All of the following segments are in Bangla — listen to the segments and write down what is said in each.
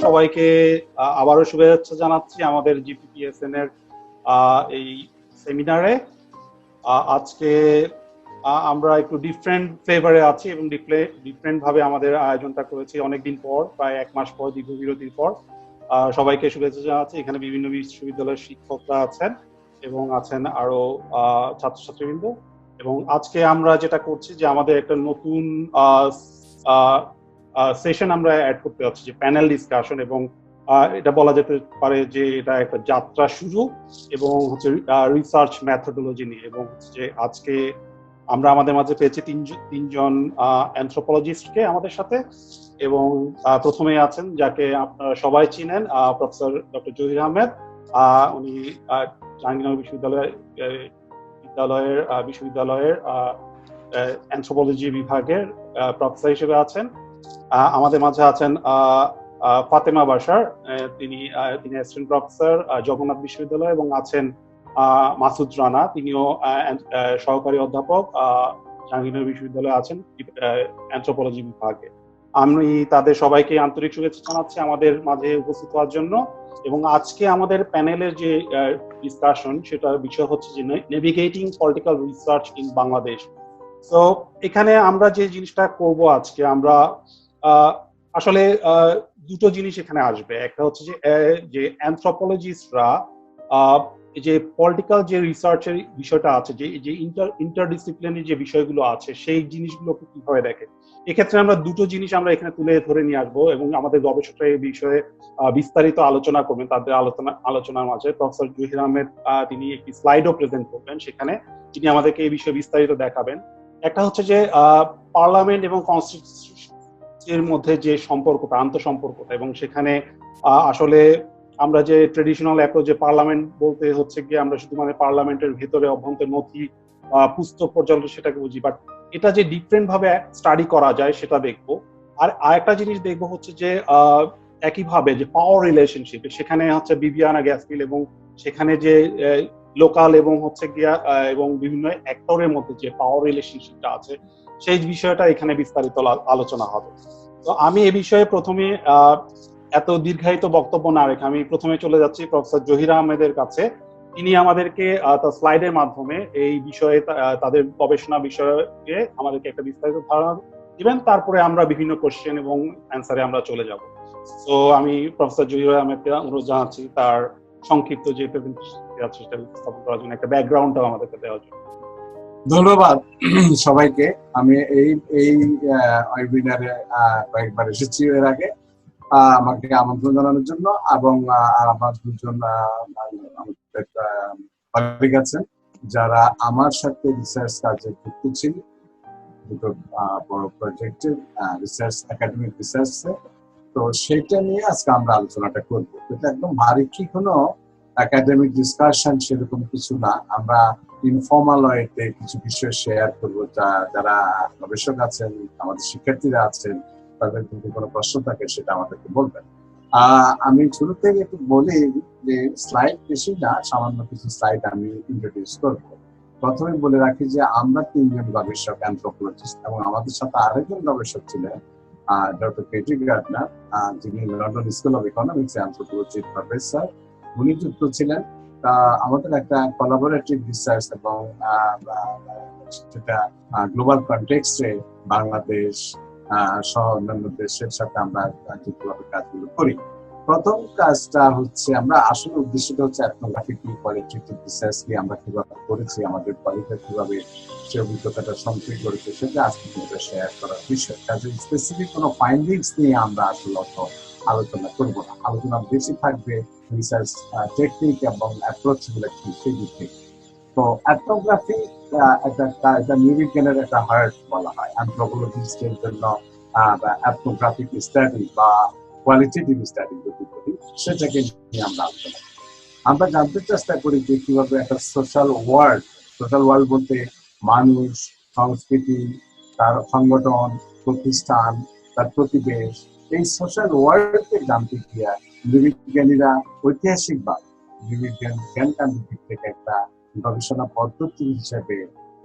সবাইকে আবারও শুভেচ্ছা জানাচ্ছি আমাদের জিপিপিএসএন এর এই সেমিনারে। আজকে আমরা একটু ডিফারেন্ট ফ্লেভারে আছি এবং ডিফারেন্ট ভাবে আমাদের আয়োজনটা করেছি অনেকদিন পর, প্রায় 1 মাস পর, দীর্ঘ বিরতির পর। সবাইকে শুভেচ্ছা জানাচ্ছি। এখানে বিভিন্ন বিশ্ববিদ্যালয়ের শিক্ষকরা আছেন এবং আছেন আরো ছাত্রছাত্রীবৃন্দ। এবং আজকে আমরা যেটা করছি যে আমাদের একটা নতুন সেশন আমরা অ্যাড করতে যাচ্ছি, যে প্যানেল ডিসকাশন। এবং এটা বলা যেতে পারে যে এটা একটা যাত্রা শুরু এবং হচ্ছে রিসার্চ মেথোডোলজি নিয়ে। এবং হচ্ছে যে আজকে আমরা আমাদের মাঝে পেয়েছি তিনজন অ্যানথ্রোপোলজিস্টকে আমাদের সাথে। এবং প্রথমে আছেন যাকে আপনারা সবাই চিনেন, প্রফেসর ডক্টর জহির আহমেদ। উনি জাহাঙ্গীরনগর বিশ্ববিদ্যালয়ের অ্যানথ্রোপোলজি বিভাগের প্রফেসর হিসেবে আছেন। আমাদের মাঝে আছেন ফাতেমা বাশার, তিনি অ্যাসিস্ট্যান্ট প্রফেসর জগন্নাথ বিশ্ববিদ্যালয়, এবং আছেন মাসুদ রানা, তিনিও সহকারী অধ্যাপক জাহাঙ্গীরনগর বিশ্ববিদ্যালয়ে আছেন অ্যানথ্রোপোলজি বিভাগে। আমি তাদের সবাইকে আন্তরিক শুভেচ্ছা জানাচ্ছি আমাদের মাঝে উপস্থিত হওয়ার জন্য। এবং আজকে আমাদের প্যানেলের যে ডিসকাশন, সেটার বিষয় হচ্ছে যে navigating political research in Bangladesh. তো এখানে আমরা যে জিনিসটা করব আজকে, আমরা আসলে দুটো জিনিস এখানে আসবে। একটা হচ্ছে যে অ্যানথ্রোপোলজিস্টরা যে পলিটিক্যাল যে রিসার্চের বিষয়টা আছে, যে ইন্টারডিসিপ্লিনারি যে বিষয়গুলো আছে, সেই জিনিসগুলোকে কিভাবে দেখে। এক্ষেত্রে আমরা দুটো জিনিস আমরা এখানে তুলে ধরে নিয়ে আসবো এবং আমাদের গবেষকরা এই বিষয়ে বিস্তারিত আলোচনা করবেন। তাদের আলোচনার মাঝে প্রফেসর জহির আহমেদ তিনি একটি স্লাইডও প্রেজেন্ট করবেন, সেখানে তিনি আমাদেরকে এই বিষয়ে বিস্তারিত দেখাবেন। একটা হচ্ছে যে পার্লামেন্ট এবং কনস্টিটিউশনের মধ্যে যে সম্পর্কটা, আন্তঃসম্পর্কটা, এবং সেখানে আসলে আমরা যে ট্রেডিশনাল অ্যাপ্রোচ, যে পার্লামেন্ট বলতে হচ্ছে গিয়ে আমরা শুধু মানে পার্লামেন্টের ভেতরে অভ্যন্তর নথি পুস্তক পর্যন্ত সেটাকে বুঝি, বাট এটা যে ডিফারেন্ট ভাবে স্টাডি করা যায় সেটা দেখবো। আর আরেকটা জিনিস দেখবো হচ্ছে যে একইভাবে যে পাওয়ার রিলেশনশিপ, সেখানে হচ্ছে বিবিয়ানা গ্যাসমিল এবং সেখানে যে লোকাল এবং হচ্ছে গিয়া এবং বিভিন্ন অ্যাক্টরের মধ্যে যে পাওয়ার রিলেশনশিপটা আছে, সেই বিষয়টা এখানে বিস্তারিত আলোচনা হবে। তো আমি এ বিষয়ে প্রথমে এত দীর্ঘায়িত বক্তব্য না রেখে আমি প্রথমে চলে যাচ্ছি প্রফেসর জহির আহমেদের কাছে। তিনি আমাদেরকে তার স্লাইডের মাধ্যমে এই বিষয়ে তাদের গবেষণা বিষয়ে আমাদেরকে একটা বিস্তারিত ধারণা দিবেন। তারপরে আমরা বিভিন্ন কোশ্চেন এবং অ্যান্সারে আমরা চলে যাব। তো আমি প্রফেসর জহির আহমেদকে অনুরোধ জানাচ্ছি তার সংক্ষিপ্ত যে প্রেজেন্টেশন আছে সেটা উপস্থাপন করার জন্য, একটা ব্যাকগ্রাউন্ডটাও আমাদেরকে দেওয়ার জন্য। ধন্যবাদ সবাইকে। আমি এই ওয়েবিনারে কয়েকবার এসেছি এর আগে, আমাকে আমন্ত্রণ জানানোর জন্য। এবং আমার দুজন কলিগ আছেন যারা আমার সাথে রিসার্চ কাজে যুক্ত ছিল, দুটো বড় প্রজেক্টের রিসার্চ, একাডেমিক রিসার্চে। তো সেটা নিয়ে আজকে আমরা আলোচনাটা করবো। এটা একদম ভারী কি কোনো একাডেমিক ডিসকাশন সেরকম কিছু না। আমরা ইনফর্মাল ওয়েতে কিছু বিষয় শেয়ার করবো। যারা গবেষক আছেন, আমাদের শিক্ষার্থীরা আছেন, তাদের যদি কোনো প্রশ্ন থাকে সেটা আমাদেরকে বলবেন। আমি শুরু থেকে একটু বলি যে স্লাইড বেশি না, সামান্য কিছু স্লাইড আমি ইন্ট্রোডিউস করবো। প্রথমে বলে রাখি যে আমরা তিনজন গবেষক অ্যানথ্রোপোলজিস্ট, এবং আমাদের সাথে আরেকজন গবেষক ছিলেন ডক্টর পেট্রি গার্টনার, যিনি লন্ডন স্কুল অফ ইকোনমিক্স অ্যানথ্রোপোলজির প্রফেসর। উনি যুক্ত ছিলেন। আমাদের একটা কোলাবোরেটিভ রিসার্চ এবং সেটা গ্লোবাল কনটেক্সটে বাংলাদেশ সহ অন্যান্য দেশের সাথে আমরা যুক্তভাবে কাজগুলো করি। প্রথম কাজটা হচ্ছে, আমরা আসলে উদ্দেশ্যটা হচ্ছে এথনোগ্রাফিক কোয়ালিটেটিভ রিসার্চ কি আমরা কিভাবে করেছি, আমাদের কোয়ালিটি কিভাবে সে অভিজ্ঞতাটা সঞ্চয় করেছে, সেটা আজকে কিন্তু শেয়ার করার বিষয়। কাজে স্পেসিফিক কোনো ফাইন্ডিংস নিয়ে আমরা আসলে অত আলোচনা করবো না। আলোচনা বেশি থাকবে রিসার্চ টেকনিক এবং অ্যাপ্রোচ গুলো কি সেই দিক থেকে। তো এথনোগ্রাফি এটা নৃবিজ্ঞানের একটা হার্ট বলা হয়। অ্যানথ্রোপোলজিস্টের জন্য এথনোগ্রাফিক স্টাডি বা কোয়ালিটেটিভ স্টাডি যদি করি, সেটাকে নিয়ে আমরা আলোচনা করি। আমরা জানতে চেষ্টা করি যে কিভাবে একটা সোশ্যাল ওয়ার্ল্ড বলতে মানুষ, সংস্কৃতি, তার সংগঠন, প্রতিষ্ঠান, তার প্রতিবেশ, এই সোশ্যাল ওয়ার্ল্ডকে জানতে গিয়া নৃবিজ্ঞানীরা ঐতিহাসিকভাবে জ্ঞানকান্ডের দিক থেকে একটা গবেষণা পদ্ধতি হিসেবে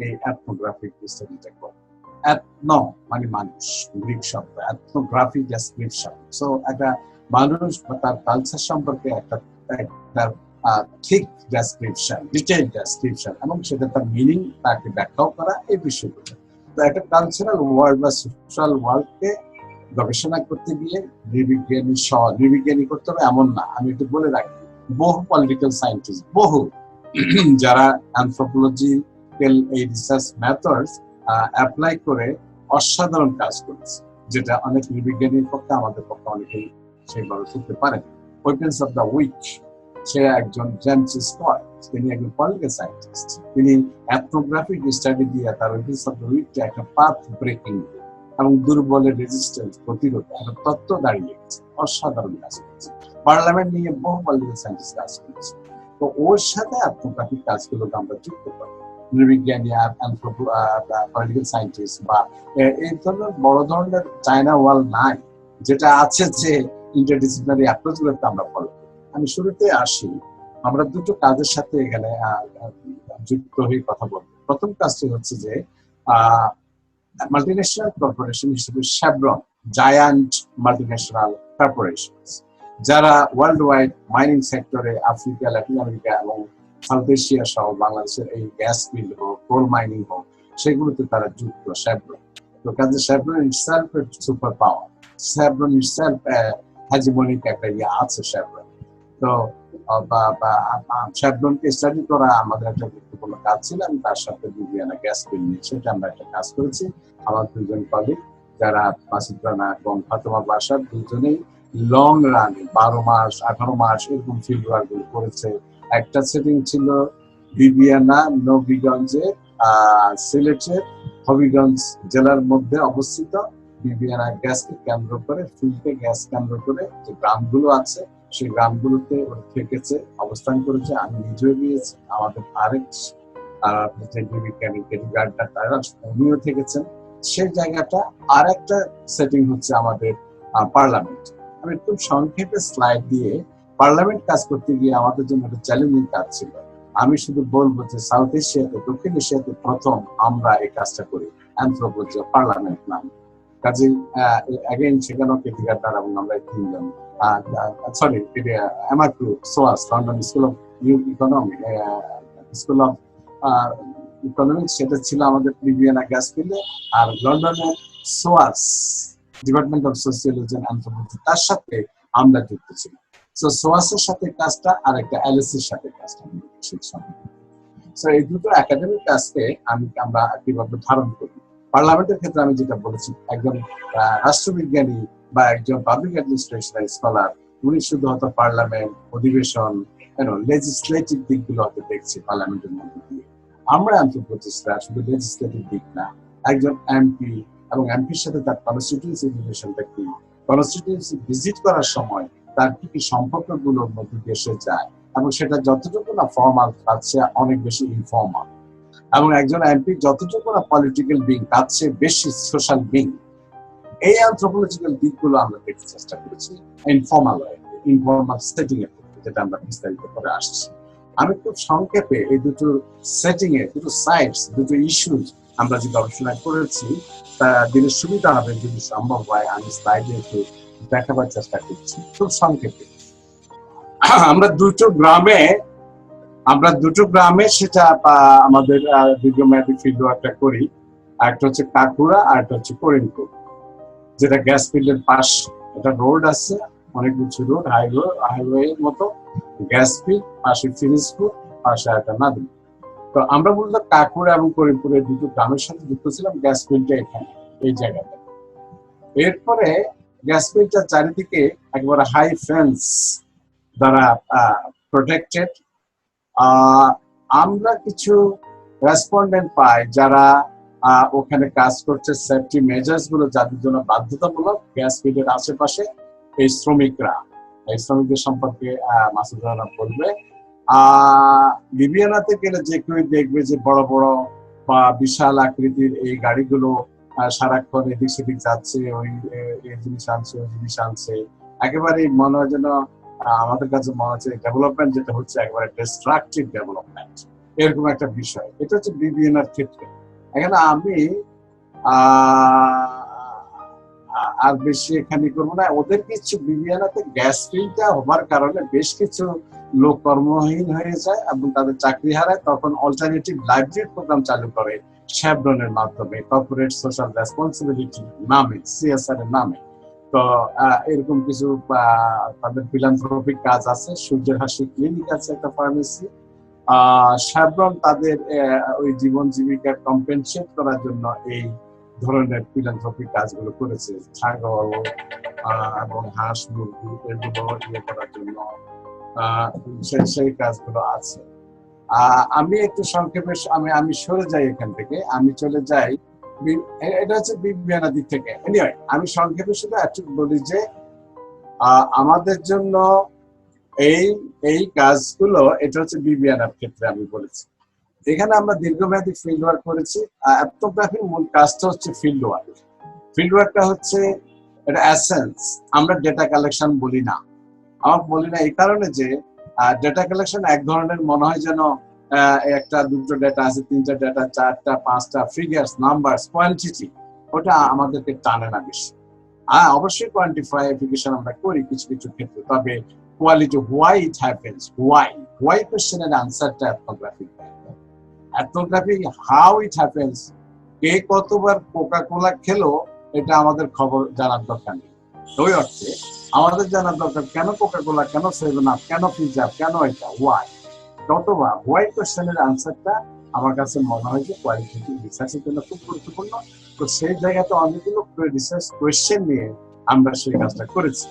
এই এথনোগ্রাফিক স্টাডিটা করে। এথনো মানে মানুষ, গ্রিক শব্দ, এথনোগ্রাফি ডেসক্রিপশন। সো একটা মানুষ বা তার কালচার সম্পর্কে একটা ঠিক ডেসক্রিপশন, ডিটেইল ডেসক্রিপশন, এবং সেটা তার মিনিং তাকে ব্যাখ্যাও করা, এই বিষয়গুলো। তো একটা কালচারাল ওয়ার্ল্ড বা সোশ্যাল ওয়ার্ল্ডকে গবেষণা করতে গিয়ে নির্বিজ্ঞানী করতে হবে এমন না। আমি একটু বলে রাখি, বহু পলিটিক্যাল সায়েন্টিস্ট, বহু যারা অ্যানথ্রোপোলজিক্যাল এই রিসার্চ মেথডস অ্যাপ্লাই করে অসাধারণ কাজ করেছে, যেটা অনেক নির্বিজ্ঞানীর পক্ষে, আমাদের পক্ষে অনেকেই সেইভাবে করতে পারেন। ওয়েপন্স অফ দ্য উইক, সে একজন জেমস স্কট, তিনি একজন পলিটিক্যাল সায়েন্টিস্ট, তিনি এথনোগ্রাফিক স্টাডি দিয়ে তার ওয়েপন্স অফ দ্য উইকটা একটা পাথ ব্রেকিং এবং দুর্বলের রেজিস্ট্যান্স প্রতিরোধ একটা তত্ত্ব দাঁড়িয়ে গেছে, অসাধারণ কাজ করেছে। পার্লামেন্ট নিয়ে বহু পলিটিক্যাল সায়েন্টিস্ট কাজ করেছে। তো ওর সাথে এথনোগ্রাফিক কাজগুলোকে আমরা যুক্ত করি, নৃবিজ্ঞানী আর পলিটিক্যাল সায়েন্টিস্ট বা এই ধরনের বড় ধরনের চায়না ওয়াল নাই, যেটা আছে যে ইন্টারডিসিপ্লিনারি অ্যাপ্রোচ গুলোতে আমরা ফলো করি। আমি শুরুতে আসি, আমরা দুটো কাজের সাথে এখানে যুক্ত হয়ে কথা বলবো। প্রথম কাজটি হচ্ছে যে মাল্টিন্যাশনাল কর্পোরেশন হিসেবে শেভরন, জায়ান্ট মাল্টিন্যাশনাল কর্পোরেশন, যারা ওয়ার্ল্ড ওয়াইড মাইনিং সেক্টরে আফ্রিকা, ল্যাটিন আমেরিকা এবং সাউথ এশিয়া সহ বাংলাদেশের এই গ্যাস ফিল্ড হোক, কোল মাইনিং হোক, সেগুলোতে তারা যুক্ত। শেভরন, তো কাজে Chevron itself super power, Chevron itself hegemonic একটা আছে শেভরন। তো শেভরনকে স্টাডি করা আমাদের একটা গুরুত্বপূর্ণ কাজ ছিল। আমি তার সাথে লুইজিয়ানা গ্যাস ফিল্ড নিয়ে সেটা আমরা একটা কাজ করেছি। আমার দুজন কলিগ, যারা মাসুদ রানা এবং ফাতেমা বাসার, দুজনেই লং রানে 12 মাস 18 মাস এরকম ফিল্ড ওয়ার্ক গুলো করেছে। একটা সেটিং ছিল বিবিয়ানা নবীগঞ্জে, সিলেটের হবিগঞ্জ জেলার মধ্যে অবস্থিত। বিবিয়ানা গ্যাসকে কেন্দ্র করে, ফিল্ডে গ্যাস কেন্দ্র করে যে গ্রামগুলো আছে সেই গ্রামগুলোতে থেকেছে, অবস্থান করেছে। আমি নিজেও গিয়েছি, আমাদের আরেক উনিও থেকেছেন সেই জায়গাটা। আর একটা সেটিং হচ্ছে আমাদের পার্লামেন্ট। আমি খুব সংক্ষেপে স্লাইড দিয়ে, পার্লামেন্ট কাজ করতে গিয়ে আমাদের জন্য একটা চ্যালেঞ্জিং কাজ ছিল। আমি শুধু বলবো যে সাউথ এশিয়াতে, দক্ষিণ এশিয়াতে প্রথম আমরা এই কাজটা করি, অ্যানথ্রোপোলজি পার্লামেন্ট নাম। কাজে অ্যাগেইন সেখানেও কেটি গার্ডনার এবং আমরা তিনজন, sorry MRQ SOAS, London School of Economics, সেটা ছিল আমাদের বিবিয়ানা গ্যাস ফিল্ডে। আর লন্ডনের SOAS, department of sociology and anthropology, তার সাথে আমরা যুক্ত ছিলাম। সো সোয়াসের সাথে কাজটা আর একটা এলএসির সাথে কাজটা, সো এই দুটো একাডেমিক কাজকে আমরা কিভাবে ধারণ করি। পার্লামেন্টের ক্ষেত্রে আমি যেটা বলেছি, একজন রাষ্ট্রবিজ্ঞানী বা একজন পাবলিক অ্যাডমিনিস্ট্রেশন স্কলার, উনি শুধু হয়তো পার্লামেন্ট, অধিবেশন, লেজিসলেটিভ দিকগুলো হয়তো দেখছি পার্লামেন্টের মধ্যে দিয়ে। আমরা অ্যানথ্রোপোলজিস্টরা শুধু লেজিসলেটিভ দিক না, একজন এমপি এবং এমপির সাথে তার কনস্টিটিউয়েন্সি রিলেশনটা কি, কনস্টিটিউয়েন্সি ভিজিট করার সময় তার কি কি সম্পর্কগুলোর মধ্যে দিয়ে সে যায়, এবং সেটা যতটুকু না ফর্মাল, তার চেয়ে অনেক বেশি ইনফর্মাল। এবং একজন এমপি যতটুকু না পলিটিক্যাল বিং, তার চেয়ে বেশি সোশ্যাল বিং। এই অ্যানথ্রোপোলজিক্যাল দিকগুলো আমরা দেখতে চেষ্টা করেছি ইনফর্মাল সেটিং এর, যেটা আমরা বিস্তারিত করে আসছি। আমি খুব সংক্ষেপে এই দুটো সেটিং এ, দুটো সাইটস, দুটো ইস্যুজ আমরা যে গবেষণা করেছি তা দিনের সুবিধা হবে যদি সম্ভব হয় আমি স্লাইডে একটু দেখাবার চেষ্টা করছি খুব সংক্ষেপে। আমরা দুটো গ্রামে সেটা আমাদের দীর্ঘমেয়াদী ফিল্ড ওয়ার্কটা করি। একটা হচ্ছে কাকুড়া আর একটা হচ্ছে করিমপুর, যেটা গ্যাস ফিল্ডের পাশ। এটা রোড আছে, অনেক উঁচু রোড, হাইওয়ে মতো। গ্যাস ফিল্ড পাশে, ফিনিশপুর পাশে একটা নদী। তো আমরা বলতে কাকুড়া এবং করিমপুরের দুটো গ্রামের সাথে যুক্ত ছিলাম। গ্যাস ফিল্ডটা এখানে এই জায়গাটা। এরপরে গ্যাস ফিল্ডটার চারিদিকে একবারে হাই ফেন্স দ্বারা প্রোটেক্টেড। আমরা কিছু রেসপন্ডেন্ট পাই যারা ওখানে কাজ করছে, সেফটি মেজার্স গুলো যাদের জন্য বাধ্যতামূলক গ্যাস ফিল্ডের আশেপাশে। এই শ্রমিকদের সম্পর্কে মাসুদ রানা বলবে। লিবিয়ানাতে গেলে যে কেউ দেখবে যে বড় বড় বা বিশাল আকৃতির এই গাড়িগুলো সারাক্ষণ এদিক সেদিক যাচ্ছে, ওই জিনিস আনছে, ওই জিনিস আনছে। একেবারে মনে হয় যেন, আমাদের কাছে মনে হচ্ছে ডেভেলপমেন্ট যেটা হচ্ছে একেবারে ডিস্ট্রাকটিভ ডেভেলপমেন্ট, এরকম একটা বিষয়। এটা হচ্ছে বিবিএনার ক্ষেত্রে। এখানে আমি আর বেশি এখানে করবো না। ওদের কিছু বিবিয়ানাতে গ্যাস ফিল্ডটা হবার কারণে বেশ কিছু লোক কর্মহীন হয়ে যায় এবং তাদের চাকরি হারায়, তখন অল্টারনেটিভ লাইভলিহুড প্রোগ্রাম চালু করে শেভরনের মাধ্যমে, কর্পোরেট সোশ্যাল রেসপন্সিবিলিটি নামে, সিএসআর এর নামে। তো এরকম কিছু তাদের ফিলান্থ্রপিক কাজ আছে। সূর্যের হাসি ক্লিনিক আছে একটা ফার্মেসি। শেভরন তাদের ওই জীবন জীবিকা কম্পেনসেট করার জন্য এই ধরনের ফিলান্থ্রপিক কাজগুলো করেছে, ছাগল এবং হাঁস মুরগি এগুলো ইয়ে করার জন্য সেই কাজগুলো আছে। আমি একটু সংক্ষেপে আমি সরে যাই এখান থেকে, আমি চলে যাই, এটা হচ্ছে বিবিয়ানা দিক থেকে। এনিওয়ে আমি সংক্ষেপে শুধু একটু বলি যে আমাদের জন্য এই কাজগুলো, এটা হচ্ছে বিবিয়ানার ক্ষেত্রে আমি বলেছি। এখানে আমরা দীর্ঘমেয়াদী ফিল্ড ওয়ার্ক করেছি। এথনোগ্রাফির মূল কাজটা হচ্ছে ফিল্ড ওয়ার্ক। ফিল্ড ওয়ার্কটা হচ্ছে এটা এসেন্স। আমরা ডেটা কালেকশন বলি না, আমার বলি না এই কারণে যে ডেটা কালেকশন এক ধরনের মনে হয় যেন একটা দুটো ডেটা আছে, তিনটা ডেটা, চারটা পাঁচটা, ফিগার্স, নাম্বারস, কোয়ান্টিটি, ওটা আমাদেরকে টানে না বেশি। অবশ্যই কোয়ান্টিফিকেশন আমরা করি কিছু কিছু ক্ষেত্রে, তবে quality, why it happens, why কোয়েশ্চেনের আনসারটা ethnography. Ethnography how it happens, কে কতবার কোকা কোলা খেলো, এটা আমাদের খবর জানার দরকার নেই। ওই অর্থে আমাদের জানার দরকার কেন কোকা কোলা, কেন সেভেন আপ, কেন পিজা, কেন এটা, হোয়াই। কতবার, হোয়াই কোয়েশ্চেনের আনসারটা আমার কাছে মনে হয় যে কোয়ালিটেটিভ রিসার্চের জন্য খুব গুরুত্বপূর্ণ। তো সেই জায়গাতে অনেকগুলো রিসার্চ কোয়েশ্চেন নিয়ে আমরা সেই কাজটা করেছি।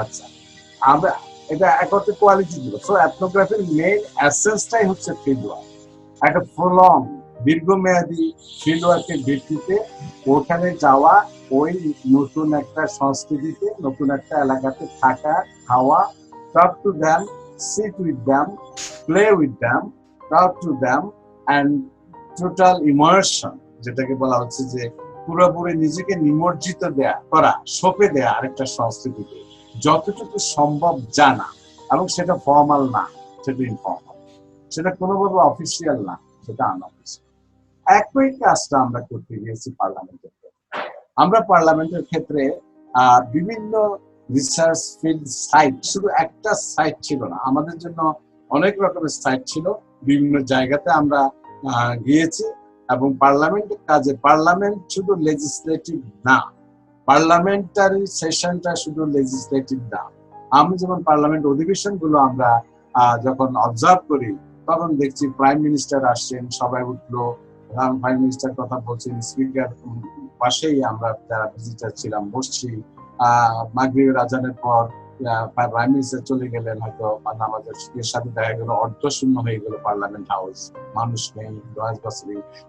আচ্ছা, আমরা এটা এক অর্থে কোয়ালিটি দিল। সো এথনোগ্রাফির মেইন এসেন্সটাই হচ্ছে ফিল্ড ওয়ার্ক, একটা প্রলং দীর্ঘমেয়াদী ফিল্ড ওয়ার্কের ভিত্তিতে ওখানে যাওয়া, ওই নতুন একটা সংস্কৃতিতে, নতুন একটা এলাকাতে থাকা, খাওয়া, talk to them, sit with them, play with them, talk to them, and total immersion, যেটাকে বলা হচ্ছে যে পুরোপুরি নিজেকে নিমজ্জিত করা, সঁপে দেয়া আরেকটা সংস্কৃতিতে, যতটুকু সম্ভব জানা, এবং সেটা ফর্মাল না, সেটা ইনফর্মাল, সেটা কোনোভাবে অফিসিয়াল না, সেটা আনঅফিসিয়াল। একই কাজটা আমরা করতে গিয়েছি পার্লামেন্টের ক্ষেত্রে। আমরা পার্লামেন্টের ক্ষেত্রে বিভিন্ন রিসার্চ ফিল্ড সাইট, শুধু একটা সাইট ছিল না, আমাদের জন্য অনেক রকমের সাইট ছিল। বিভিন্ন জায়গাতে আমরা গিয়েছি এবং পার্লামেন্টের কাজে, পার্লামেন্ট শুধু লেজিসলেটিভ না, পার্লামেন্টারি সেশনটা শুধু লেজিসলেটিভ না। আমি যেমন পার্লামেন্ট অধিবেশনগুলো আমরা যখন অবজার্ভ করি, তখন দেখছি প্রাইম মিনিস্টার আসছেন, সবাই উঠলো, প্রাইম মিনিস্টার কথা বলছেন, স্পিকার পাশেই আমরা যারা ভিজিটার ছিলাম বসছি। মাগরিবের আজানের পর প্রাইম মিনিস্টার চলে গেলেন, হয়তো আমাদের সাথে দেখা গেল অর্ধশূন্য হয়ে গেল পার্লামেন্ট হাউস, মানুষ নেই,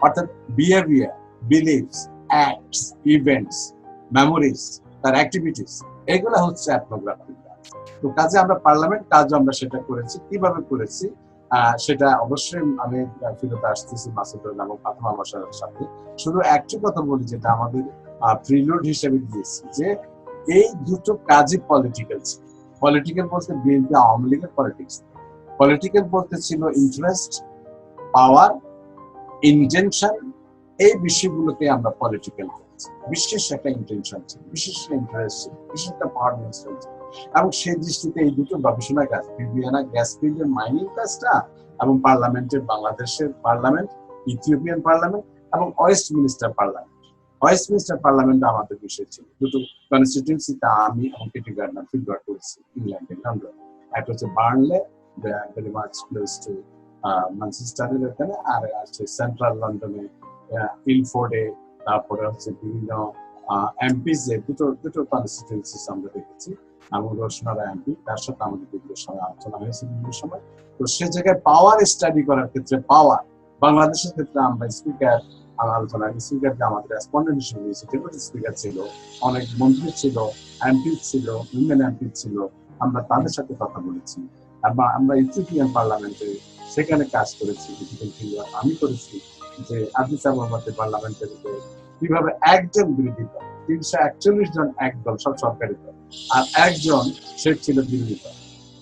অর্থাৎ behaviour, believes, acts, events, memories, তার অ্যাক্টিভিটিস, এগুলো হচ্ছে এথনোগ্রাফি। তো কাজে আমরা পার্লামেন্ট কাজ আমরা সেটা করেছি। কিভাবে করেছি সেটা অবশ্যই আমি ফিরত আসতেছি মাসুদুর এবং ফাতেমা বাসার সাথে। শুধু একটি কথা বলি, যেটা আমাদের প্রিলুড হিসেবে দিয়েছি, যে এই দুটো কাজই পলিটিক্যাল ছিল। পলিটিক্যাল বলতে বিএনপি আওয়ামী লীগের পলিটিক্স, পলিটিক্যাল বলতে ছিল ইন্টারেস্ট, পাওয়ার, ইন্টেনশন, এই বিষয়গুলোকে আমরা পলিটিক্যাল করেছি। বিশেষ একটা ইন্টেনশন ছিল, বিশেষ একটা ইন্টারেস্ট ছিল, বিশেষ একটা পাওয়ার মিনিস্টার ছিল। এবং সেই দৃষ্টিতে এই দুটো গবেষণা কাজ, বিবিয়ানা গ্যাস ফিল্ডের মাইনিং কাজটা এবং পার্লামেন্টের, বাংলাদেশের পার্লামেন্ট, ইথিওপিয়ান পার্লামেন্ট এবং ওয়েস্টমিনিস্টার পার্লামেন্ট, ওয়েস্টমিনিস্টার পার্লামেন্ট আমাদের বিষয় ছিল। দুটো কনস্টিটিউয়েন্সিতে আমি এবং কেটি গার্ডনার ফিল্ড ওয়ার্ক করেছি ইংল্যান্ডে, লন্ডন। একটা হচ্ছে বার্নলে, ভেরি মাচ ক্লোজ টু ম্যানচেস্টারের ওখানে, আর আছে সেন্ট্রাল লন্ডনে ইলফোর্ডে। তারপরে হচ্ছে বিভিন্ন এমপিস, দুটো কনস্টিটিউয়েন্সিস আমরা দেখেছি। এবং রোশনারা এমপি, তার সাথে আমাদের বিভিন্ন সময় আলোচনা হয়েছে বিভিন্ন সময়। তো সে জায়গায় পাওয়ার স্টাডি করার ক্ষেত্রে, পাওয়ার বাংলাদেশের ক্ষেত্রে আমরা স্পিকার আলোচনা, স্পিকারকে আমাদের রেসপন্ডেন্ট হিসেবে নিয়েছি। ডেপুটি স্পিকার ছিল, অনেক মন্ত্রী ছিল, এমপি ছিল, উইমেন এমপি ছিল, আমরা তাদের সাথে কথা বলেছি। আমরা ইথিওপিয়ান পার্লামেন্টে সেখানে কাজ করেছি, আমি করেছি যে আদিস আবাবাদের পার্লামেন্টের কিভাবে একজন বিরোধী দল, 341 জন এক দল, সব সরকারি দল, আর একজন সে ছিল বিরোধী দল।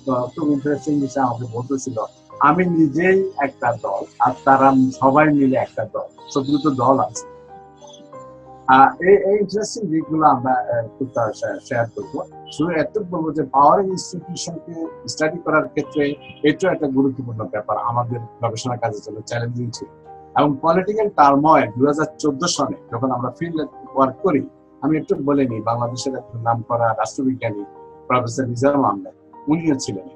তো খুব ইন্টারেস্টিং বিষয় আমাকে বলতেছিল, আমি নিজেই একটা দল আর তারা সবাই মিলে একটা দল, তো দুটো দল আছে। এই ইন্টারেস্টিং দিকগুলো আমরা খুব শেয়ার করবো। শুধু এতটুকু বলবো যে পাওয়ার ইনস্টিটিউশনকে স্টাডি করার ক্ষেত্রে এটা একটা গুরুত্বপূর্ণ ব্যাপার, আমাদের গবেষণা কাজের জন্য চ্যালেঞ্জিং ছিল। এবং পলিটিক্যাল টার্ময়েল 2014 সনে যখন আমরা ফিল্ড ওয়ার্ক করি, আমি একটু বলে নিই, বাংলাদেশের একজন নাম করা রাষ্ট্রবিজ্ঞানী প্রফেসর নিজাম আহমেদ, উনিও ছিলেন,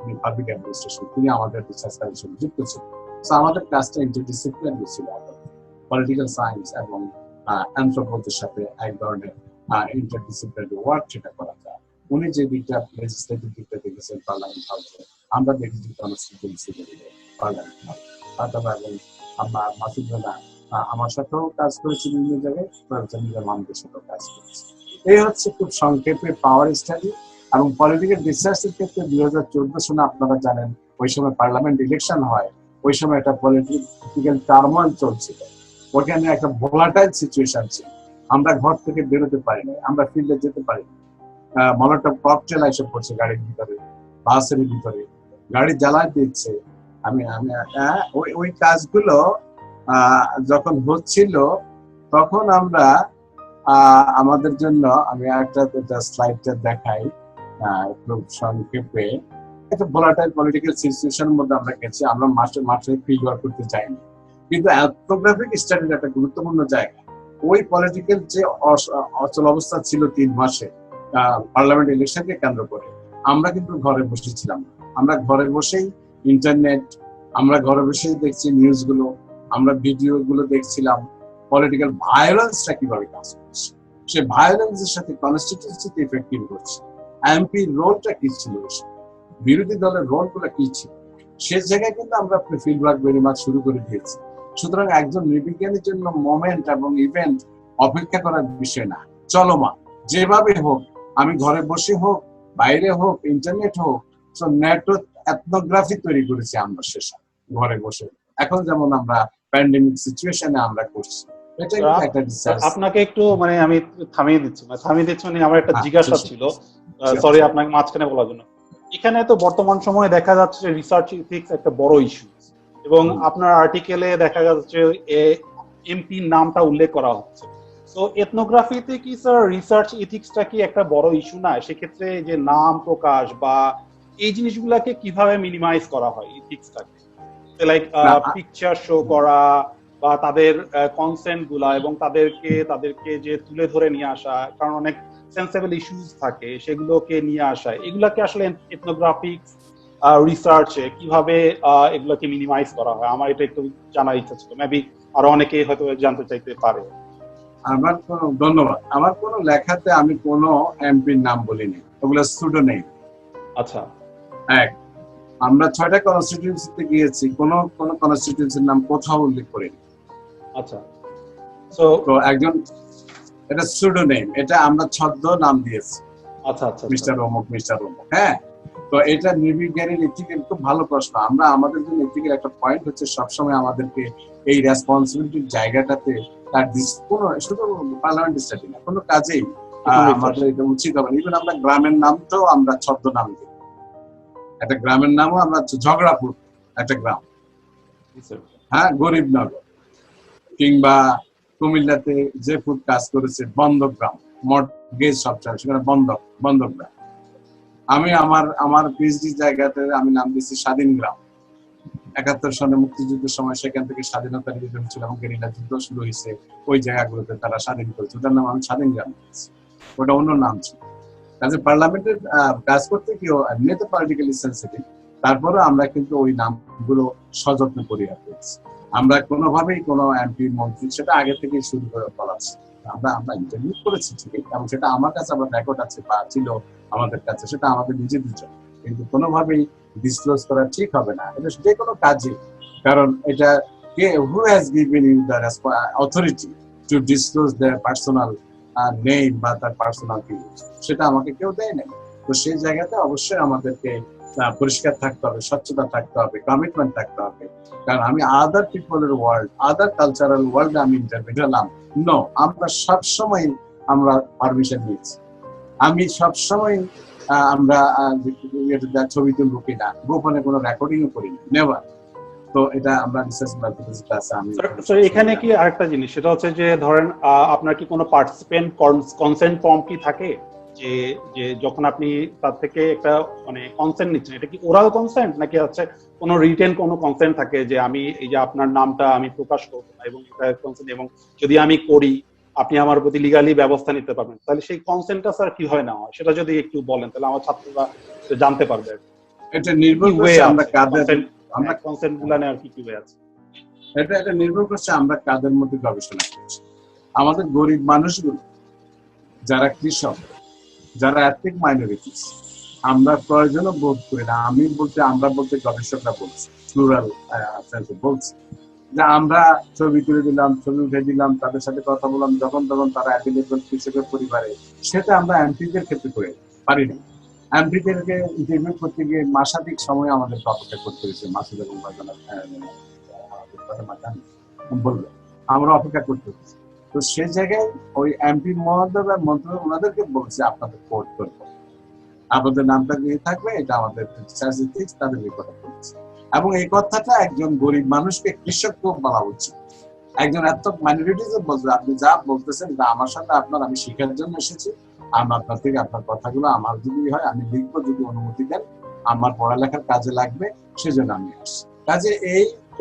উনি পাবলিক অ্যাডমিনিস্ট্রেশন, তিনি আমাদের রিসার্চ কাজের সঙ্গে যুক্ত ছিলেন। তো আমাদের ক্লাসটা ইন্টারডিসিপ্লিনারি ছিল, পলিটিক্যাল সায়েন্স এবং অ্যানথ্রোপোলজির সাথে এক ধরনের ইন্টারডিসিপ্লিনারি ওয়ার্ক সেটা করা যায়। উনি যে দিকটা লেজিসলেটিভ দিকটা দেখেছেন পার্লামেন্ট হাউসে, আমরা দেখেছি কনস্টিটিউয়েন্সি পার্লামেন্ট হাউস। এবং আমরা মাসুদ ভাইয়া আমার সাথেও কাজ করেছি বিভিন্ন জায়গায়, আমাদের সাথেও কাজ করেছি। এই হচ্ছে খুব সংক্ষেপে পাওয়ার স্টাডি। এবং পলিটিক্যাল রিসার্চের ক্ষেত্রে 2014 সনে আপনারা জানেন ওই সময় পার্লামেন্ট ইলেকশন হয়, ওই সময় একটা পলিটিক্যাল টার্ময়েল চলছিল, ওখানে একটা ভোলাটাইল সিচুয়েশন ছিল, আমরা ঘর থেকে বেরোতে পারিনি, আমরা ফিল্ডে যেতে পারিনি। মলোটভ ককটেল এসে পড়ছে গাড়ির ভিতরে, বাসের ভিতরে, গাড়ি জ্বালায় দিচ্ছে। আমি ওই কাজগুলো যখন হচ্ছিল তখন আমরা আমাদের জন্য, আমি একটা স্লাইডটা দেখাই খুব সংক্ষেপে, একটা ভোলাটাইল পলিটিক্যাল সিচুয়েশনের মধ্যে আমরা গেছি, আমরা মাঠে ফিল্ড ওয়ার্ক করতে যাইনি, কিন্তু এথনোগ্রাফিক স্টাডির একটা গুরুত্বপূর্ণ জায়গা। ওই পলিটিক্যাল যে অচল অবস্থা ছিল 3 মাসে পার্লামেন্ট ইলেকশনকে কেন্দ্র করে, আমরা কিন্তু ঘরে বসেছিলাম, আমরা ঘরে বসেই ইন্টারনেট, আমরা ঘরে বসেই দেখছি নিউজগুলো, আমরা ভিডিও গুলো দেখছিলাম, পলিটিক্যাল ভায়োলেন্সটা কিভাবে কাজ করছে, সে ভায়োলেন্সের সাথে কনস্টিটিউয়েন্সিতে ইফেক্টিভ করছে, এমপি রোলটা কি ছিল, বিরোধী দলের রোল গুলো কি ছিল, সে জায়গায় কিন্তু আমরা ফিল্ড ওয়ার্ক ভেরি মাচ শুরু করে দিয়েছি। সুতরাং একজন নৃবিজ্ঞানীর জন্য মোমেন্ট এবং ইভেন্ট অপেক্ষা করার বিষয় না, চলমান যেভাবে হোক, আমি ঘরে বসে হোক, বাইরে হোক, ইন্টারনেট হোক, নেটওয়ার্ক এথনোগ্রাফি তৈরি করেছি আমরা শেষে ঘরে বসে। এখন যেমন আমরা প্যান্ডেমিক সিচুয়েশনে আমরা করছি, এটাই একটা রিসার্চ। আপনাকে একটু আমি থামিয়ে দিচ্ছি আমার একটা জিজ্ঞাসা ছিল, সরি আপনাকে মাঝখানে বলার জন্য। এখানে তো বর্তমান সময়ে দেখা যাচ্ছে যে রিসার্চ ইথিক্স একটা বড় ইস্যু, এবং আপনার আর্টিকেলে দেখা যাচ্ছে এমপি নামটা উল্লেখ করা হচ্ছে। তো এথনোগ্রাফিতে কি স্যার রিসার্চ ইথিক্সটা কি একটা বড় ইস্যু না? সেক্ষেত্রে যে নাম প্রকাশ বা এই জিনিসগুলাকে কিভাবে মিনিমাইজ করা হয় ইথিক্সটাকে, লাইক পিকচার শো করা বা তাদের কনসেন্ট গুলা এবং তাদেরকে যে তুলে ধরে নিয়ে আসা, কারণ অনেক সেন্সিবল ইস্যুস থাকে সেগুলোকে নিয়ে আসা, এগুলাকে আসলে এথনোগ্রাফিক রিসার্চে কিভাবে এগুলোকে মিনিমাইজ করা হয়, আমার এটা একটু জানার ইচ্ছা ছিল। মেবি আরো অনেকে হয়তো জানতে চাইতে পারে। ধন্যবাদ। আমার কোনো লেখাতে আমি কোনো এমপির নাম বলিনি, ওগুলো স্টুডেন্ট। আচ্ছা, আমরা 6টা কনস্টিটিউয়েন্সিতে গিয়েছি, কোন কনস্টিটিউয়েন্সির নাম কোথাও উল্লেখ করিনি। আচ্ছা, তো একজন, এটা স্টুডেন্ট, এটা আমরা ছদ্ম নাম দিয়েছি। আচ্ছা আচ্ছা, মিস্টার অমুক, মিস্টার অমুক। হ্যাঁ, তো এটা নৃবিজ্ঞানীর ইথিক্যাল খুব ভালো প্রশ্ন। আমরা আমাদের জন্য ইথিক্যাল একটা পয়েন্ট হচ্ছে সবসময় আমাদেরকে এই রেসপন্সিবিলিটির জায়গাটাতে তার কোনো শুধু পার্লামেন্ট স্টাডি না, কোনো কাজেই আমাদের এটা উচিত হবে। ইভেন আমরা গ্রামের নামটাও আমরা ছদ্ম নাম দিই। একটা গ্রামের নামও আমরা ঝগড়াপুর একটা গ্রাম, হ্যাঁ, গরিবনগর, কিংবা কুমিল্লাতে যে ফুড কাজ করেছে বন্ধক গ্রাম, মর্টগেজ সবসময় সেখানে বন্ধক গ্রাম। আমি আমার পিএইচডি জায়গাতে আমি নাম দিয়েছি স্বাধীন গ্রাম। 71 সনে মুক্তিযুদ্ধের সময় সেখান থেকে স্বাধীনতা নিবেদন ছিল এবং গেরিলা যুদ্ধ শুরু হয়েছে, ওই জায়গাগুলোতে তারা স্বাধীন করেছে, ওটার নাম আমি স্বাধীন গ্রাম দিয়েছি, ওটা অন্য নাম ছিল। কাজে পার্লামেন্টের কাজ করতে কেউ এমনিতে পলিটিক্যালি সেন্সিটিভ, তারপরে আমরা কিন্তু ওই নামগুলো সযত্নে পরিহার করেছি। আমরা কোনোভাবেই কোনো এমপি মন্ত্রী সেটা আগে থেকে শুরু করে বলাচ্ছি, আমরা ইন্টারভিউ করেছি ঠিকই, এবং সেটা আমার কাছে আমার রেকর্ড আছে বা ছিল আমাদের কাছে, সেটা আমাদের নিজেদের জন্য, কিন্তু কোনোভাবেই ডিসক্লোজ করা ঠিক হবে না এটা যে কোনো কাজে। কারণ এটা কে, who has given you the authority to disclose their personal name বা তার পার্সোনাল ফিলিংস, সেটা আমাকে কেউ দেয় না। তো সেই জায়গাতে অবশ্যই আমাদেরকে পরিষ্কার থাকতে হবে, স্বচ্ছতা থাকতে হবে, কমিটমেন্ট থাকতে হবে। কারণ আমি আদার পিপলের ওয়ার্ল্ড, আদার কালচারাল ওয়ার্ল্ড আমি ইন্টারভিউ দিলাম, নো, আমরা সবসময় আমরা পারমিশন নিয়েছি। আমি সবসময় আমরা ছবি তুলবো কিনা, গোপনে কোনো রেকর্ডিংও করিনি, নেভার। তো এটা আমরা রিসার্চ মেথোডলজিতে আছে। আমি স্যার এখানে কি আরেকটা জিনিস, সেটা হচ্ছে যে ধরেন আপনার কি কোনো পার্টিসিপেন্ট কনসেন্ট ফর্ম কি থাকে, যে যে যখন আপনি তার থেকে একটা মানে কনসেন্ট নিচ্ছেন, এটা কি ওরাল কনসেন্ট নাকি হচ্ছে কোনো রিটেন কোনো কনসেন্ট থাকে যে আমি এই যে আপনার নামটা আমি প্রকাশ করবো না, এবং এটা কনসেন্ট, এবং যদি আমি করি আপনি আমার প্রতি লিগালি ব্যবস্থা নিতে পারবেন, তাহলে সেই কনসেন্টটা স্যার কিভাবে নেওয়া হয় সেটা যদি একটু বলেন তাহলে আমার ছাত্ররা জানতে পারবে। এটা নির্ভর করছে আমরা কাদের, আমরা কনসেন্ট গুলা নেওয়ার কি কি ওয়ে আছে। এটা নির্ভর করছে আমরা কাদের মধ্যে গবেষণা করছি। আমাদের গরিব মানুষগুলো, যারা কৃষক, যারা এথনিক মাইনরিটিস, আমরা প্রয়োজনও বোধ করি না, আমি বলতে আমরা বলতে গবেষকরা বলছি, প্লুরাল সেন্সে বলছি, যে আমরা ছবি তুলে দিলাম, ছবি উঠে দিলাম, তাদের সাথে কথা বললাম, যখন তখন তারা অ্যাভেলেবল কৃষকের পরিবারে, সেটা আমরা এমপিদের ক্ষেত্রে করে পারি না। এমপিদেরকে ইন্টারভিউ করতে গিয়ে মাসাধিক সময় আমাদের অপেক্ষা করতে হয়েছে। মাসুদ এবং বলবে আমরা অপেক্ষা করতে হচ্ছে। তো সেই জায়গায় ওই এমপি মহোদয় বা মন্ত্রী ওনাদেরকে বলছে আপনাদের কোর্ট করবো, আপনাদের নামটা নিয়ে থাকবে, এটা আমাদের তাদের কথা বলছে। এবং এই কথাটা একজন গরিব মানুষকে কৃষককে বলা উচিত। একজন এত মাইনরিটিস বলছে আপনি যা বলতেছেন তা আমার সাথে আপনার, আমি শিখার জন্য এসেছি, আমি আপনার থেকে আপনার কথাগুলো আমার যদি হয় আমি লিখবো, যদি অনুমতি দেন, আমার পড়ালেখার কাজে লাগবে, সেজন্য আমি আসছি। কাজে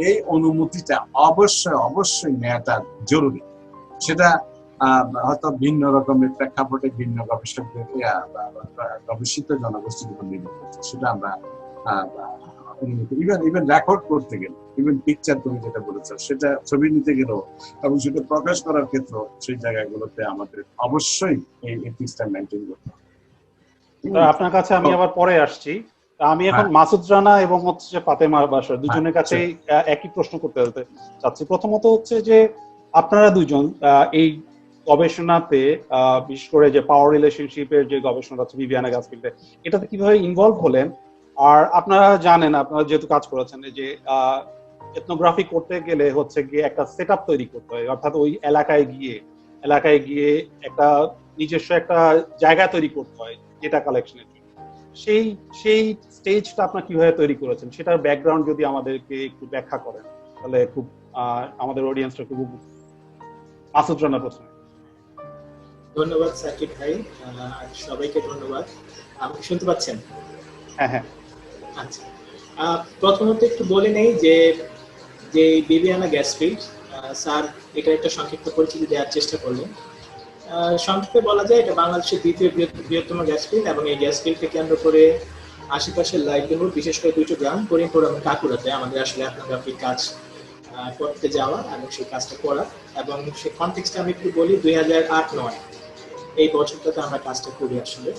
এই অনুমতিটা অবশ্যই নেওয়াটা জরুরি। সেটা হয়তো ভিন্ন রকমের প্রেক্ষাপটে ভিন্ন গবেষকদের গবেষিত জনগোষ্ঠীর উপর নির্ভর করছে। সেটা আমরা ইভেন রেকর্ড করতে গেলে, ইভেন পিকচার তুমি যেটা বলেছো, সেটা ছবি নিতে গেলেও এবং সেটা প্রকাশ করার ক্ষেত্রে সেই জায়গাগুলোতে আমাদের অবশ্যই এই এথিক্সটা মেনটেন করতে হবে। আপনার কাছে আমি আবার পরে আসছি। আমি এখন মাসুদ রানা এবং হচ্ছে ফাতেমা বাশার দুজনের কাছে একই প্রশ্ন করতে চাচ্ছি। প্রথমত হচ্ছে যে আপনারা দুজন এই গবেষণাতে বিশেষ করে যে পাওয়ার রিলেশনশিপের যে গবেষণা হচ্ছে বিবিয়ানা গাছফিল্ডে, এটাতে কিভাবে ইনভলভ হলেন? আর আপনারা জানেন, আপনারা যেহেতু কাজ করেছেন, যে এথনোগ্রাফি করতে গেলে হচ্ছে গিয়ে একটা সেট আপ তৈরি করতে হয়, অর্থাৎ ওই এলাকায় গিয়ে একটা নিজস্ব একটা জায়গা তৈরি করতে হয় ডেটা কালেকশনের জন্য। সেই স্টেজটা আপনারা কিভাবে তৈরি করেছেন, সেটার ব্যাকগ্রাউন্ড যদি আমাদেরকে একটু ব্যাখ্যা করেন তাহলে খুব আমাদের অডিয়েন্সটা খুব মাসুদ রানা প্রথমে। ধন্যবাদ সাকিব ভাই, সবাইকে ধন্যবাদ। আপনি শুনতে পাচ্ছেন? হ্যাঁ হ্যাঁ। আচ্ছা, প্রথমত একটু বলে নেই যে বিবিয়ানা গ্যাসফিল্ড, স্যার এটা একটা সংক্ষিপ্ত পরিচিতি দেওয়ার চেষ্টা করলেন। সংক্ষেপে বলা যায় এটা বাংলাদেশের দ্বিতীয় বৃহত্তম গ্যাসফিল্ড, এবং এই গ্যাসফিল্ডকে কেন্দ্র করে আশেপাশের লাইভলিহুড, বিশেষ করে দুটো গ্রাম করিমপুর এবং কাকুরাতে আমাদের আসলে এথনোগ্রাফির কাজ করতে যাওয়া এবং সেই কাজটা করা। এবং সেই কনটেক্সটে আমি একটু বলি, 2008-09 এই বছরটাতে আমরা কাজটা করি আসলে।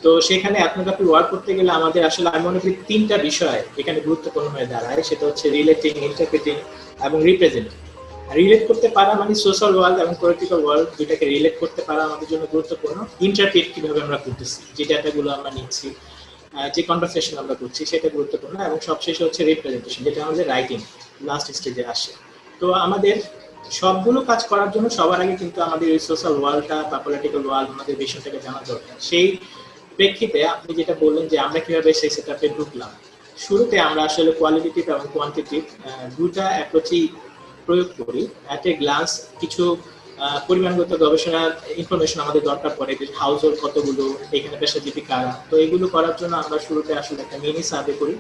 তো সেখানে এথনোগ্রাফি ওয়ার্ক করতে গেলে আমাদের আসলে আমি মনে করি তিনটা বিষয় এখানে গুরুত্বপূর্ণ হয়ে দাঁড়ায়। সেটা হচ্ছে রিলেটিং, ইন্টারপ্রেটিং এবং রিপ্রেজেন্টিং। রিলেট করতে পারা মানে সোশ্যাল ওয়ার্ল্ড এবং পলিটিক্যাল ওয়ার্ল্ড দুইটাকে রিলেট করতে পারা আমাদের জন্য গুরুত্বপূর্ণ। ইন্টারপ্রেট কিভাবে আমরা করতেছি, যে ডাটাগুলো আমরা নিচ্ছি, যে কনভারসেশন আমরা করছি, সেটা গুরুত্বপূর্ণ। এবং সবশেষে হচ্ছে রিপ্রেজেন্টেশন, যেটা আমাদের রাইটিং লাস্ট স্টেজে আসে। তো আমাদের সবগুলো কাজ করার জন্য সবার আগে কিন্তু আমাদের এই সোশ্যাল ওয়ার্ল্ডটা বা পলিটিক্যাল ওয়ার্ল্ড আমাদের বিষয়টাকে জানা দরকার। সেই প্রেক্ষিতে আপনি যেটা বললেন যে আমরা কিভাবে সেই সেটআপে ঢুকলাম, শুরুতে আমরা আসলে কোয়ালিটেটিভ এবং কোয়ান্টিটিভ দুটা অ্যাপ্রোচই প্রয়োগ করি। অ্যাট এ গ্লান্স কিছু পরিমাণগত গবেষণার ইনফরমেশন আমাদের দরকার পড়ে, যে হাউস হোল্ড কতগুলো, এখানে পেশাজীবী কারা। তো এগুলো করার জন্য আমরা শুরুতে আসলে একটা মিনি সার্ভে করি।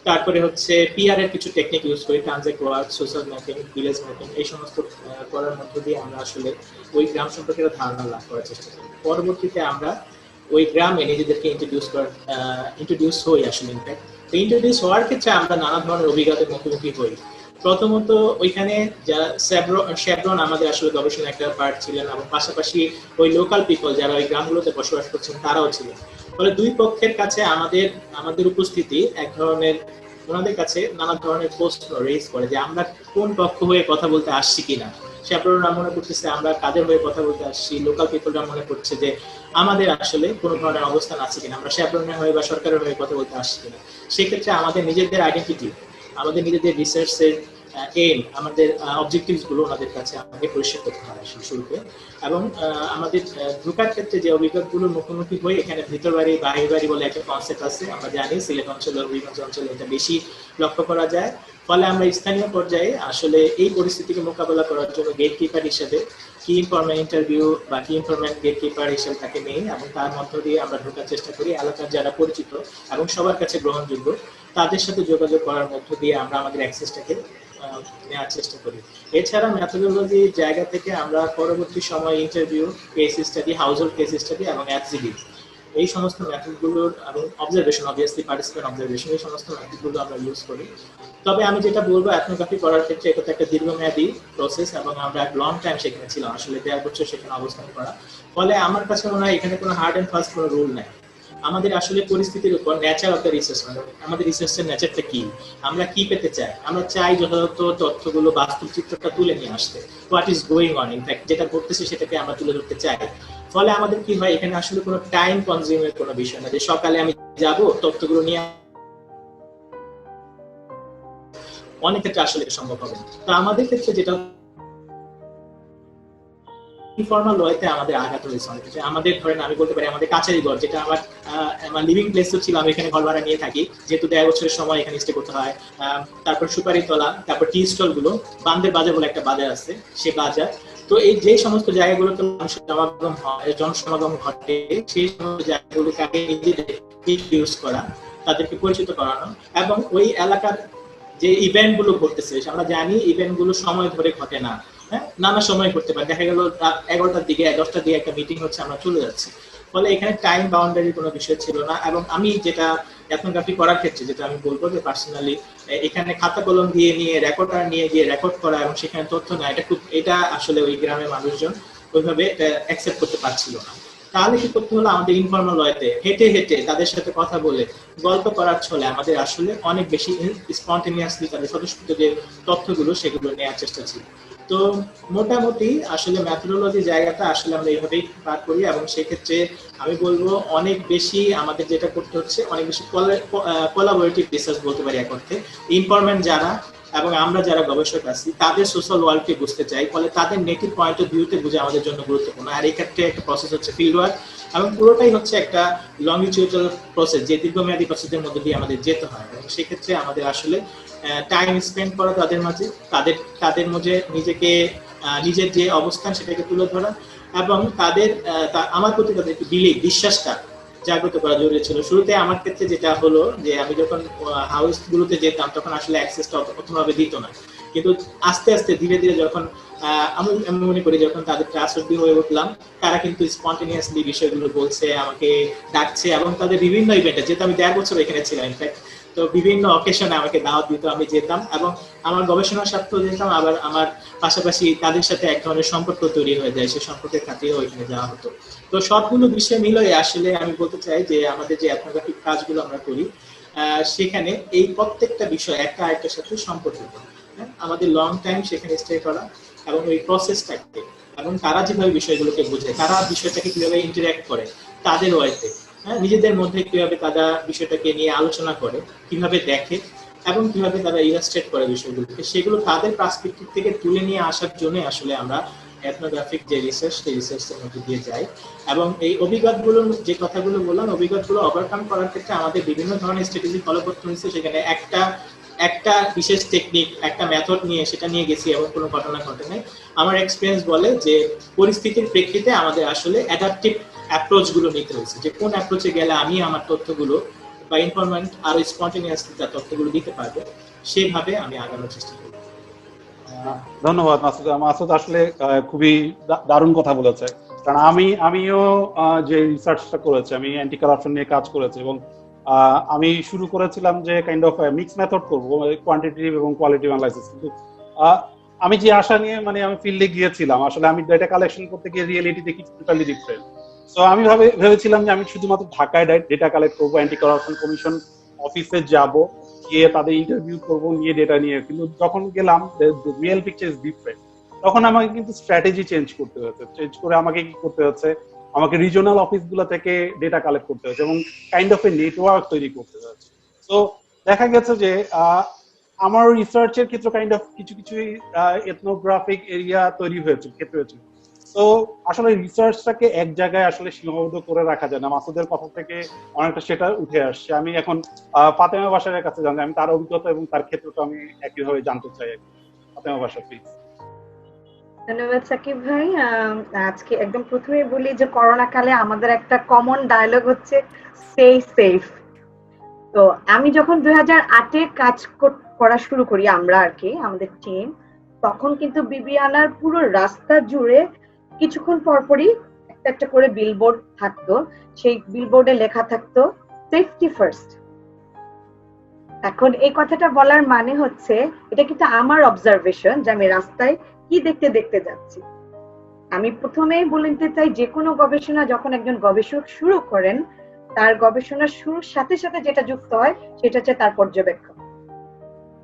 তারপরে হচ্ছে পিআর এর কিছু টেকনিক ইউজ করি, transect work, social mapping, village mapping, এই সমস্ত করার মধ্য দিয়ে আমরা আসলে ওই গ্রাম সম্পর্কে ধারণা লাভ করার চেষ্টা করি। পরবর্তীতে আমরা ওই গ্রামে নিজেদেরকে ইন্ট্রোডিউস হই আসলে। ইনফ্যাক্ট ইন্ট্রোডিউস হওয়ার ক্ষেত্রে আমরা নানা ধরনের অভিজ্ঞতার মুখোমুখি হই। প্রথমত ওইখানে যারা শেভরন আমাদের আসলে গবেষণা একটা পার্ট ছিলেন, এবং পাশাপাশি ওই লোকাল পিপল যারা ওই গ্রামগুলোতে বসবাস করছেন তারাও ছিলেন। ফলে দুই পক্ষের কাছে আমাদের উপস্থিতি এক ধরনের, ওনাদের কাছে নানা ধরনের প্রশ্ন রেজ করে যে আমরা কোন পক্ষ হয়ে কথা বলতে আসছি কিনা। শেভরনরা মনে করতেছে আমরা কাদের হয়ে কথা বলতে আসছি, লোকাল পিপলরা মনে করছে যে আমাদের আসলে কোনো ধরনের অবস্থান আছে কিনা, আমরা শেভরনের হয়ে বা সরকারের হয়ে কথা বলতে আসছি কিনা। সেক্ষেত্রে আমাদের নিজেদের আইডেন্টিটি, আমাদের নিজেদের রিসার্চের এইম, আমাদের অবজেক্টিভস গুলো ওনাদের কাছে আমাকে পরিষ্কার করতে হয় শুরুতে। এবং আমাদের ঢোকার ক্ষেত্রে যে অভিজ্ঞতাগুলোর মুখোমুখি হয়ে, এখানে ভিতর বাড়ি বাহির বাড়ি বলে একটা কনসেপ্ট আছে, আমরা জানি সিলেট অঞ্চল, হবিগঞ্জ অঞ্চলে এটা বেশি লক্ষ্য করা যায়। ফলে আমরা স্থানীয় পর্যায়ে আসলে এই পরিস্থিতিকে মোকাবেলা করার জন্য গেটকিপার হিসেবে কি ইনফরমেন্ট ইন্টারভিউ বা কি ইনফরমেন্ট গেটকিপার হিসেবে তাকে নেই এবং তার মধ্য দিয়ে আমরা ঢোকার চেষ্টা করি এলাকার যারা পরিচিত এবং সবার কাছে গ্রহণযোগ্য তাদের সাথে যোগাযোগ করার মধ্য দিয়ে আমরা আমাদের অ্যাক্সেসটাকে নেওয়ার চেষ্টা করি। এছাড়া মেথোডোলজির জায়গা থেকে আমরা পরবর্তী সময় interview, case study, household case study এবং এফজিডি এই সমস্ত মেথডগুলোর এবং অবজারভেশন, অবভিয়াসলি পার্টিসিপেন্ট অবজারভেশন, এই সমস্ত মেথডগুলো আমরা ইউজ করি। তবে আমি যেটা বলবো এথনোগ্রাফি করার ক্ষেত্রে এটা তো একটা দীর্ঘমেয়াদী প্রসেস এবং আমরা লং টাইম সেখানে ছিলাম, আসলে 1.5 বছর সেখানে অবস্থান করা। ফলে আমার কাছে মনে হয় এখানে কোনো হার্ড অ্যান্ড ফাস্ট কোনো রুল নাই। আমাদের আসলে পরিস্থিতির উপর নেচার অফ দ্য রিসার্চ, মানে আমাদের রিসার্চের নেচারটা কি, আমরা কি পেতে চাই, আমরা চাই যথাযথ তথ্যগুলো বাস্তব চিত্রটা তুলে নিয়ে আসতে, what is going on, in fact যেটা করতেছে সেটাকে আমরা তুলে ধরতে চাই। ফলে আমাদের কি হয়, এখানে আসলে কোনো টাইম কনজিউমের কোনো বিষয় না যে সকালে আমি যাব তথ্যগুলো নিয়ে, অনেক ক্ষেত্রে আসলে এটা সম্ভব হবে। তো আমাদের ক্ষেত্রে যেটা ইনফর্মাল ওয়েতে আমাদের আঘাত হয়েছে অনেক কিছু। আমাদের ধরেন আমি বলতে পারি আমাদের কাছারি ঘর, যেটা আমার লিভিং প্লেস ছিল, আমি এখানে ঘর ভাড়া নিয়ে থাকি যেহেতু 1.5 বছরের সময় এখানে স্টে করতে হয়। তারপর সুপারি তলা, তারপর টি স্টল গুলো, বান্দের বাজার বলে একটা বাজার আছে, সে বাজার। তো এই যে সমস্ত জায়গাগুলোতে মানুষের সমাগম হয়, জনসমাগম ঘটে, সেই সমস্ত জায়গাগুলোকে আগে নিজেদের ইউজ করা, তাদেরকে পরিচিত করানো এবং ওই এলাকার যে ইভেন্ট গুলো ঘটতেছে, আমরা জানি ইভেন্ট গুলো সময় ধরে ঘটে না, হ্যাঁ, নানা সময় করতে পারে। দেখা গেল রাত 11টার দিকে, 10টার দিকে একটা মিটিং হচ্ছে, আমরা চলে যাচ্ছি। ফলে এখানে টাইম বাউন্ডারির কোনো বিষয় ছিল না। এবং আমি যেটা এথনোগ্রাফি করার ক্ষেত্রে যেটা আমি বলবো যে পার্সোনালি এখানে খাতা কলম দিয়ে নিয়ে রেকর্ডার নিয়ে গিয়ে রেকর্ড করা এবং সেখানে তথ্য নেওয়া, এটা আসলে ওই গ্রামের মানুষজন ওইভাবে অ্যাকসেপ্ট করতে পারছিল না। তাহলে কি করতে হলো, আমাদের ইনফর্মাল ওয়েতে হেঁটে হেঁটে তাদের সাথে কথা বলে গল্প করার ছলে আমাদের আসলে অনেক বেশি স্পন্টেনিয়াসলি তাদের স্বতঃস্ফূর্ত যে তথ্যগুলো সেগুলো নেওয়ার চেষ্টা ছিল। তো মোটামুটি আসলে মেথোডোলজি জায়গাটা আসলে আমরা এইভাবেই পার করি এবং সেক্ষেত্রে আমি বলবো অনেক বেশি আমাদের যেটা করতে হচ্ছে, অনেক বেশি কোলাবোরেটিভ রিসার্চ বলতে পারি এক অর্থে। ইনফরমেন্ট যারা এবং আমরা যারা গবেষক আছি তাদের সোশ্যাল ওয়ার্ল্ডকে বুঝতে চাই, ফলে তাদের নেটিভ পয়েন্ট অফ ভিউতে বুঝে আমাদের জন্য গুরুত্বপূর্ণ। আর এই ক্ষেত্রে একটা প্রসেস হচ্ছে ফিল্ড ওয়ার্ক এবং পুরোটাই হচ্ছে একটা লংজিটিউডাল প্রসেস, যে দীর্ঘমেয়াদী প্রসেসের মধ্যে দিয়ে আমাদের যেতে হয়। এবং সেক্ষেত্রে আমাদের আসলে টাইম স্পেন্ড করা তাদের মাঝে, তাদের মধ্যে নিজেকে, নিজের যে অবস্থান সেটাকে তুলে ধরা এবং তাদের আমার প্রতি তাদের বিলিভ, বিশ্বাসটা জাগ্রত করা জরুরি ছিল। শুরুতে আমার ক্ষেত্রে যেটা হলো যে আমি যখন হাউস গুলোতে যেতাম তখন আসলে অ্যাক্সেসটা অতভাবে দিত না, কিন্তু আস্তে আস্তে ধীরে ধীরে যখন আমি মনে করি যখন তাদের ট্রাস্টওয়ার্দি হয়ে উঠলাম, তারা কিন্তু স্পন্টেনিয়াসলি বিষয়গুলো বলছে, আমাকে ডাকছে এবং তাদের বিভিন্ন ইভেন্টে, যেহেতু আমি 1.5 বছর এখানে ছিলাম ইনফ্যাক্ট, তো বিভিন্ন অকেশনে আমাকে দাওয়াত দিত, আমি যেতাম এবং আমার গবেষণার স্বার্থেও যেতাম, আবার আমার পাশাপাশি তাদের সাথে এক ধরনের সম্পর্ক তৈরি হয়ে যায়, সেই সম্পর্কের খাতিরেও ওইখানে যাওয়া হতো। তো সবগুলো বিষয় মিলিয়ে আসলে আমি বলতে চাই যে আমাদের যে এথনোগ্রাফিক কাজগুলো আমরা করি সেখানে এই প্রত্যেকটা বিষয় একটা আরেকটার সাথে সম্পর্কিত। আমাদের লং টাইম সেখানে স্টে করা এবং ওই প্রসেসটাকে এবং তারা যেভাবে বিষয়গুলোকে বোঝে, তারা বিষয়টাকে কিভাবে ইন্টারঅ্যাক্ট করে তাদের ওয়াইতে, নিজেদের মধ্যে কিভাবে তারা বিষয়টাকে নিয়ে আলোচনা করে, কিভাবে দেখে এবং কিভাবে তারা ইলাস্ট্রেট করে বিষয়গুলোকে, সেগুলো তাদের পার্সপেক্টিভ থেকে তুলে নিয়ে আসার জন্য আসলে আমরা এথনোগ্রাফিক যে রিসার্চ, সেই রিসার্চের মধ্যে দিয়ে যাই। এবং এই অভিজ্ঞতাগুলো, যে কথাগুলো বললাম, অভিজ্ঞতাগুলো ওভারকাম করার ক্ষেত্রে আমাদের বিভিন্ন ধরনের স্ট্র্যাটেজি ফলো করতে হয়েছে। সেখানে একটা বিশেষ টেকনিক, একটা মেথড নিয়ে সেটা নিয়ে গেছি এবং কোনো ঘটনা ঘটে নাই। আমার এক্সপিরিয়েন্স বলে যে পরিস্থিতির প্রেক্ষিতে আমাদের আসলে অ্যাডাপটিভ অ্যাপ্রোচ গুলো নিতে হয়েছে, যে কোন অ্যাপ্রোচে গেলে আমি আমার তথ্যগুলো বা ইনফরমেন্ট আরো স্পন্টেনিয়াসলি তার তথ্যগুলো দিতে পারবো, সেভাবে আমি আগানোর চেষ্টা করি। ধন্যবাদ মাসুদ। মাসুদ আসলে খুবই দারুণ কথা বলেছে, কারণ আমিও যে রিসার্চটা করেছি, আমি অ্যান্টি কারাপশন নিয়ে কাজ করেছি এবং আমি শুরু করেছিলাম যে কাইন্ড অফ মিক্স মেথড করবো, কোয়ান্টিটেটিভ এবং কোয়ালিটিভ অ্যানালাইসিস। কিন্তু আমি যে আশা নিয়ে আমি ফিল্ডে গিয়েছিলাম, আসলে আমি ডেটা কালেকশন করতে গিয়ে রিয়েলিটি দেখি টোটালি ডিফারেন্ট। সো আমি ভেবেছিলাম যে আমি শুধুমাত্র ঢাকায় ডেটা কালেক্ট করবো, অ্যান্টি কারাপশন কমিশন অফিসে যাব, গিয়ে তাদের ইন্টারভিউ করবো নিয়ে ডেটা নিয়ে। কিন্তু যখন গেলাম রিয়েল পিকচার ইজ ডিফারেন্ট। তখন আমাকে কিন্তু স্ট্র্যাটেজি চেঞ্জ করতে হয়েছে, চেঞ্জ করে আমাকে কি করতে হচ্ছে, আমাকে রিজিওনাল অফিসগুলো থেকে ডেটা কালেক্ট করতে হয়েছে এবং কাইন্ড অফ এ নেটওয়ার্ক তৈরি করতে হয়েছে। তো দেখা গেছে যে আমার রিসার্চের ক্ষেত্রে কাইন্ড অফ কিছু এথনোগ্রাফিক এরিয়া তৈরি হয়েছে ক্ষেত্রে হয়েছে। তো আসলে রিসার্চটাকে এক জায়গায় আসলে সীমাবদ্ধ করে রাখা যায় না। মাসুদের কথা থেকে অনেকটা সেটা উঠে আসছে। আমি এখন ফাতেমা বাশারের কাছে জানতে, আমি তার অভিজ্ঞতা এবং তার ক্ষেত্রটা আমি একইভাবে জানতে চাই। ফাতেমা বাশার প্লিজ। ধন্যবাদ সাকিব ভাই। আজকে একদম প্রথমে বলি যে করোনা কালে আমাদের একটা কমন ডায়লগ হচ্ছে স্টে সেফ। তো আমি যখন 2008-এ কাজ করা শুরু করি আমরা আর কি আমাদের টিম, তখন কিন্তু বিবিআনার পুরো রাস্তা জুড়ে কিছুক্ষণ পরপরই একটা একটা করে বিলবোর্ড থাকতো। সেই বিলবোর্ডে লেখা থাকতো সেফটি ফার্স্ট। এখন এই কথাটা বলার মানে হচ্ছে এটা কিন্তু আমার অবজারভেশন যে আমি রাস্তায় কি দেখতে দেখতে যাচ্ছি। আমি প্রথমেই বলে নিতে চাই, যে কোনো গবেষণা যখন একজন গবেষক শুরু করেন, তার গবেষণার শুরুর সাথে সাথে যেটা যুক্ত হয় সেটা হচ্ছে তার পর্যবেক্ষণ।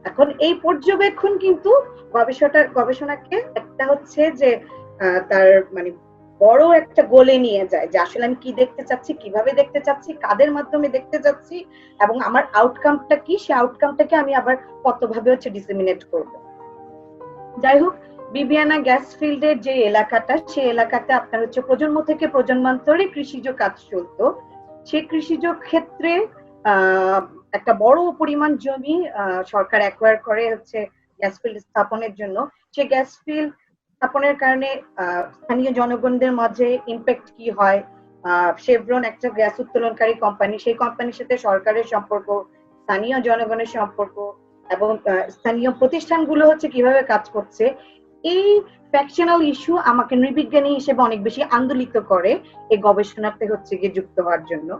এখন এই পর্যবেক্ষণ কিন্তু গবেষণাকে একটা হচ্ছে যে তার মানে বড় একটা গোলে নিয়ে যায়, যে আসলে আমি কি দেখতে চাচ্ছি, কিভাবে দেখতে চাচ্ছি, কাদের মাধ্যমে দেখতে চাচ্ছি, এবং আমার আউটকামটা কি, সেই আউটকামটাকে আমি আবার কতভাবে হচ্ছে ডিসেমিনেট করব। যাই হোক, বিবিআনা গ্যাস ফিল্ডের যে এলাকাটা, সেই এলাকাতে আপনার হচ্ছে প্রজন্ম থেকে প্রজন্মান্তরে কৃষিজ কাজ চলতো। সেই কৃষিজ ক্ষেত্রে একটা বড় পরিমাণ জমি সরকার অ্যাকোয়ার করে হচ্ছে গ্যাস ফিল্ড স্থাপনের জন্য। সেই গ্যাস ফিল্ড স্থাপনের কারণে স্থানীয় জনগণদের মাঝে ইম্প্যাক্ট কি হয়, শেভরন একটা গ্যাস উত্তোলনকারী কোম্পানি, সেই কোম্পানির সাথে সরকারের সম্পর্ক, স্থানীয় জনগণের সম্পর্ক এবং স্থানীয় প্রতিষ্ঠানগুলো হচ্ছে কিভাবে কাজ করছে, এই ফ্যাকশনাল ইস্যু আমাকে নৃবিজ্ঞানী হিসেবে অনেক বেশি আন্দোলিত করে এই গবেষণাতে হচ্ছে গিয়ে যুক্ত হওয়ার জন্য।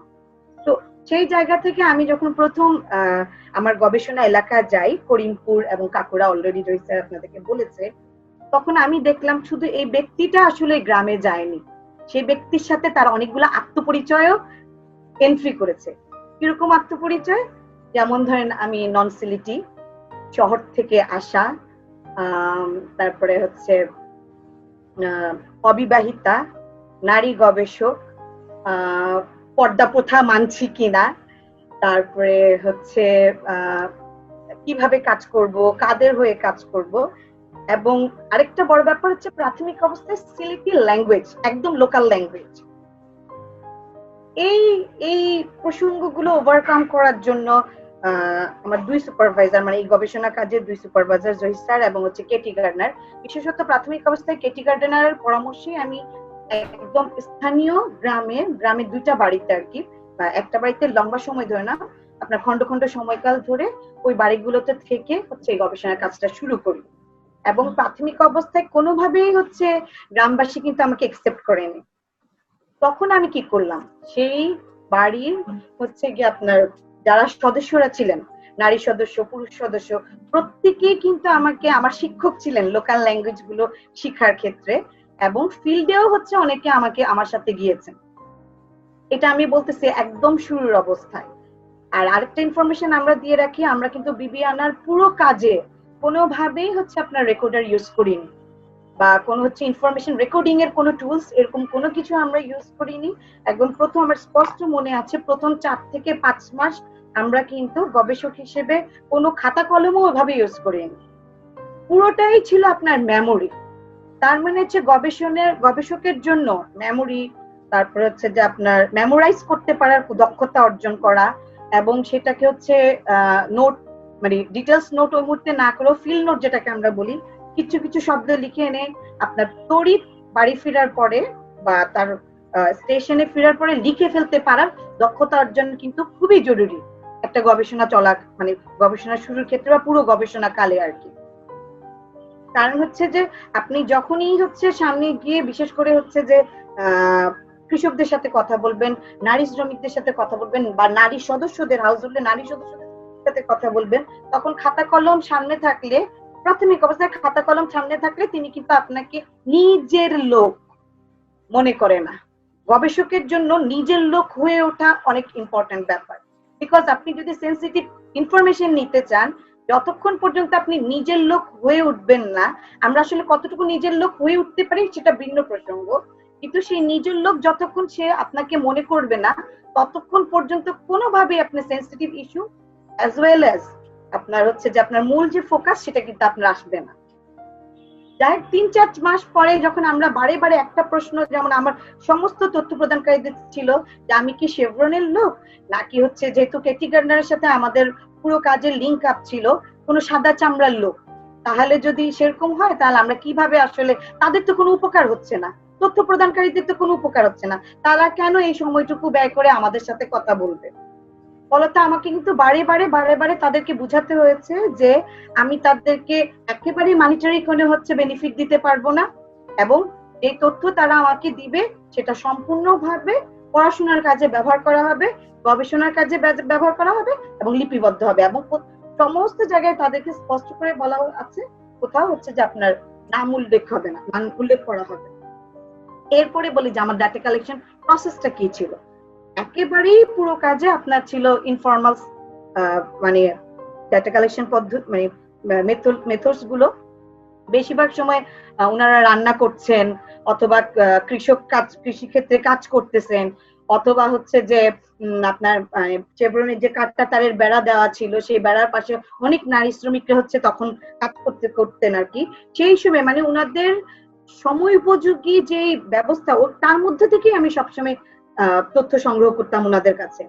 তো সেই জায়গা থেকে আমি যখন প্রথম আমার গবেষণা এলাকা যাই, করিমপুর এবং কাকুরা, অলরেডি জয় স্যার আপনাদেরকে বলেছে, তখন আমি দেখলাম শুধু এই ব্যক্তিটা আসলে গ্রামে যায়নি, সেই ব্যক্তির সাথে তার অনেকগুলো আত্মপরিচয়ও এন্ট্রি করেছে। কিরকম আত্মপরিচয়? যেমন ধরেন আমি নন সিলেটি, শহর থেকে আসা, তারপরে হচ্ছে অবিবাহিতা, নারী গবেষক, পর্দা প্রথা মানছি কিনা, তারপরে হচ্ছে কিভাবে কাজ করব, কাদের হয়ে কাজ করব, এবং আরেকটা বড় ব্যাপার হচ্ছে প্রাথমিক অবস্থায় সিলেটি ল্যাঙ্গুয়েজ, একদম লোকাল ল্যাঙ্গুয়েজ। এই প্রসঙ্গগুলো ওভারকাম করার জন্য আমার দুই সুপারভাইজার, মানে এই গবেষণা কাজের দুই সুপারভাইজার, জহির স্যার এবং হচ্ছে কেটি গার্ডনার, বিশেষত প্রাথমিক অবস্থায় কেটি গার্ডনারের পরামর্শে আমি একদম স্থানীয় গ্রামে দুইটা বাড়িতে আর কি, একটা বাড়িতে লম্বা সময় ধরে না, আপনার খন্ড খন্ড সময়কাল ধরে ওই বাড়িগুলোতে থেকে হচ্ছে এই গবেষণার কাজটা শুরু করি। এবং প্রাথমিক অবস্থায় কোনোভাবেই হচ্ছে গ্রামবাসী কিন্তু আমাকে একসেপ্ট করেনি। তখন আমি কি করলাম, সেই বাড়ির হচ্ছে গিয়ে আপনার যারা সদস্যরা ছিলেন, নারী সদস্য, পুরুষ সদস্য, প্রত্যেকেই কিন্তু আমাকে, আমার শিক্ষক ছিলেন লোকাল ল্যাঙ্গুয়েজ গুলো শিখার ক্ষেত্রে, এবং ফিল্ডেও হচ্ছে অনেকে আমাকে আমার সাথে গিয়েছেন। এটা আমি বলতেছি একদম শুরুর অবস্থায়। আর আরেকটা ইনফরমেশন আমরা দিয়ে রাখি, আমরা কিন্তু বিবিআনার পুরো কাজে কোনোভাবেই হচ্ছে আপনার রেকর্ডার ইউজ করিনি, বা কোনো হচ্ছে ইনফরমেশন রেকর্ডিং এর কোনো টুলস এরকম কোনো কিছু আমরা ইউজ করিনি। একদম প্রথম আমার স্পষ্ট মনে আছে, প্রথম 4 থেকে 5 মাস আমরা কিন্তু গবেষক হিসেবে কোনো খাতা কলমও ওইভাবে ইউজ করিনি। পুরোটাই ছিল আপনার মেমোরি। তার মানে হচ্ছে গবেষকের জন্য মেমোরি, তারপর হচ্ছে যে আপনার মেমোরাইজ করতে পারার দক্ষতা অর্জন করা, এবং সেটাকে হচ্ছে নোট, মানে ডিটেলস নোট ওই মুহূর্তে না করেও ফিল্ড নোট যেটাকে আমরা বলি, কিছু কিছু শব্দ লিখে এনে আপনার তড়িৎ বাড়ি ফেরার পরে বা তার স্টেশনে ফেরার পরে লিখে ফেলতে পারার দক্ষতা অর্জন কিন্তু খুবই জরুরি একটা গবেষণা মানে গবেষণা শুরুর ক্ষেত্রে বা পুরো গবেষণা কালে আর কি। কারণ হচ্ছে যে আপনি যখনই হচ্ছে সামনে গিয়ে বিশেষ করে হচ্ছে যে কৃষকদের সাথে কথা বলবেন, নারী শ্রমিকদের সাথে কথা বলবেন, বা নারী সদস্যদের, হাউস হোল্ডে নারী সদস্যদের সাথে কথা বলবেন, তখন খাতা কলম সামনে থাকলে, প্রাথমিক অবস্থায় খাতা কলম সামনে থাকলে তিনি কিন্তু আপনাকে নিজের লোক মনে করে না। গবেষকের জন্য নিজের লোক হয়ে ওঠা অনেক ইম্পর্টেন্ট ব্যাপার। বিকজ আপনি যদি সেন্সিটিভ ইনফরমেশন নিতে চান, যতক্ষণ পর্যন্ত আপনি নিজের লোক হয়ে উঠবেন না, আমরা আসলে কতটুকু নিজের লোক হয়ে উঠতে পারি সেটা ভিন্ন প্রসঙ্গ, কিন্তু সেই নিজের লোক যতক্ষণ সে আপনাকে মনে করবে না, ততক্ষণ পর্যন্ত কোনোভাবে আপনি sensitive issue as well as আপনার হচ্ছে যে আপনার মূল যে ফোকাস সেটা কিন্তু আপনার আসবে না। যাই ৩-৪ মাস পরে যখন আমরা বারে বারে একটা প্রশ্ন, যেমন আমার সমস্ত তথ্য প্রদানকারীদের ছিল যে আমি কি শেভরনের লোক নাকি হচ্ছে, যেহেতু কেটি গার্ডনারের সাথে আমাদের পুরো কাজের লিঙ্ক আপ ছিল, কোনো সাদা চামড়ার লোক, তাহলে যদি সেরকম হয় তাহলে আমরা কিভাবে আসলে, তাদের তো কোনো উপকার হচ্ছে না, তথ্য প্রদানকারীদের তো কোনো উপকার হচ্ছে না, তারা কেন এই সময়টুকু ব্যয় করে আমাদের সাথে কথা বলবে? ফলত আমাকে কিন্তু বারে বারে তাদেরকে বুঝাতে হয়েছে যে আমি তাদেরকে একেবারে মানিটারি কোনো হচ্ছে বেনিফিট দিতে পারবো না, এবং এই তথ্য তারা আমাকে দিবে সেটা সম্পূর্ণভাবে পড়াশোনার কাজে ব্যবহার করা হবে, গবেষণার কাজে ব্যবহার করা হবে এবং লিপিবদ্ধ হবে, এবং সমস্ত জায়গায় তাদেরকে স্পষ্ট করে বলা আছে কোথাও হচ্ছে যে আপনার নাম উল্লেখ হবে না, নাম উল্লেখ করা হবে। এরপরে বলি যে আমার ডাটা কালেকশন প্রসেসটা কি ছিল। একেবারেই পুরো কাজে আপনার ছিল ইনফর্মাল, মানে ডাটা কালেকশন পদ্ধতি, মানে মেথডস গুলো বেশিরভাগ সময় ওনারা রান্না করছেন, অথবা কৃষি ক্ষেত্রে কাজ করতেছেন, অথবা হচ্ছে যে আপনার চেভরনের যে কাঠটা তারের বেড়া দেওয়া ছিল সেই বেড়ার পাশে অনেক নারী শ্রমিকরা হচ্ছে তখন কাজ করতেন আর কি। সেই সময় মানে ওনাদের সময় উপযোগী যে ব্যবস্থা, তার মধ্যে থেকেই আমি সবসময় তথ্য সংগ্রহ করতাম ওনাদের কাছে।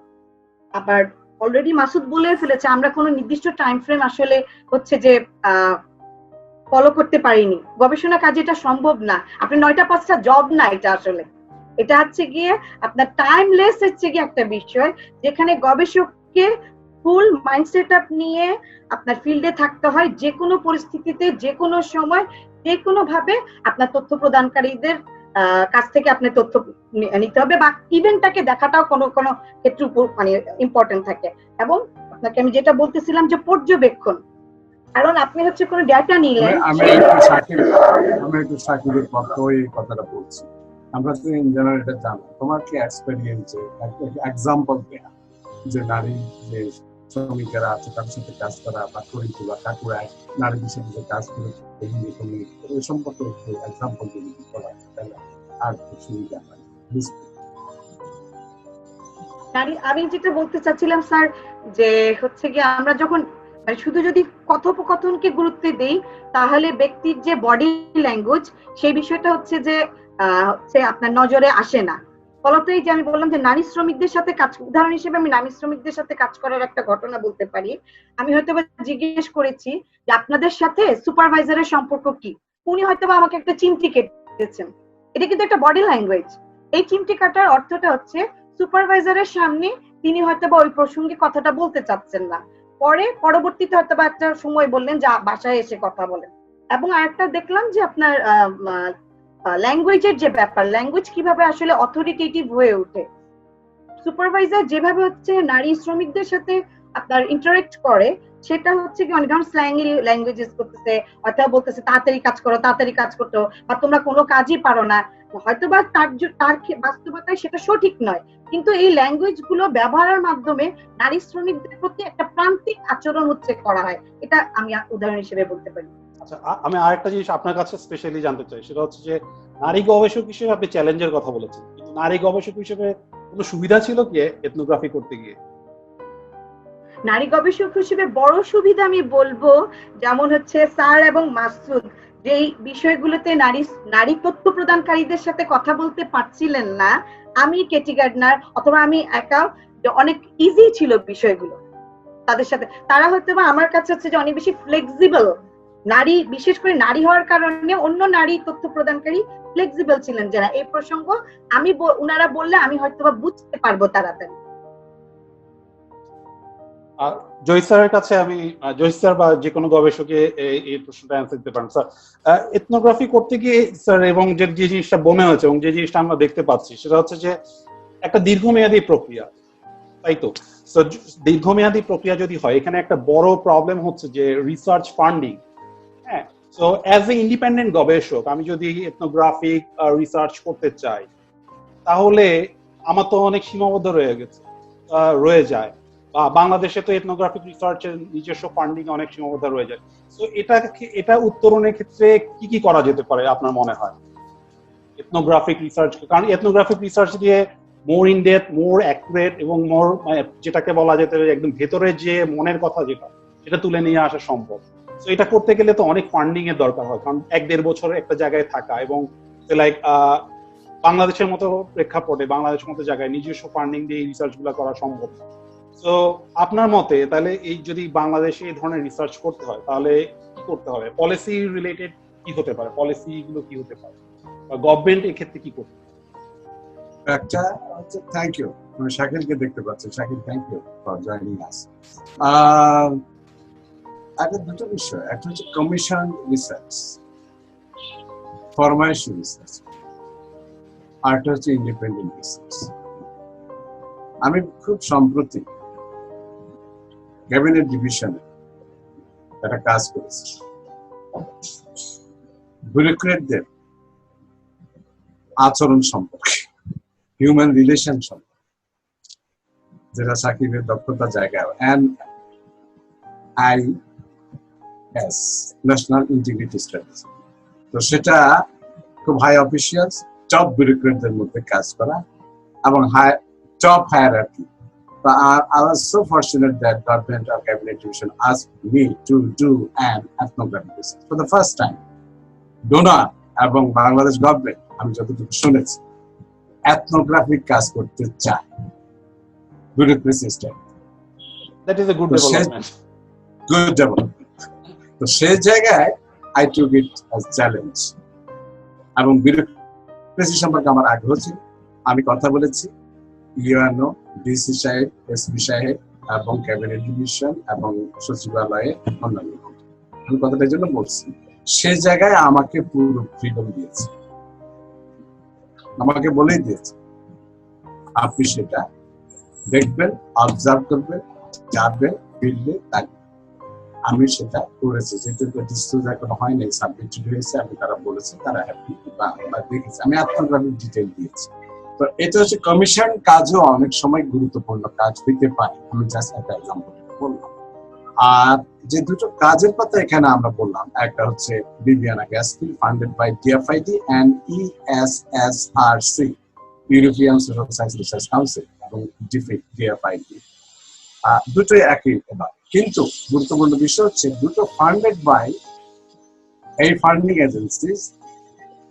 আবার অলরেডি মাসুদ বলে ফেলেছে আমরা কোনো নির্দিষ্ট টাইম ফ্রেম আসলে হচ্ছে যে ফলো করতে পারিনি। গবেষণা কাজে এটা সম্ভব না, আপনি ৯টা-৫টা জব না, এটা আসলে এটা হচ্ছে গিয়ে আপনার টাইমলেস হচ্ছে গিয়ে একটা বিষয়, যেখানে গবেষককে ফুল মাইন্ডসেট আপ নিয়ে আপনার ফিল্ডে থাকতে হয়, যে কোনো পরিস্থিতিতে, যে কোনো সময়, যে কোনো ভাবে আপনার তথ্য প্রদানকারীদের কাছ থেকে আপনি তথ্য নিতে হবে, বা ইভেন্টটাকে দেখাটাও কোনো কোনো ক্ষেত্রে মানে ইম্পর্টেন্ট থাকে। এবং আপনাকে আমি যেটা বলতেছিলাম যে পর্যবেক্ষণ, কারণ আপনি হচ্ছে কোনো ডেটা নিলেন, আমি একটু সাকিবের কথাটা বলছি। আমরা তো ইন জেনারেল এটা জানি, তোমার কি এক্সপেরিয়েন্সে এক্সাম্পল দেয়া যে নারী যে শ্রমিকেরা আছে তাদের সাথে কাজ করা, বা করিতে বা কাকুরায় নারীদের সাথে যে কাজ করে এই সম্পর্কে একটু এক্সাম্পল যদি বলা হয় তাহলে আর কি সুবিধা হয়। আমি যেটা বলতে চাচ্ছিলাম স্যার, যে হচ্ছে গিয়ে আমরা যখন শুধু যদি কথোপকথনকে গুরুত্ব দেই তাহলে ব্যক্তির যে বডি ল্যাঙ্গুয়েজ সেই বিষয়টা হচ্ছে যে আপনার নজরে আসে না। ফলত এই যে আমি বললাম যে নারী শ্রমিকদের সাথে কাজ, উদাহরণ হিসেবে আমি নারী শ্রমিকদের সাথে কাজ করার একটা ঘটনা বলতে পারি। আমি হয়তো জিজ্ঞেস করেছি যে আপনাদের সাথে সুপারভাইজারের সম্পর্ক কি, উনি হয়তো আমাকে একটা চিমটি কেটেছেন, এটা কিন্তু একটা বডি ল্যাঙ্গুয়েজ। এই চিমটি কাটার অর্থটা হচ্ছে সুপারভাইজারের সামনে তিনি হয়তো ওই প্রসঙ্গে কথাটা বলতে চাচ্ছেন না, পরবর্তীতে হয়তো একটা সময় বললেন যে বাসায় এসে কথা বলেন। এবং আরেকটা দেখলাম যে আপনার ল্যাঙ্গুয়েজের যে ব্যাপার, ল্যাঙ্গুয়েজ কিভাবে আসলে অথরিটেটিভ হয়ে ওঠে। সুপারভাইজার যেভাবে হচ্ছে নারী শ্রমিকদের সাথে আপনার ইন্টারেক্ট করে সেটা হচ্ছে কি অনেক স্ল্যাংলি ল্যাঙ্গুয়েজ ইউজ করতেছে, অথবা বলতেছে তাড়াতাড়ি কাজ করতো, বা তোমরা কোনো কাজই পারো না, হয়তোবা তার বাস্তবতায় সেটা সঠিক নয়, কিন্তু এই ল্যাঙ্গুয়েজ গুলো ব্যবহারের মাধ্যমে নারী শ্রমিকদের প্রতি একটা প্রান্তিক আচরণ হচ্ছে করা হয়, এটা আমি উদাহরণ হিসেবে বলতে পারি। আচ্ছা, আমি আরেকটা জিনিস আপনার কাছে স্পেশালি জানতে চাই, সেটা হচ্ছে যে নারী গবেষক হিসেবে আপনি চ্যালেঞ্জের কথা বলেছেন, কিন্তু নারী গবেষক হিসেবে কোনো সুবিধা ছিল কি এথনোগ্রাফি করতে গিয়ে? নারী গবেষক হিসেবে বড় সুবিধা আমি বলবো, যেমন হচ্ছে স্যার এবং মাসুদ যেই বিষয়গুলোতে নারী তথ্য প্রদানকারীদের সাথে কথা বলতে পারছিলেন না, আমি কেটি গার্ডনার অথবা আমি একা অনেক ইজি ছিল বিষয়গুলো তাদের সাথে। তারা হয়তো বা আমার কাছে হচ্ছে যে অনেক বেশি ফ্লেক্সিবল, নারী বিশেষ করে নারী হওয়ার কারণে অন্য নারী তথ্য প্রদানকারী ফ্লেক্সিবল ছিলেন, যারা এই প্রসঙ্গ আমি উনারা বললে আমি হয়তো বা বুঝতে পারবো তাড়াতাড়ি। জহির স্যারের কাছে আমি, জহির স্যার বা যে কোনো গবেষকে এই প্রশ্নটা অ্যান্সার দিতে পারেন। স্যার, এথনোগ্রাফি করতে গিয়ে স্যার এবং যে জিনিসটা মনে হয়েছে এবং যে জিনিসটা আমরা দেখতে পাচ্ছি সেটা হচ্ছে যে একটা দীর্ঘমেয়াদী প্রক্রিয়া, তাই তো? দীর্ঘমেয়াদী প্রক্রিয়া যদি হয়, এখানে একটা বড় প্রবলেম হচ্ছে যে রিসার্চ ফান্ডিং। হ্যাঁ, সো অ্যাজ এ ইন্ডিপেন্ডেন্ট গবেষক আমি যদি এথনোগ্রাফিক রিসার্চ করতে চাই তাহলে আমার তো অনেক সীমাবদ্ধ রয়ে যায়, বা বাংলাদেশে তো এথনোগ্রাফিক রিসার্চের নিজস্ব ফান্ডিং অনেক সীমাবদ্ধ রয়ে যায়। তো এটা উত্তরণের ক্ষেত্রে কি কি করা যেতে পারে আপনার মনে হয় এথনোগ্রাফিক রিসার্চ? কারণ এথনোগ্রাফিক রিসার্চ দিয়ে more in depth, more accurate এবং মোর যেটাকে বলা যেতে একদম ভেতরে যে মনের কথা যেটা তুলে নিয়ে আসা সম্ভব। তো এটা করতে গেলে তো অনেক ফান্ডিং এর দরকার হয়, কারণ 1-1.5 বছর একটা জায়গায় থাকা এবং লাইক বাংলাদেশের মতো প্রেক্ষাপটে বাংলাদেশের মতো জায়গায় নিজস্ব ফান্ডিং দিয়ে রিসার্চ গুলো করা সম্ভব না। তো আপনার মতে তাহলে এই যদি বাংলাদেশে এই ধরনের রিসার্চ করতে হয় তাহলে কি করতে হবে? পলিসি রিলেটেড কি হতে পারে, পলিসি গুলো কি হতে পারে, বা গভর্নমেন্ট এই ক্ষেত্রে কি করতে পারে? একটা থ্যাংক ইউ, আমি শাকিলকে দেখতে পাচ্ছি। Shakil, thank you for joining us. একটা দুটো বিষয়, একটা হচ্ছে কমিশন রিসার্চ, ফরমাইশন রিসার্চ, আরেকটা হচ্ছে ইন্ডিপেন্ডেন্ট রিসার্চ। আমি খুব সম্প্রতি ক্যাবিনেট ডিভিশনে একটা কাজ করেছি ব্যুরোক্রেটদের আচরণ সম্পর্কে, হিউম্যান রিলেশন সম্পর্কে, যেটা সাকিবের দক্ষতা জায়গায়, NIS ন্যাশনাল ইন্টিগ্রিটি স্ট্র্যাটেজি। তো সেটা খুব হাই অফিসিয়ালস, টপ ব্যুরোক্রেটদের মধ্যে কাজ করা এবং top hierarchy. But I was so fortunate that government or cabinet division asked me to do an ethnographic research for the first time. Donor এবং বাংলাদেশ গভর্নমেন্ট, আমি যতটুকু শুনেছি, ethnographic কাজ করতে চায় bureaucracy style. That is a good development. Good development. তো সেই জায়গায় I took it as challenge এবং ব্যুরোক্রেসি সম্পর্কে আমার আগ্রহ ছিল। আমি কথা বলেছি ইউএনও, ডিসি সাহেব, এসপি সাহেব এবং ক্যাবিনেট ডিভিশন এবং সচিবালয়ে অন্যান্য। আমি কথাটার জন্য বলছি, সে জায়গায় আমাকে পুরো ফ্রিডম দিয়েছে, আমাকে বলেই দিয়েছে আপনি সেটা দেখবেন, অবজার্ভ করবেন, যাবেন, ফিরলে থাকবেন। আমি সেটা করেছি, যেহেতু ডিসক্লোজ এখনো হয়নি, সাবমিটেড হয়েছে, আমি তারা বলেছে তারা হ্যাপি বা দেখেছি। আমি এতভাবে ডিটেল দিয়েছি। তো এটা হচ্ছে কমিশন কাজও অনেক সময় গুরুত্বপূর্ণ কাজ হইতে পারে, আমি জাস্ট একটা এক্সাম্পল বললাম। আর যে দুটো কাজের কথা এখানে আমরা বললাম, একটা হচ্ছে Bibiyana gas field funded by DFID and ESSRC, European social science research council, এবং DFID, দুটোই একই এবার। কিন্তু গুরুত্বপূর্ণ বিষয় হচ্ছে দুটো ফান্ডেড বাই এই funding agencies,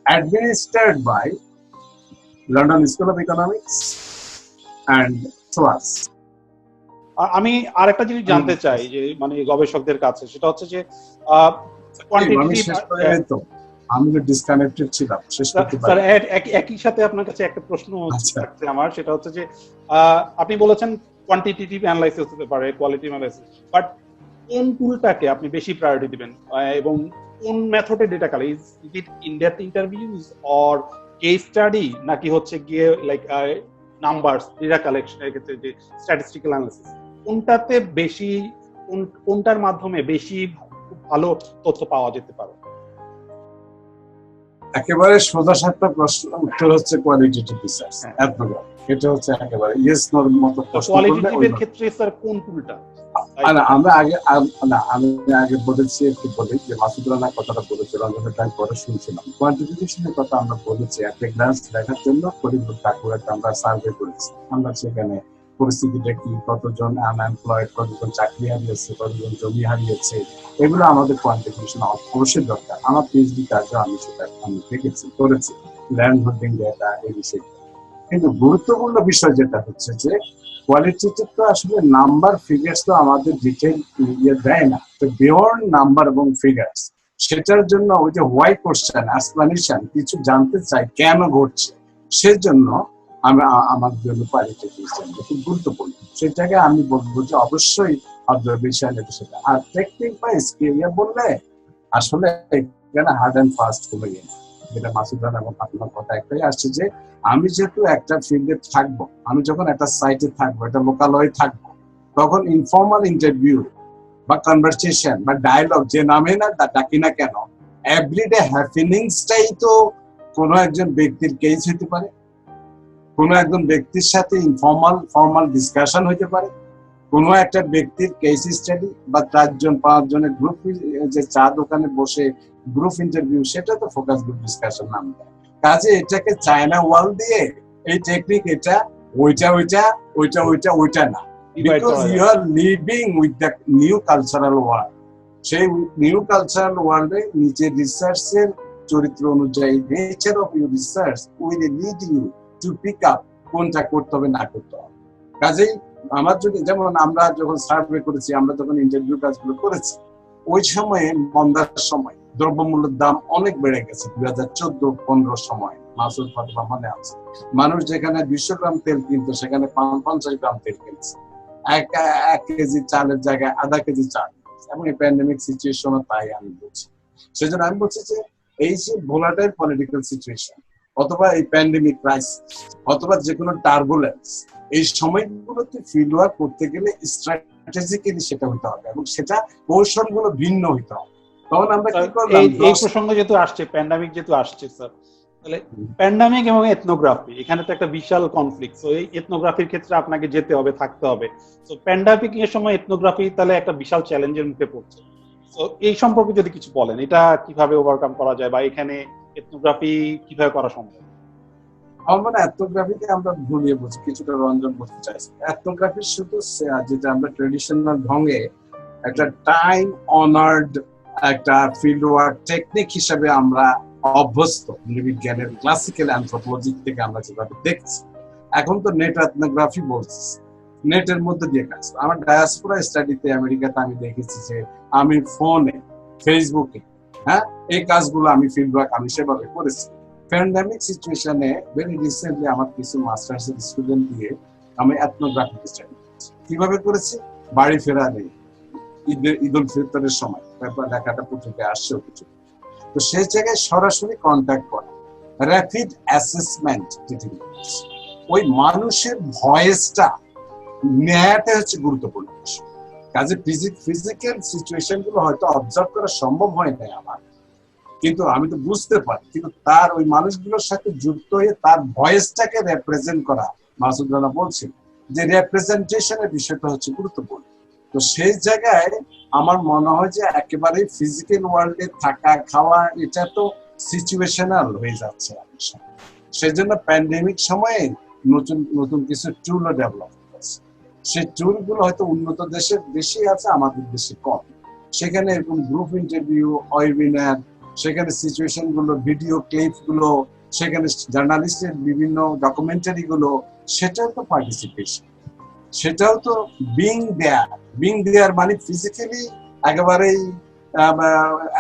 administered by London School of Economics and trust. আমি আরেকটা জিনিস জানতে চাই যে মানে গবেষকদের কাছে, সেটা হচ্ছে যে আমি তো ডিসকানেক্টেড ছিলাম, শেষ করতে পারি। স্যার একই সাথে আপনার কাছে একটা প্রশ্ন আছে আমার, সেটা হচ্ছে যে আপনি বলেছেন কোয়ান্টিটেটিভ অ্যানালাইসিস হতে পারে, কোয়ালিটি অ্যানালাইসিস, বাট কোন টুলটাকে আপনি বেশি প্রায়োরিটি দিবেন এবং কোন মেথডে data collect? Is it in-depth interviews or case study, নাকি হচ্ছে গিয়ে লাইক নাম্বারস, ডেটা কালেকশনের ক্ষেত্রে যে স্ট্যাটিস্টিক্যাল অ্যানালাইসিস, কোনটাতে বেশি, কোনটার মাধ্যমে বেশি ভালো তথ্য পাওয়া যেতে পারে? একেবারে সোজা সাপটা প্রশ্ন, উত্তর হচ্ছে কোয়ালিটেটিভ রিসার্চ, এথনোগ্রাফি। এটা হচ্ছে একেবারে ইয়েস নোর মতো প্রশ্ন। কোয়ালিটেটিভের ক্ষেত্রে স্যার কোন টুলটা? আমি আগে বলেছি, একটু বলি যে মাসুদ রানা কথাটা বলেছিল, আমি পরে শুনছিলাম। কোয়ান্টিফিকেশনের কথা আমরা বলেছি, একটা গ্লান্স দেখার জন্য ফরিদপুর ঠাকুরকে আমরা সার্ভে করেছি। আমরা সেখানে পরিস্থিতিটা কি, কতজন আনএমপ্লয়েড, কতজন চাকরি হারিয়েছে, কতজন জমি হারিয়েছে, এগুলো আমাদের কোয়ান্টিফিকেশন অবশ্যই দরকার। আমার পিএইচডি কাজও আমি সেটা দেখেছি, করেছি, ল্যান্ড হোল্ডিং ডেটা, এই বিষয়ে। কিন্তু গুরুত্বপূর্ণ বিষয় যেটা হচ্ছে যে কোয়ালিটেটিভ তো আসলে নাম্বার ফিগার্স তো আমাদের ডিটেইল দেয় না, তো বিয়ন্ড নাম্বার এবং ফিগার্স, সেটার জন্য ওই যে হোয়াই কোশ্চেন, এক্সপ্লানেশন, কিছু জানতে চাই কেন ঘটছে, সেজন্য আমার জন্য কোয়ালিটেটিভ খুব গুরুত্বপূর্ণ। সেটাকে আমি বলবো যে অবশ্যই অবজারভেশন, এটা সেটা। আর টেকনিক বা স্কিল বললে আসলে এখানে হার্ড অ্যান্ড ফাস্ট কোনো ইয়ে নেই। যেটা মাসুদ রানা এবং আপনার কথা একটাই আসছে যে আমি যেহেতু একটা ফিল্ডে থাকবো, আমি যখন একটা সাইটে থাকবো, একটা লোকালয়ে থাকবো, তখন ইনফর্মাল ইন্টারভিউ বা কনভারসেশন বা ডায়ালগ, যে নামে না ডাকি না কেন, এভরিডে হ্যাপেনিংসটাই তো কোনো একজন ব্যক্তির কেস হতে পারে, কোনো একজন ব্যক্তির সাথে ফর্মাল ডিসকাশন হতে পারে, কোনো একটা ব্যক্তির কেস স্টাডি বা 4-5 জনের গ্রুপ, যে চা দোকানে বসে গ্রুপ ইন্টারভিউ, সেটা তো ফোকাস গ্রুপ ডিসকাশন নাম দেয়। কাজে এটাকে চায়না ওয়াল দিয়ে এই টেকনিক, এটা ওইটা না, because you are living with the new cultural world. সেই নিউ কালচারাল ওয়ার্ল্ডে নিজের রিসার্চের চরিত্র অনুযায়ী nature of your research will lead you to pick up কোনটা করতে হবে না করতে হবে। কাজেই আমার যদি যেমন আমরা যখন সার্ভে করেছি, আমরা যখন ইন্টারভিউ কাজগুলো করেছি, ওই সময়ে মন্দার সময় দ্রব্যমূল্যের দাম অনেক বেড়ে গেছে 2014-15 সময়। মাসুদ ফাতেমা মনে আছে, মানুষ যেখানে 200 গ্রাম তেল কিনতো সেখানে 50 গ্রাম তেল কিনছে, এক কেজি চালের জায়গায় আধা কেজি চাল। এবং এই প্যান্ডেমিক সিচুয়েশনও তাই আমি বলছি। সেজন্য আমি বলছি যে এই যে ভোলাটাইল পলিটিক্যাল সিচুয়েশন অথবা এই প্যান্ডেমিক ক্রাইসিস অথবা যে কোনো টার্বুলেন্স, এই সময়গুলোতে ফিল্ড ওয়ার্ক করতে গেলে স্ট্র্যাটেজিক্যালি সেটা হতে হবে এবং সেটা কৌশলগুলো ভিন্ন হতে হবে। তখন আমরা কি করলাম, এই প্রসঙ্গ যেহেতু আসছে, প্যান্ডেমিক যেহেতু আসছে স্যার, তাহলে প্যান্ডেমিক এবং এথনোগ্রাফি এখানে তো একটা বিশাল কনফ্লিক্ট। তো এই এথনোগ্রাফির ক্ষেত্রে আপনাকে যেতে হবে, থাকতে হবে। তো প্যান্ডেমিক এর সময় এথনোগ্রাফি তাহলে একটা বিশাল চ্যালেঞ্জের মুখে পড়ছে। তো এই সম্পর্কে যদি কিছু বলেন, এটা কিভাবে ওভারকাম করা যায় বা এখানে এথনোগ্রাফি কিভাবে করা সম্ভব? আমার মনে হয় এথনোগ্রাফিকে আমরা ভুলিয়ে বলছি, কিছুটা রঞ্জন করতে চাইছি। এথনোগ্রাফি শুধু যেটা আমরা ট্রেডিশনাল ঢঙ্গে একটা টাইম অনার্ড একটা ফিল্ড ওয়ার্ক টেকনিক হিসেবে আমরা অভ্যস্ত নৃবিজ্ঞানের ক্লাসিক্যাল অ্যানথ্রোপোলজি থেকে আমরা যেভাবে দেখছি। এখন তো নেট এথনোগ্রাফি বলছি, নেটের মধ্যে দিয়ে কাজ। আমার ডায়াসপোরা স্টাডিতে আমেরিকাতে আমি দেখেছি যে আমি ফোনে, ফেসবুকে, এই কাজগুলো আমি ফিল্ড ওয়ার্ক আমি সেভাবে করেছি। প্যান্ডেমিক সিচুয়েশনে ভেরি রিসেন্টলি আমার কিছু মাস্টার্স এর স্টুডেন্ট দিয়ে আমি এথনোগ্রাফি স্টাডি করেছি। কিভাবে করেছি? বাড়ি ফেরা নেই, ঈদ উল ফিতরের সময় লেখাটা পত্রিকায় আসছেও কিছু। তো সেই জায়গায় সরাসরি কন্ট্যাক্ট করা, র্যাপিড অ্যাসেসমেন্ট, ওই মানুষের ভয়েসটা নেয়াটা হচ্ছে গুরুত্বপূর্ণ বিষয়। কাজে ফিজিক্যাল সিচুয়েশন গুলো হয়তো অবজার্ভ করা সম্ভব হয় না আমার, কিন্তু আমি তো বুঝতে পারি, কিন্তু তার ওই মানুষগুলোর সাথে যুক্ত হয়ে তার ভয়েসটাকে রিপ্রেজেন্ট করা, মাসুদ রানা বলছেন যে রিপ্রেজেন্টেশনের বিষয়টা হচ্ছে গুরুত্বপূর্ণ। তো সেই জায়গায় আমার মনে হয় যে একেবারে ফিজিক্যাল ওয়ার্ল্ডে থাকা খাওয়া এটা তো সিচুয়েশনাল হয়ে যাচ্ছে। সেই জন্য প্যান্ডেমিক সময়ে নতুন নতুন কিছু টুলও ডেভেলপ করেছে। সেই টুলগুলো হয়তো উন্নত দেশের বেশি আছে, আমাদের দেশে কম। সেখানে এরকম গ্রুপ ইন্টারভিউ, ওয়েবিনার, সেখানে সিচুয়েশন গুলো, ভিডিও ক্লিপ গুলো, সেখানে জার্নালিস্টের বিভিন্ন ডকুমেন্টারি গুলো, সেটাও তো পার্টিসিপেশন, সেটাও তো বিং দেয়ার মানে ফিজিক্যালি একেবারেই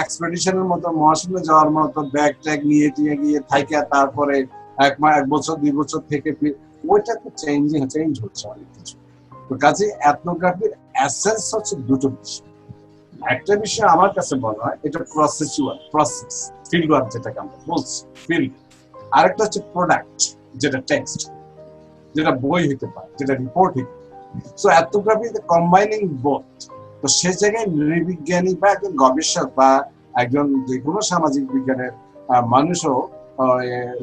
এক্সপেডিশনের মতো, মহাশূন্যে যাওয়ার মতো ব্যাগ ট্যাগ নিয়ে গিয়ে থাইকা তারপরে 1 বছর 2 বছর থেকে ওইটা তো চেঞ্জ হচ্ছে অনেক কিছু। তো কাজে এথনোগ্রাফির এসেন্স হচ্ছে দুটো বিষয়। একটা বিষয় আমার কাছে মনে হয় এটা প্রসেস ফিল্ড ওয়ার্ক যেটাকে আমরা বলছি ফিল্ড, আরেকটা হচ্ছে প্রোডাক্ট যেটা টেক্সট, যেটা বই হতে পারে, যেটা রিপোর্ট হতে পারে। So ethnography combining both. তো সে জায়গায় নৃবিজ্ঞানী বা একজন গবেষক বা একজন যে কোনো সামাজিক বিজ্ঞানের মানুষও,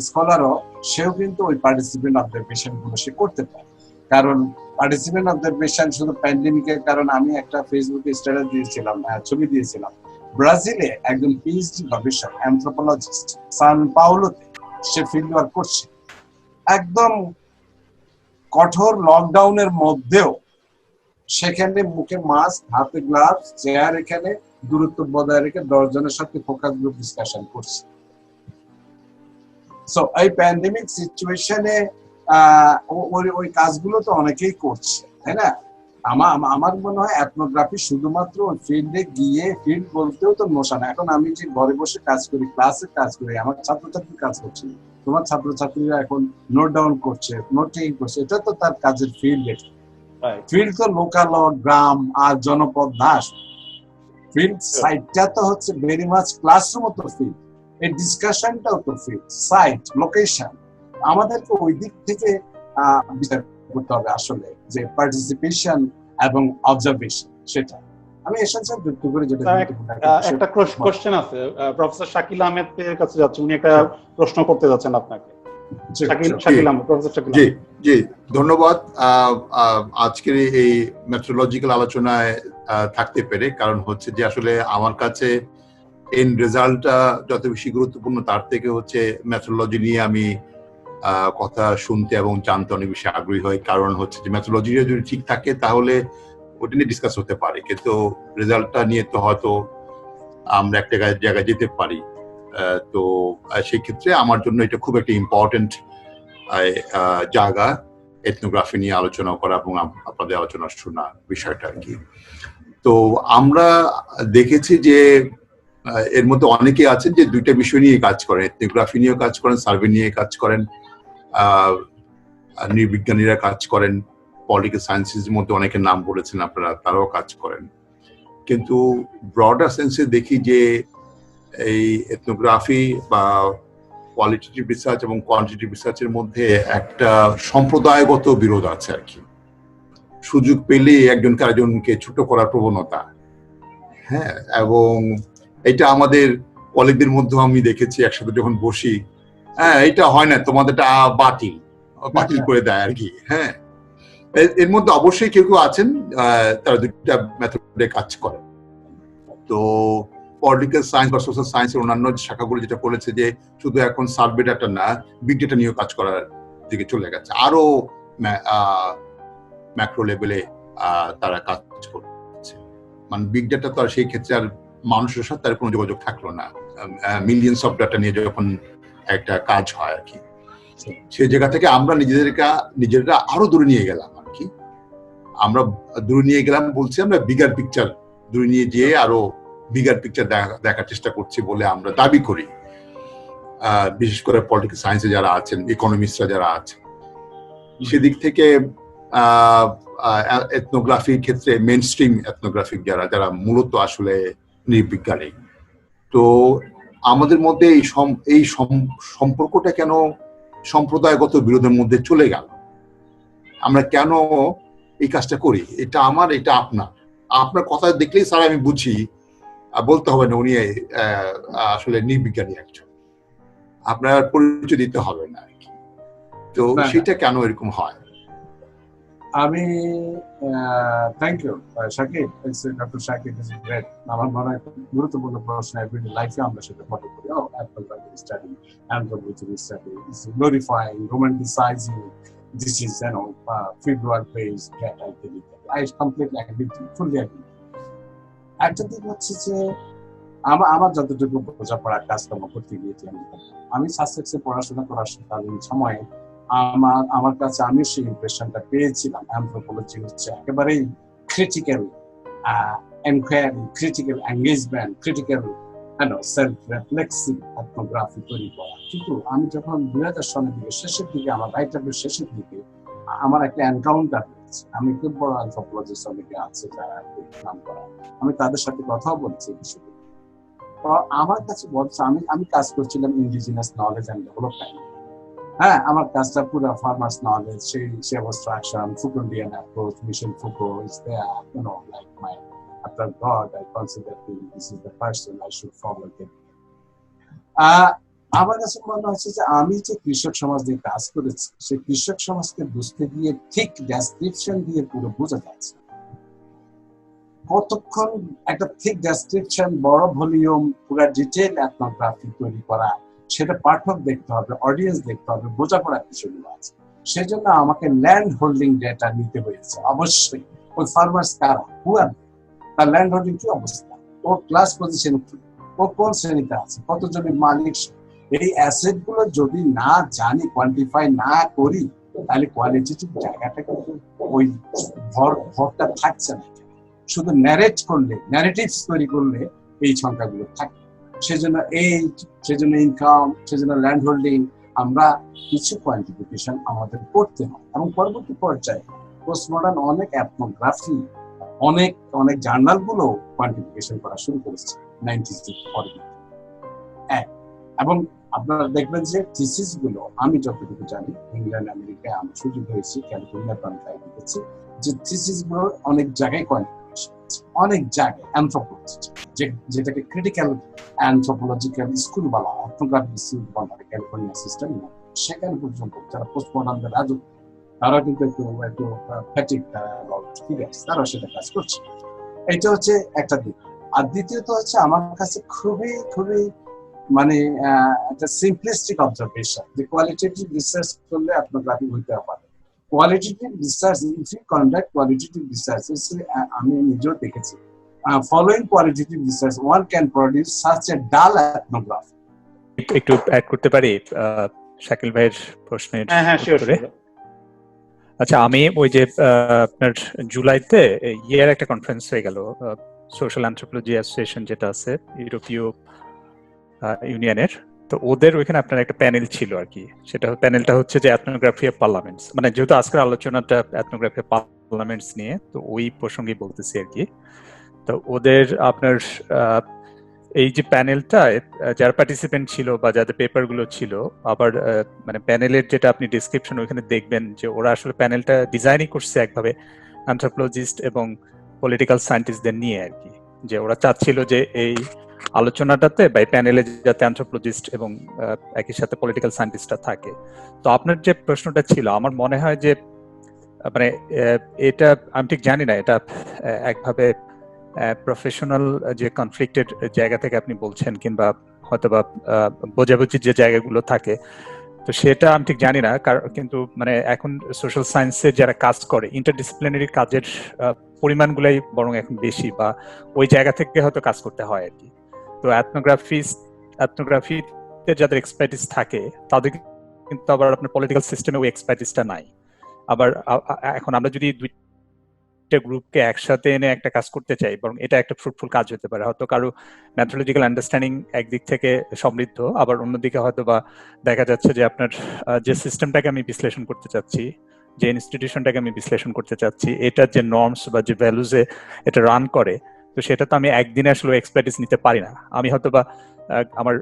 স্কলারও, সেও কিন্তু ওই পার্টিসিপেন্ট অবজারভেশন গুলো সে করতে পারে। কারণ পার্টিসিপেন্ট অবজারভেশন শুধু প্যান্ডেমিকের কারণ আমি একটা ফেসবুকে স্ট্যাটাস দিয়েছিলাম, ছবি দিয়েছিলাম, ব্রাজিলে একজন পিএইচডি গবেষক অ্যানথ্রোপোলজিস্ট সান পাওলোতে সে ফিল্ড ওয়ার্ক করছে। একদম কঠোর লকডাউনের মধ্যেও সেখানে মুখে মাস্ক, হাতে গ্লাভস, চেয়ার, এখানে দূরত্ব বজায় রেখে 10 জনের সাথে ফোকাস গ্রুপ ডিসকাশন করছে। সো এই প্যান্ডেমিক সিচুয়েশনে ওই কাজগুলো তো অনেকেই করছে, তাই না? আমার মনে হয় এথনোগ্রাফি শুধুমাত্র ফিল্ডে গিয়ে, ফিল্ড বলতেও তো নোশন। এখন আমি যে ঘরে বসে কাজ করি, ক্লাসে কাজ করি, আমার ছাত্রছাত্রী কাজ করছে, তোমার ছাত্রছাত্রীরা এখন নোট ডাউন করছে, নোট টেকিং করছে, এটা তো তার কাজের ফিল্ড। ফিল্ড তো লোকাল গ্রাম আর জনপদ না, ফিল্ড সাইটটা তো হচ্ছে ভেরি মাচ ক্লাসরুম তো ফিল্ড, এই ডিসকাশনটাও তো ফিল্ড, সাইট, লোকেশন। আমাদেরকে ওই দিক থেকে বিচার করতে হবে আসলে, যে পার্টিসিপেশন এবং অবজারভেশন, সেটা আমি এসেন্সিয়াল যুক্ত করে যেটা একটা কোশ্চেন আছে প্রফেসর শাকিল আহমেদের কাছে যাচ্ছে, উনি একটা প্রশ্ন করতে যাচ্ছেন আপনাকে। শাকিল আহমেদ, প্রফেসর শাকিল আহমেদ। জি, ধন্যবাদ আজকের এই মেথোডোলজিক্যাল আলোচনায় থাকতে পেরে। কারণ হচ্ছে যে আসলে আমার কাছে এন্ড রেজাল্টটা যত বেশি গুরুত্বপূর্ণ, তার থেকে হচ্ছে মেথোডোলজি নিয়ে আমি কথা শুনতে এবং জানতে অনেক বেশি আগ্রহী হয়। কারণ হচ্ছে যে মেথোডোলজি যদি ঠিক থাকে তাহলে ওটা নিয়ে ডিসকাস হতে পারে, কিন্তু রেজাল্টটা নিয়ে তো হয়তো আমরা একটা জায়গায় যেতে পারি। তো সেই ক্ষেত্রে আমার জন্য এটা খুব একটা ইম্পর্টেন্ট জায়গা, এথনোগ্রাফি নিয়ে আলোচনা করা এবং আপনাদের আলোচনা শোনা বিষয়টা আর কি। তো আমরা দেখেছি যে এর মধ্যে অনেকে আছেন যে দুইটা বিষয় নিয়ে কাজ করেন, এথনোগ্রাফি নিয়েও কাজ করেন, সার্ভে নিয়ে কাজ করেন, নৃবিজ্ঞানীরা কাজ করেন, পলিটিক্যাল সায়েন্সের মধ্যে অনেকের নাম বলেছেন আপনারা, তারাও কাজ করেন। কিন্তু ব্রডার সেন্সে দেখি যে এই এথনোগ্রাফি বা কোয়ালিটেটিভ রিসার্চ এবং কোয়ান্টিটেটিভ রিসার্চের মধ্যে একটা সম্প্রদায়গত বিরোধ আছে আর কি। সুযোগ পেলে একজনকে আরেকজনকে ছোট করার প্রবণতা, হ্যাঁ, এবং এটা আমাদের কলিগদের মধ্যে আমি দেখেছি একসাথে যখন বসি, হ্যাঁ এটা হয় না, তোমাদেরটা বাতিল করে দেয় আর কি। হ্যাঁ, এর মধ্যে অবশ্যই কেউ কেউ আছেন তারা দুইটা মেথডে কাজ করে। তো পলিটিক্যাল সায়েন্স বা সোশ্যাল সায়েন্সের অন্যান্য শাখাগুলো যেটা করেছে যে শুধু এখন সার্ভে ডাটা না, বিগ ডেটা নিয়েও কাজ করার দিকে চলে গেছে, আরো ম্যাক্রো লেভেলে তারা কাজ করছে। মানে বিগ ডেটা তো আর সেই ক্ষেত্রে আর মানুষের সাথে তার কোনো যোগাযোগ থাকলো না, মিলিয়নস অফ ডাটা নিয়ে যখন একটা কাজ হয় আর কি। সেই জায়গা থেকে আমরা নিজেরা আরো দূরে নিয়ে গেলাম আর কি। আমরা দূরে নিয়ে গেলাম বলছি, আমরা বিগার পিকচার দূরে নিয়ে যেয়ে আরো বিগার পিকচার দেখার চেষ্টা করছি বলে আমরা দাবি করি, বিশেষ করে পলিটিক্যাল সায়েন্সে যারা আছেন, ইকোনমিস্টরা যারা আছেন। সেদিক থেকে এথনোগ্রাফির ক্ষেত্রে মেইন স্ট্রিম এথনোগ্রাফিক যারা মূলত আসলে নৃবিজ্ঞানী, তো আমাদের মধ্যে এই সম্পর্কটা কেন সম্প্রদায়গত বিরোধের মধ্যে চলে গেল? আমরা কেন এই কাজটা করি? এটা আমার, এটা আপনার কথা দেখলেই স্যার আমি বুঝি, বলতে হবে না উনি আসলে নৃবিজ্ঞানী একজন, আপনার পরিচয় দিতে হবে না আর কি। তো সেটা কেন এরকম হয়? আমি thank you Shakib, doctor Shakib is great. আমার মনে হয় গুরুত্বপূর্ণ প্রশ্ন, এভরিডে লাইফে আমরা সেটা ফলো করি। Anthropology study, anthropology study is glorifying, romanticising, this is fieldwork based data activity. I completely agree, fully agree. একটা দিক হচ্ছে যে আমার যতটুকু বোঝাপড়ার কাজকর্ম করতে গিয়েছি, আমি সাসেক্সে পড়াশোনা করার কালীন সময়ে আমার কাছে আমি সেই ইমপ্রেশনটা পেয়েছিলাম, অ্যান্থ্রোপোলজি হচ্ছে একেবারেই critical enquiry, critical engagement, critical self reflexive ethnography তৈরি করা। কিন্তু আমি যখন 2000 সালের দিকে শেষের দিকে, আমার রাইটারের শেষের দিকে আমার একটা এনকাউন্টার হয়েছে। আমি খুব বড় অ্যান্থ্রোপোলজিস্ট অনেকে আছে যারা নাম করা, আমি তাদের সাথে কথাও বলছি বিষয়ে। আমার কাছে বলছে, আমি কাজ করছিলাম ইন্ডিজিনাস নলেজ অ্যান্ড ডেভেলপমেন্ট। হ্যাঁ, আমার কাজটা পুরো ফার্মার্স নলেজ, সেই obstruction, Foucauldian approach, Michel Foucault is there, like my after God, I consider this is the person I should follow. আমার কাছে মনে হচ্ছে যে আমি যে কৃষক সমাজ দিয়ে কাজ করেছি, সেই কৃষক সমাজকে বুঝতে গিয়ে ঠিক ডেসক্রিপশন দিয়ে পুরো বোঝা যাচ্ছে। কতক্ষণ একটা ঠিক ডেসক্রিপশন, বড় ভলিউম, পুরো ডিটেইল এথনোগ্রাফি তৈরি করা, সেটা পাঠক দেখতে হবে, অডিয়েন্স দেখতে হবে, বোঝাপড়ার বিষয়গুলো আছে। সেজন্য আমাকে ল্যান্ড হোল্ডিং ডেটা নিতে হয়েছে অবশ্যই। ওই ফার্মার্স কারা, তার ল্যান্ড হোল্ডিং কি অবস্থা, ওর ক্লাস পজিশন কি, ও কোন শ্রেণীতে আছে, কত জনের মালিক, এই অ্যাসেট গুলো যদি না জানি, কোয়ান্টিফাই না করি, তাহলে কোয়ালিটেটিভ জায়গাটা কিন্তু ওই ভরটা থাকছে না। শুধু ন্যারেট করলে, ন্যারেটিভস তৈরি করলে এই সংখ্যাগুলো থাকে। সেজন্য ইনকাম, সেজন্য ল্যান্ড হোল্ডিং, আমরা কিছু কোয়ান্টিফিকেশন আমাদের করতে হয়। এবং পরবর্তী পর্যায়ে পোস্টমডার্ন অনেক এথনোগ্রাফি, অনেক জার্নাল গুলো কোয়ান্টিফিকেশন করা শুরু করেছে 90s পরে। এবং আপনারা দেখবেন যে থিসিস গুলো, আমি যতটুকু জানি ইংল্যান্ড আমেরিকায় আমি সুযোগ হয়েছি, ক্যালিফোর্নিয়া প্রান্তে দেখেছি যে থিসিস গুলোর অনেক জায়গায় কোয়ান্টিফিকেশন, অনেক জায়গায় অ্যানথ্রোপোলজি, যেটাকে ক্রিটিক্যাল অ্যানথ্রোপোলজিক্যাল স্কুল বলা, এথনোগ্রাফিক স্কুল বলা, ক্যালিফোর্নিয়া সিস্টেম, সেখানে পর্যন্ত যারা পোস্টমডার্নদের রাজত্ব, তারা কিন্তু একটু ফ্যাটিক, তারা সেটা কাজ করছে। এটা হচ্ছে একটা দিক। আর দ্বিতীয়ত হচ্ছে আমার কাছে খুবই খুবই মানে একটা সিম্পলিস্টিক অবজারভেশন, যে কোয়ালিটেটিভ রিসার্চ করলে এথনোগ্রাফি হইতে পারে। Qualitative research, if you conduct qualitative research, আমি নিজেও দেখেছি, following qualitative research, one can produce such a dull ethnography. একটু অ্যাড করতে পারি শাকিল ভাইয়ের প্রশ্নের উত্তরে? আচ্ছা, আমি ওই যে আপনার জুলাইতে ইয়ের একটা কনফারেন্স হয়ে গেল, সোশ্যাল অ্যানথ্রোপোলজি অ্যাসোসিয়েশন যেটা আছে ইউরোপীয় ইউনিয়নের, তো ওদের ওইখানে আপনার একটা প্যানেল ছিল আর কি। সেটা প্যানেলটা হচ্ছে যে এথনোগ্রাফি অফ পার্লামেন্টস, মানে যেহেতু আজকের আলোচনাটা এথনোগ্রাফি অফ পার্লামেন্টস নিয়ে, তো ওই প্রসঙ্গে বলতেছি আর কি। তো ওদের আপনার এই যে প্যানেলটা, যারা পার্টিসিপেন্ট ছিল বা যাদের পেপার গুলো ছিল, আবার মানে প্যানেলের যেটা আপনি ডিসক্রিপশন ওইখানে দেখবেন যে ওরা আসলে প্যানেলটা ডিজাইনই করছে একভাবে অ্যানথ্রোপোলজিস্ট এবং পলিটিক্যাল সায়েন্টিস্টদের নিয়ে আর কি। যে ওরা চাচ্ছিল যে এই আলোচনাটাতে বা প্যানেলে যাতে অ্যানথ্রোপোলজিস্ট এবং একই সাথে পলিটিক্যাল সায়েন্টিস্টরা থাকে। তো আপনার যে প্রশ্নটা ছিল, আমার মনে হয় যে মানে এটা আমি ঠিক জানি না, এটা একভাবে প্রফেশনাল যে কনফ্লিক্টেড জায়গা থেকে আপনি বলছেন, কিংবা হয়তোবা বোঝাবুঝির যে জায়গাগুলো থাকে, তো সেটা আমি ঠিক জানি না। কিন্তু মানে এখন সোশ্যাল সায়েন্সে যারা কাজ করে, ইন্টারডিসিপ্লিনারি কাজের পরিমাণগুলাই বরং এখন বেশি, বা ওই জায়গা থেকে হয়তো কাজ করতে হয় আর কি। তো এথনোগ্রাফিতে যাদের এক্সপার্টিস থাকে তাদের কিন্তু আবার আপনার পলিটিক্যাল সিস্টেমে ওই এক্সপার্টিসটা নাই। আবার এখন আমরা যদি গ্রুপকে একসাথে এনে একটা কাজ করতে চাই, বরং এটা একটা ফ্রুটফুল কাজ হতে পারে। হয়তো কারো ম্যাথোলজিক্যাল আন্ডারস্ট্যান্ডিং একদিক থেকে সমৃদ্ধ, আবার অন্যদিকে হয়তো বা দেখা যাচ্ছে যে আপনার যে সিস্টেমটাকে আমি বিশ্লেষণ করতে চাচ্ছি, যে ইনস্টিটিউশনটাকে আমি বিশ্লেষণ করতে চাচ্ছি, এটার যে নর্মস বা যে ভ্যালুজে এটা রান করে, তো সেটা তো আমি একদিনে আসলে এক্সপার্টিস নিতে পারি না। আমি হয়তো বা আমার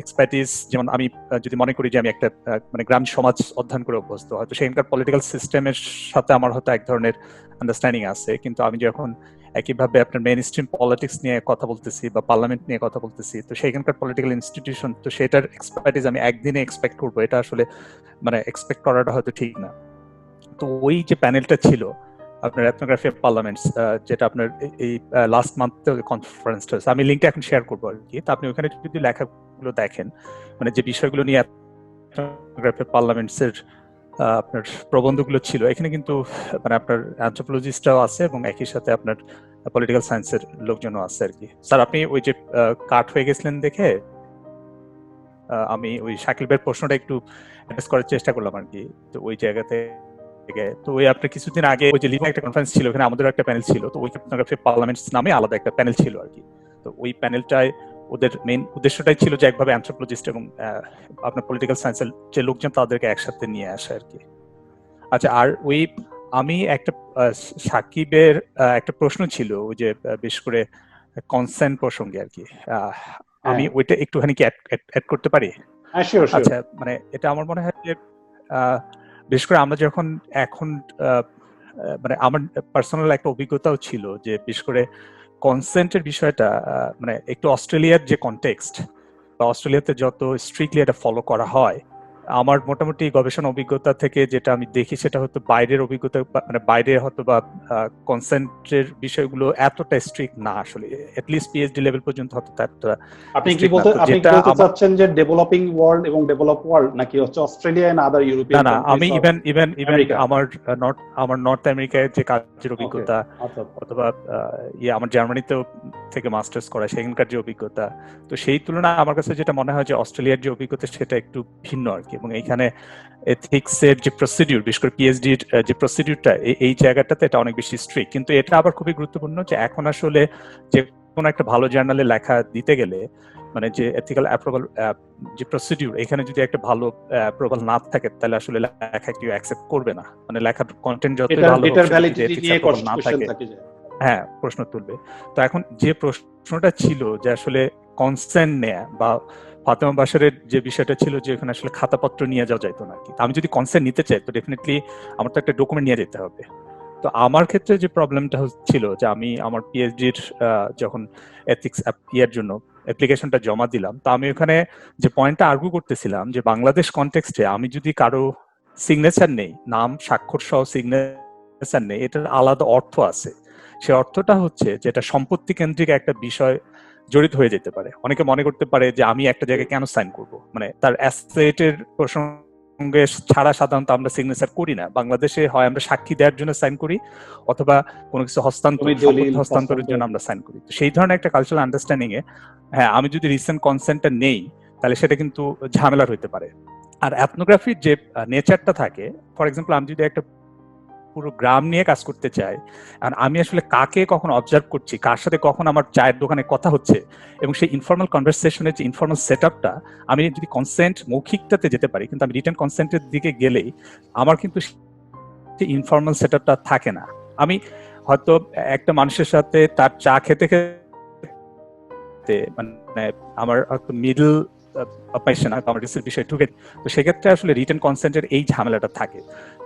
এক্সপার্টিস, যেমন আমি যদি মনে করি যে আমি একটা মানে গ্রাম সমাজ অধ্যয়ন করে অভ্যস্ত, হয়তো সেখানকার পলিটিক্যাল সিস্টেমের সাথে আমার হয়তো এক ধরনের আন্ডারস্ট্যান্ডিং আছে, কিন্তু আমি যখন একইভাবে আপনার মেইন স্ট্রিম পলিটিক্স নিয়ে কথা বলতেছি বা পার্লামেন্ট নিয়ে কথা বলতেছি, তো সেখানকার পলিটিক্যাল ইনস্টিটিউশন, তো সেটার এক্সপার্টিস আমি একদিনে এক্সপেক্ট করবো, এটা আসলে মানে এক্সপেক্ট করাটা হয়তো ঠিক না। তো ওই যে প্যানেলটা ছিল আপনার এথনোগ্রাফি অফ পার্লামেন্টস, যেটা আপনার এই লাস্ট মান্থে কনফারেন্সটা, আমি লিঙ্কটা এখন শেয়ার করবো আর কি। তো আপনি ওখানে যদি লেখাগুলো দেখেন, মানে যে বিষয়গুলো নিয়ে এথনোগ্রাফি অফ পার্লামেন্টস এর আপনার প্রবন্ধগুলো ছিল, এখানে কিন্তু মানে আপনার অ্যানথ্রোপোলজিস্টরাও আছে এবং একই সাথে আপনার পলিটিক্যাল সায়েন্সের লোকজনও আছে আর কি। স্যার, আপনি ওই যে কাট হয়ে গেছিলেন দেখে আমি ওই শাকিল ভাইয়ের প্রশ্নটা একটু অ্যাড্রেস করার চেষ্টা করলাম আর কি। তো ওই জায়গাতে তো ওই আপনার কিছুদিন আগে ওই যে লিভিং একটা কনফারেন্স ছিল, ওখানে আমাদের একটা প্যানেল ছিল, তো ওই এথনোগ্রাফি পার্লামেন্টস নামে আলাদা একটা প্যানেল ছিল আর কি। তো ওই প্যানেলটায় ওদের মেইন উদ্দেশ্যটাই ছিল যে একভাবে অ্যানথ্রোপোলজিস্ট এবং আপনার পলিটিক্যাল সায়েন্সের যে লোকজন তাদেরকে একসাথে নিয়ে আসা আর কি। আচ্ছা, আর ওই আমি একটা সাকিবের একটা প্রশ্ন ছিল ওই যে বিশেষ করে কনসেন্ট প্রসঙ্গে আর কি, আমি ওইটা একটুখানি কি অ্যাড করতে পারি? আচ্ছা, মানে এটা আমার মনে হয় যে বিশেষ করে আমরা যখন এখন মানে আমার পার্সোনাল একটা অভিজ্ঞতাও ছিল যে বিশেষ করে কনসেন্টের বিষয়টা, মানে একটু অস্ট্রেলিয়ার যে কনটেক্সট বা অস্ট্রেলিয়াতে যত স্ট্রিক্টলি এটা ফলো করা হয়, আমার মোটামুটি গবেষণা অভিজ্ঞতা থেকে যেটা আমি দেখি সেটা হয়তো বাইরের অভিজ্ঞতা, মানে বাইরে হয়তো বা কনসেন্টের বিষয়গুলো এতটা স্ট্রিক্ট না আসলে, এটলিস্ট পিএইচডি লেভেল পর্যন্ত হয়তো তারটা। আপনি কি বলতে চাচ্ছেন যে ডেভেলপিং ওয়ার্ল্ড এবং ডেভেলপ ওয়ার্ল্ড, নাকি হচ্ছে অস্ট্রেলিয়া এন্ড আদার ইউরোপিয়ান? না, আমি ইভেন আমার নর্থ আমেরিকায় যে কাজের অভিজ্ঞতা, অথবা আমার জার্মানিতেও থেকে মাস্টার্স করা, সেখানকার যে অভিজ্ঞতা, তো সেই তুলনায় আমার কাছে যেটা মনে হয় যে অস্ট্রেলিয়ার যে অভিজ্ঞতা সেটা একটু ভিন্ন আর কি। এবং এইখানে এথিক্স এর যে প্রসিডিউর, বিশেষ করে পিএইচডির যে প্রসিডিউরটা, এই জায়গাটাতে এটা অনেক বেশি স্ট্রিক্ট। কিন্তু এটা আবার খুবই গুরুত্বপূর্ণ যে এখন আসলে যে কোনো একটা ভালো জার্নালে লেখা দিতে গেলে, মানে যে এথিক্যাল অ্যাপ্রুভাল যে প্রসিডিউর, এখানে যদি একটা ভালো অ্যাপ্রুভাল না থাকে তাহলে আসলে লেখা কেউ অ্যাকসেপ্ট করবে না। মানে লেখার কন্টেন্ট যত ভালো না থাকে, হ্যাঁ, প্রশ্ন তুলবে। তো এখন যে প্রশ্নটা ছিল যে আসলে কনসেন্ট নেয়া, বা ফাতেমা বাশারের যে বিষয়টা ছিল যে এখানে আসলে খাতাপত্র নিয়ে যাওয়া যাইতো না কি, আমি যদি কনসেন্ট নিতে চাই তো ডেফিনেটলি আমার তো একটা ডকুমেন্ট নিয়ে যেতে হবে। তো আমার ক্ষেত্রে যে প্রবলেমটা ছিল যে আমি আমার পিএইচডির যখন এথিক্স ইয়ার জন্য অ্যাপ্লিকেশনটা জমা দিলাম, তো আমি ওখানে যে পয়েন্টটা আর্গু করতেছিলাম যে বাংলাদেশ কনটেক্সটে আমি যদি কারো সিগনেচার নেই, নাম স্বাক্ষর সহ সিগনেচার নেই, এটার আলাদা অর্থ আছে। সে অর্থটা হচ্ছে যে এটা সম্পত্তি কেন্দ্রিক একটা বিষয় জড়িত হয়ে যেতে পারে। অনেকে মনে করতে পারে যে আমি একটা জায়গায় কেন সাইন করব, মানে তার অ্যাসেটের প্রসঙ্গ সঙ্গে ছাড়া সাধারণত আমরা সিগনেচার করি না। বাংলাদেশে হয় আমরা সাক্ষী দেওয়ার জন্য সাইন করি, অথবা কোনো কিছু হস্তান্তরের জন্য আমরা সাইন করি। তো সেই ধরনের একটা কালচারাল আন্ডারস্ট্যান্ডিং এ হ্যাঁ আমি যদি রিসেন্ট কনসেন্টটা নেই তাহলে সেটা কিন্তু ঝামেলার হইতে পারে। আর এথনোগ্রাফির যে নেচারটা থাকে, ফর এক্সাম্পল আমি যদি একটা পুরো গ্রাম নিয়ে কাজ করতে চাই, আর আমি আসলে কাকে কখন অবজার্ভ করছি, কার সাথে কখন আমার চায়ের দোকানে কথা হচ্ছে, এবং সেই ইনফর্মাল কনভারসেশনের যে ইনফর্মাল সেট আপটা, আমি যদি কনসেন্ট মৌখিকটাতে যেতে পারি, কিন্তু আমি রিটেন কনসেন্টের দিকে গেলেই আমার কিন্তু সেই ইনফর্মাল সেট আপটা থাকে না। আমি হয়তো একটা মানুষের সাথে তার চা খেতে খেতে মানে আমার হয়তো মিডল পাইছে না, আমার রিসার্চ বিষয় ঢুকে, তো সেক্ষেত্রে আসলে রিটেন কনসেন্টের এই ঝামেলাটা থাকে।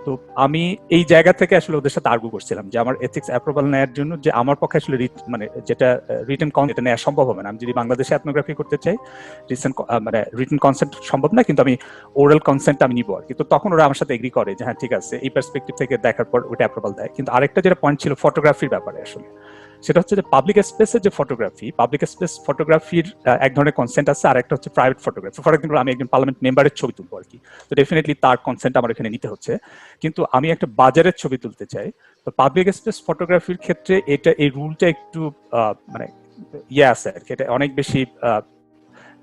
তো আমি এই জায়গা থেকে আসলে ওদের সাথে আর্গু করছিলাম যে আমার এথিক্স অ্যাপ্রুভাল নেওয়ার জন্য যে আমার পক্ষে আসলে মানে যেটা রিটেন কনসেন্ট নেওয়া সম্ভব হবে না। আমি যদি বাংলাদেশে এথনোগ্রাফি করতে চাই, মানে রিটেন কনসেন্ট সম্ভব না, কিন্তু আমি ওরাল কনসেন্ট আমি নিব আর কি। তো তখন ওরা আমার সাথে এগ্রি করে যে হ্যাঁ ঠিক আছে, এই পার্সপেক্টিভ থেকে দেখার পর ওটা অ্যাপ্রুভাল দেয়। কিন্তু আরেকটা যেটা পয়েন্ট ছিল ফটোগ্রাফির ব্যাপারে, আসলে সেটা হচ্ছে যে পাবলিক স্পেসের যে ফটোগ্রাফি, পাবলিক স্পেস ফটোগ্রাফির এক ধরনের কনসেন্ট আছে, আর একটা হচ্ছে প্রাইভেট ফটোগ্রাফি। ফর এক্সাম্পল আমি একজন পার্লামেন্ট মেম্বারের ছবি তুলবো আর কি, তো ডেফিনেটলি তার কনসেন্ট আমার এখানে নিতে হচ্ছে। কিন্তু আমি একটা বাজারের ছবি তুলতে চাই, তো পাবলিক স্পেস ফটোগ্রাফির ক্ষেত্রে এই রুলটা একটু মানে আছে আর কি, এটা অনেক বেশি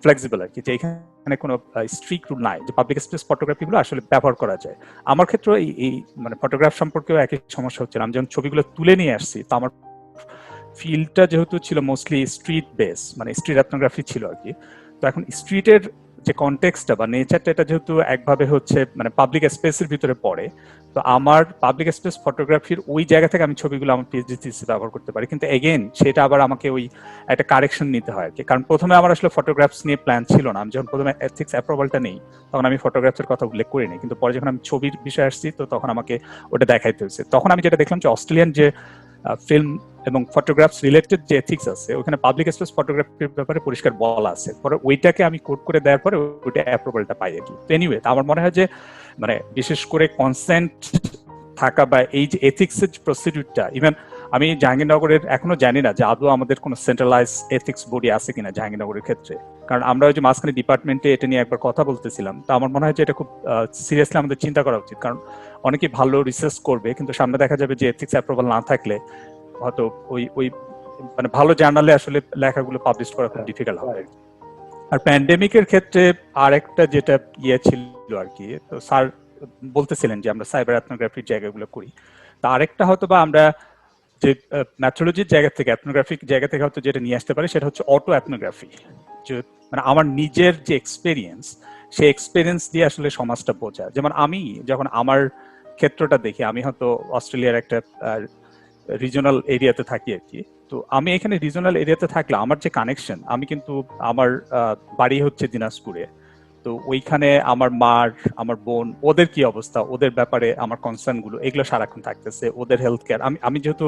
ফ্লেক্সিবল আর কি, যে এখানে কোনো স্ট্রিক্ট রুল নাই যে পাবলিক স্পেস ফটোগ্রাফি গুলো আসলে ব্যবহার করা যায়। আমার ক্ষেত্রে এই মানে ফটোগ্রাফ সম্পর্কেও একই সমস্যা হচ্ছিল। আমি যখন ছবিগুলো তুলে নিয়ে আসছি, তো আমার ফিল্ডটা যেহেতু ছিল মোস্টলি স্ট্রিট বেস, মানে স্ট্রিট এথনোগ্রাফি ছিল আর কি। তো এখন স্ট্রিটের যে কনটেক্সটটা বা নেচারটা, এটা যেহেতু একভাবে হচ্ছে মানে পাবলিক স্পেসের ভিতরে পড়ে, তো আমার পাবলিক স্পেস ফটোগ্রাফির ওই জায়গা থেকে আমি ছবিগুলো আমার পিএইচডি থিসিসে ব্যবহার করতে পারি। কিন্তু এগেইন সেটা আবার আমাকে ওই একটা কারেকশন নিতে হয় আর কি, কারণ প্রথমে আমার আসলে ফটোগ্রাফস নিয়ে প্ল্যান ছিল না। আমি যখন প্রথমে এথিক্স অ্যাপ্রুভালটা নেই, তখন আমি ফটোগ্রাফের কথা উল্লেখ করিনি, কিন্তু পরে যখন আমি ছবির বিষয়ে আসছি, তো তখন আমাকে ওটা দেখাইতে হয়েছে। তখন আমি যেটা দেখলাম যে অস্ট্রেলিয়ান যে ফিল্ম এবং ফটোগ্রাফস রিলেটেড যে এথিক্স আছে, ওখানে পাবলিক স্পেস ফটোগ্রাফির ব্যাপারে পরিষ্কার বলা আছে। পরে ওইটাকে আমি কোড করে দেওয়ার পরে ওইটা অ্যাপ্রুভালটা পাই আর কি। তো এনিওয়ে, আমার মনে হয় যে মানে বিশেষ করে কনসেন্ট থাকা বা এই যে এথিক্সের প্রসিডিউরটা, ইভেন আমি জাহাঙ্গীরনগরের এখনো জানি না যে আদৌ আমাদের কোনো সেন্ট্রালাইজ এথিক্স বডি আছে কিনা জাহাঙ্গীরনগরের ক্ষেত্রে। কারণ আমরা ওই যে মাঝখানে ডিপার্টমেন্টে এটা নিয়ে একবার কথা বলতেছিলাম, তো আমার মনে হয় যে এটা খুব সিরিয়াসলি আমাদের চিন্তা করা উচিত। কারণ অনেকে ভালো রিসার্চ করবে, কিন্তু সামনে দেখা যাবে যে এথিক্স অ্যাপ্রুভাল না থাকলে হয়তো ওই মানে ভালো জার্নালে আসলে লেখাগুলো পাবলিশ করা খুব ডিফিকাল্ট হবে। আর প্যান্ডেমিকের ক্ষেত্রে আর একটা যেটা ছিল আর কি, তো স্যার বলতেছিলেন যে আমরা সাইবার এথনোগ্রাফির জায়গাগুলো করি। তো আরেকটা হয়তো বা আমরা যে ম্যাথোলজির জায়গা থেকে, এথনোগ্রাফিক জায়গা থেকে হয়তো যেটা নিয়ে আসতে পারি, সেটা হচ্ছে অটো এথনোগ্রাফি। যে মানে আমার নিজের যে এক্সপেরিয়েন্স, সেই এক্সপেরিয়েন্স দিয়ে আসলে সমাজটা বোঝা। যেমন আমি যখন আমার ক্ষেত্রটা দেখি, আমি হয়তো অস্ট্রেলিয়ার একটা রিজনাল এরিয়াতে থাকি আর কি। তো আমি এখানে রিজনাল এরিয়াতে থাকলে আমার যে কানেকশন, আমি কিন্তু আমার বাড়ি হচ্ছে দিনাজপুরে, তো ওইখানে আমার মার, আমার বোন, ওদের কি অবস্থা, ওদের ব্যাপারে আমার কনসার্ন গুলো এগুলো সারাক্ষণ থাকতেছে, ওদের হেলথ কেয়ার। আমি যেহেতু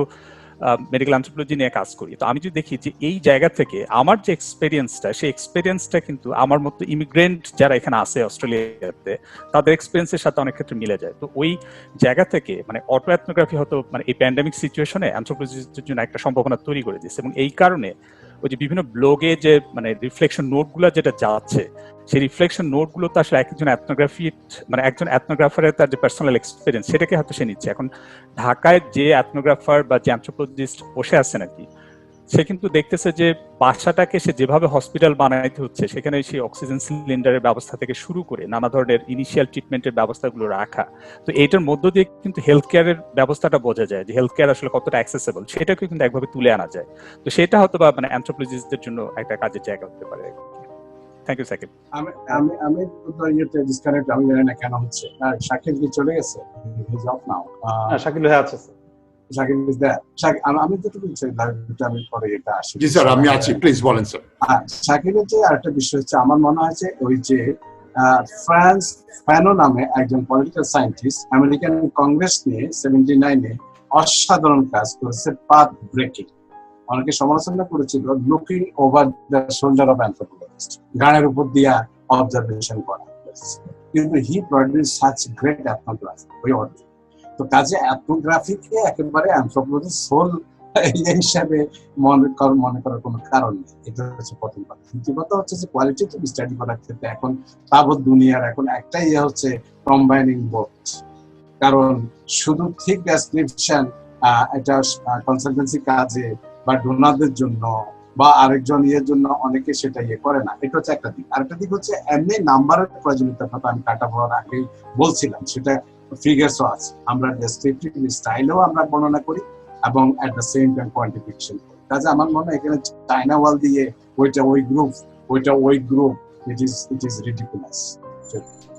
মেডিকেল অ্যানথ্রোপোলজি নিয়ে কাজ করি, তো আমি যদি দেখি যে এই জায়গা থেকে আমার যে এক্সপেরিয়েন্সটা, সেই এক্সপেরিয়েন্সটা কিন্তু আমার মতো ইমিগ্রেন্ট যারা এখানে আছে অস্ট্রেলিয়াতে, তাদের এক্সপেরিয়েন্সের সাথে অনেক ক্ষেত্রে মিলে যায়। তো ওই জায়গা থেকে মানে অটো এথনোগ্রাফি হয়তো মানে এই প্যান্ডেমিক সিচুয়েশনে অ্যানথ্রোপোলজিস্টদের জন্য একটা সম্ভাবনা তৈরি করে দিচ্ছে। এবং এই কারণে ওই যে বিভিন্ন ব্লগে যে মানে রিফ্লেকশন নোটগুলো যেটা যাচ্ছে, সেই রিফ্লেকশন নোটগুলো তো আসলে একজন এথনোগ্রাফারের তার যে পার্সোনাল এক্সপিরিয়েন্স, সেটাকে হয়তো সে নিচ্ছে। এখন ঢাকায় যে এথনোগ্রাফার বা যে অ্যানথ্রোপোলজিস্ট বসে আছেন আর কি, সে কিন্তু দেখতেছে যে বাসাটাকে সে যেভাবে হসপিটাল বানাইতে হচ্ছে, সেখানে সেই অক্সিজেন সিলিন্ডারের ব্যবস্থা থেকে শুরু করে নানা ধরনের ইনিশিয়াল ট্রিটমেন্টের ব্যবস্থাগুলো রাখা। তো এইটার মধ্য দিয়ে কিন্তু হেলথ কেয়ারের ব্যবস্থাটা বোঝা যায় যে হেলথ কেয়ার আসলে কতটা অ্যাক্সেসেবল, সেটাকে কিন্তু একভাবে তুলে আনা যায়। তো সেটা হয়তো বা মানে অ্যানথ্রোপোলজিস্টদের জন্য একটা কাজের জায়গা হতে পারে। Thank you Sakib. আমি তো ইয়েতে ডিসকানেক্ট, আমি জানি না কেন হচ্ছে। শাকিল কি চলে গেছে? হিজ অফ নাও। শাকিল ভাই আছে স্যার। Shakil is that. আমি যেটুকু লাইভটা আমি পরে এটা আসি। জি স্যার, আমি আছি, প্লিজ বলেন স্যার। শাকিলের যে আরেকটা বিষয় হচ্ছে, আমার মনে হয় যে ওই যে ফ্রান্স ফ্যানো নামে একজন পলিটিক্যাল সায়েন্টিস্ট আমেরিকান কংগ্রেস নিয়ে 79-এ অসাধারণ কাজ করেছে, পাথ ব্রেকিং। অনেকে সমালোচনা করেছিল looking over the shoulder of anthropologist, গানের উপর দিয়া অবজারভেশন করা, কিন্তু he produce such great ethnography ওই অর্থে। তো কাজে এথনোগ্রাফিকে একেবারে অ্যানথ্রোপোলজির সোল এই হিসাবে মনে করার কোনো কারণ নেই। এটা হচ্ছে প্রথম কথা। দ্বিতীয় কথা হচ্ছে যে কোয়ালিটেটিভ স্টাডি করার ক্ষেত্রে এখন তাবৎ দুনিয়ার এখন একটাই হচ্ছে কম্বাইনিং বোথ। কারণ শুধু ঠিক ডেসক্রিপশন এটা কনসালটেন্সি কাজে বা ডোনারদের জন্য বা আরেকজন জন্য অনেকে সেটা করে না, এটা হচ্ছে একটা দিক। আরেকটা দিক হচ্ছে এমনি নাম্বারের প্রয়োজনীয়তার কথা আমি কাটা হওয়ার আগে বলছিলাম, সেটা ফিগারসও আছে। আমরা ডেসক্রিপটিভ স্টাইলেও আমরা বর্ণনা করি এবং at the same time quantification করি। কাজে আমার মনে হয় এখানে চায়না ওয়াল দিয়ে ওইটা ওই গ্রুপ ইট ইজ রিডিকুলাস।